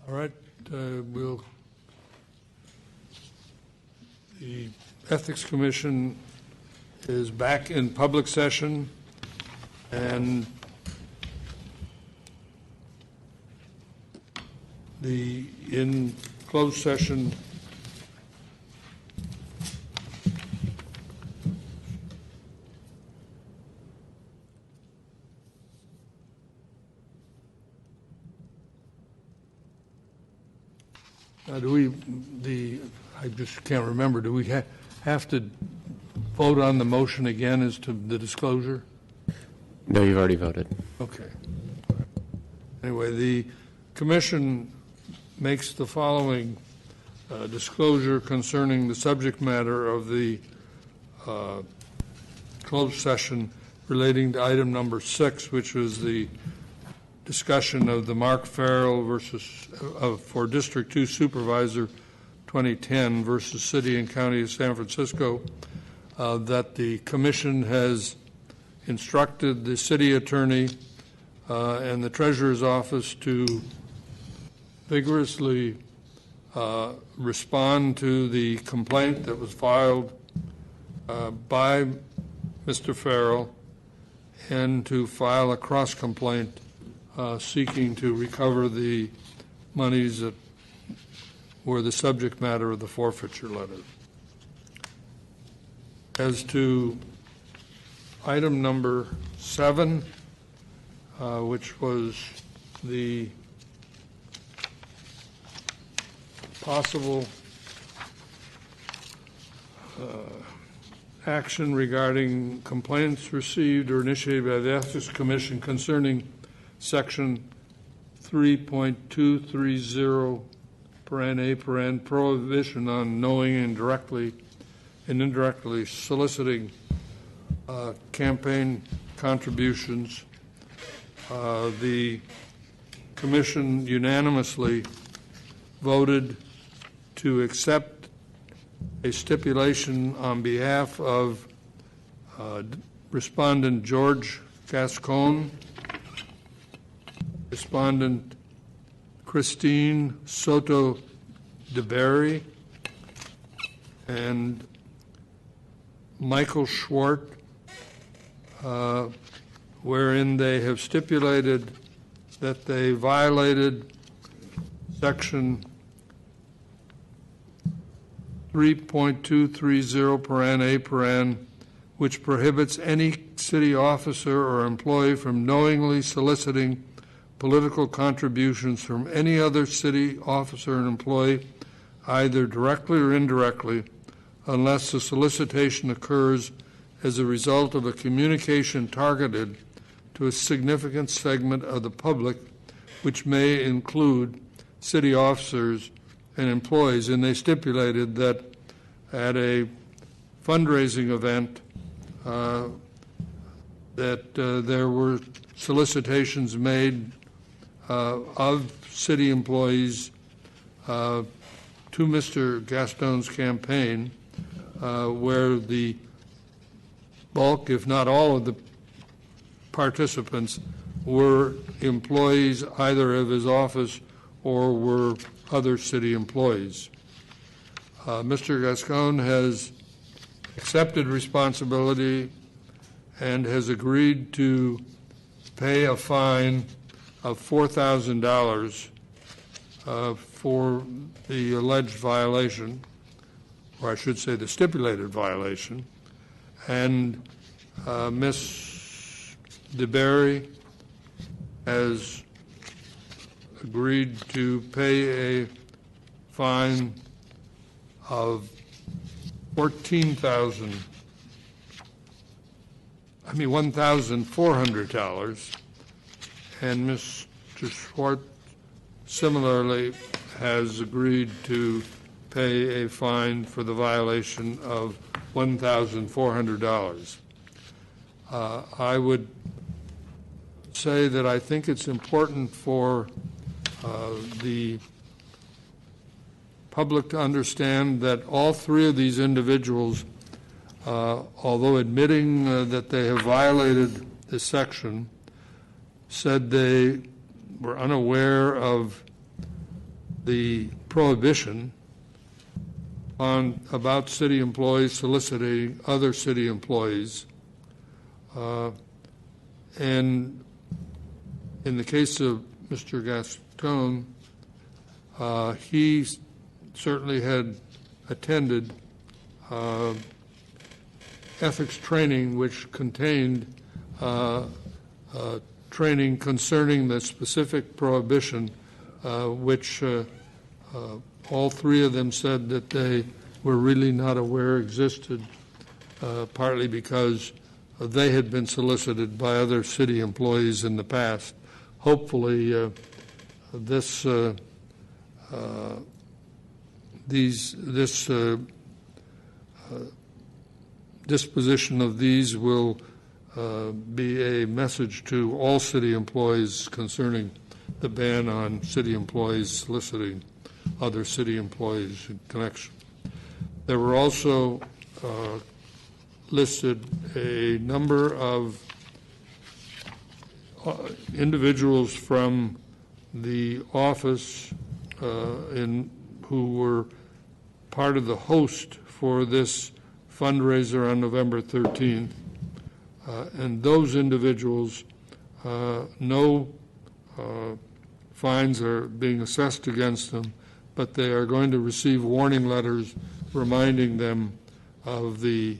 All right, the Ethics Commission is back in public session, and in closed session I just can't remember. Do we have to vote on the motion again as to the disclosure? No, you've already voted. Okay. Anyway, the Commission makes the following disclosure concerning the subject matter of the closed session relating to item number 6, which was the discussion of the Mark Farrell versus for District 2 Supervisor 2010 versus City and County of San Francisco, that the Commission has instructed the City Attorney and the Treasurer's Office to vigorously respond to the complaint that was filed by Mr. Farrell and to file a cross-complaint seeking to recover the monies that were the subject matter of the forfeiture letter. As to item number 7, which was the possible action regarding complaints received or initiated by the Ethics Commission concerning Section 3.230 (a) prohibition on knowing and indirectly soliciting campaign contributions. The Commission unanimously voted to accept a stipulation on behalf of Respondent George Gascon, Respondent Christine Soto DeBerry, and Michael Schwartz, wherein they have stipulated that they violated Section 3.230 (a), which prohibits any city officer or employee from knowingly soliciting political contributions from any other city officer and employee, either directly or indirectly, unless the solicitation occurs as a result of a communication targeted to a significant segment of the public, which may include city officers and employees. And they stipulated that at a fundraising event that there were solicitations made of city employees to to Mr. Gaston's campaign, where the bulk, if not all of the participants, were employees either of his office or were other city employees. Mr. Gascon has accepted responsibility and has agreed to pay a fine of $4,000 for the alleged violation, or I should say the stipulated violation, and Ms. DeBerry has agreed to pay a fine of $1,400, and Mr. Schwartz similarly has agreed to pay a fine for the violation of $1,400. I would say that I think it's important for the public to understand that all three of these individuals, although admitting that they have violated this section, said they were unaware of the prohibition about city employees soliciting other city employees. And in the case of Mr. Gaston, he certainly had attended ethics training, which contained training concerning the specific prohibition, which all three of them said that they were really not aware existed, partly because they had been solicited by other city employees in the past. Hopefully, this disposition of these will be a message to all city employees concerning the ban on city employees soliciting other city employees in connection. There were also listed a number of individuals from the office who were part of the host for this fundraiser on November 13th. And those individuals, no fines are being assessed against them, but they are going to receive warning letters reminding them of the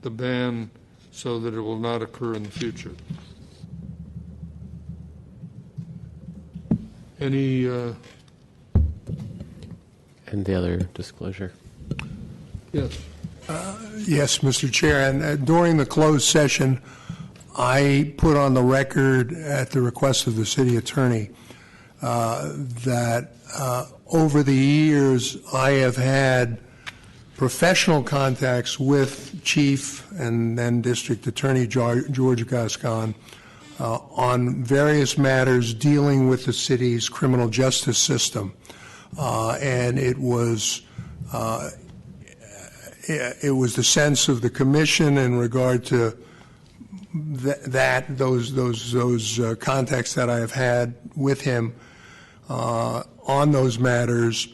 ban so that it will not occur in the future. Any and the other disclosure? Yes. Yes, Mr. Chair. And during the closed session, I put on the record at the request of the city attorney that over the years I have had professional contacts with Chief and then District Attorney George Gascon on various matters dealing with the city's criminal justice system. And it was the sense of the commission in regard to those contacts that I have had with him on those matters,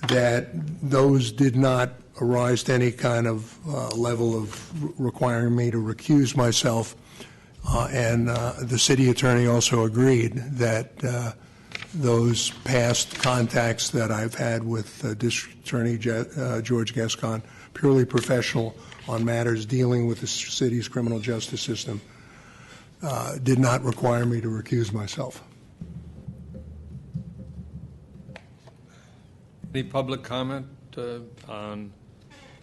that those did not arise to any kind of level of requiring me to recuse myself. And the city attorney also agreed that those past contacts that I've had with District Attorney George Gascon, purely professional on matters dealing with the city's criminal justice system, did not require me to recuse myself. Any public comment on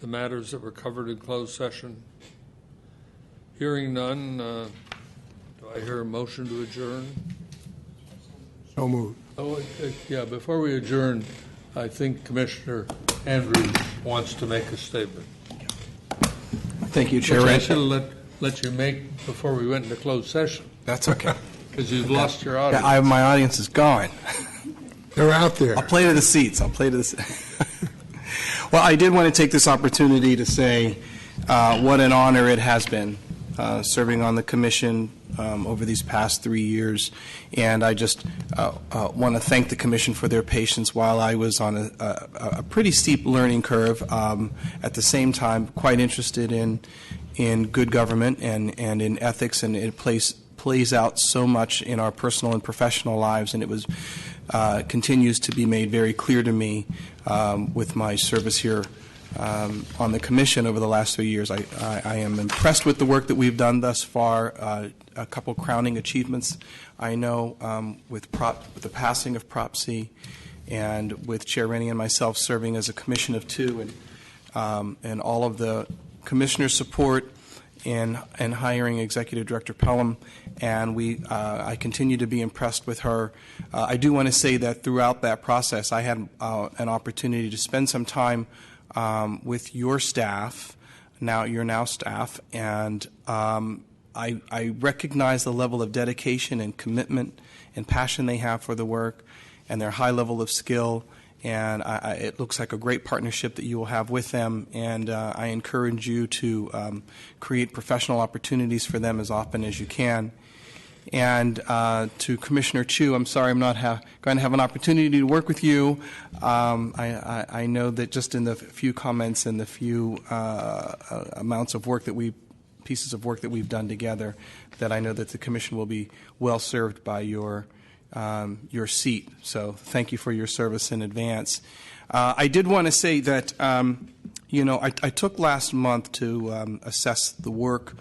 the matters that were covered in closed session? Hearing none, do I hear a motion to adjourn? So moved. Oh, yeah, before we adjourn, I think Commissioner Andrews wants to make a statement. Thank you, Chair. Which I should have let you make before we went into closed session. That's okay. Because you've lost your audience. Yeah, my audience is gone. They're out there. I'll play to the seats. Well, I did want to take this opportunity to say what an honor it has been serving on the commission over these past 3 years. And I just want to thank the commission for their patience while I was on a pretty steep learning curve. At the same time, quite interested in good government and in ethics, and it plays out so much in our personal and professional lives, and it was continues to be made very clear to me with my service here on the commission over the last 3 years. I am impressed with the work that we've done thus far. A couple crowning achievements, I know, with the passing of Prop C, and with Chair Rennie and myself serving as a commission of two, and all of the commissioner support in hiring Executive Director Pelham, and I continue to be impressed with her. I do want to say that throughout that process, I had an opportunity to spend some time with your staff, your staff, and I recognize the level of dedication and commitment and passion they have for the work, and their high level of skill. And it looks like a great partnership that you will have with them, and I encourage you to create professional opportunities for them as often as you can. And to Commissioner Chu, I'm sorry I'm not going to have an opportunity to work with you. I know that just in the few comments and the few amounts of work pieces of work that we've done together, that I know that the Commission will be well served by your seat. So thank you for your service in advance. I did want to say that, I took last month to assess the work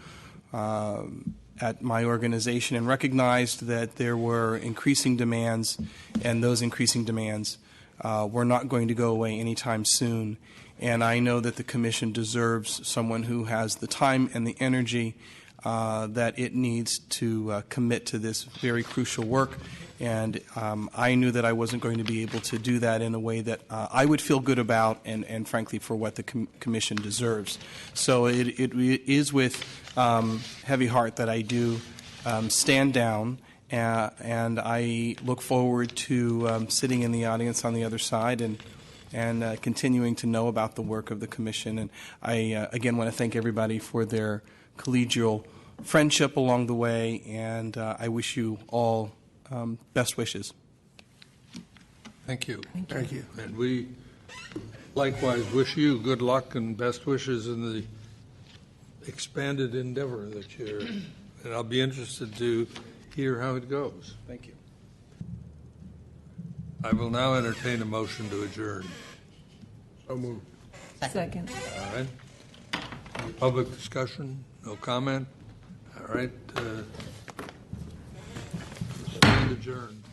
at my organization and recognized that there were increasing demands, and those increasing demands were not going to go away anytime soon. And I know that the Commission deserves someone who has the time and the energy that it needs to commit to this very crucial work. And I knew that I wasn't going to be able to do that in a way that I would feel good about, and frankly, for what the Commission deserves. So it is with heavy heart that I do stand down, and I look forward to sitting in the audience on the other side and continuing to know about the work of the Commission. And I, again, want to thank everybody for their collegial friendship along the way, and I wish you all best wishes. Thank you. Thank you. And we likewise wish you good luck and best wishes in the expanded endeavor that you're in. And I'll be interested to hear how it goes. Thank you. I will now entertain a motion to adjourn. So moved. Second. All right. Any public discussion? No comment? All right. Stand adjourned.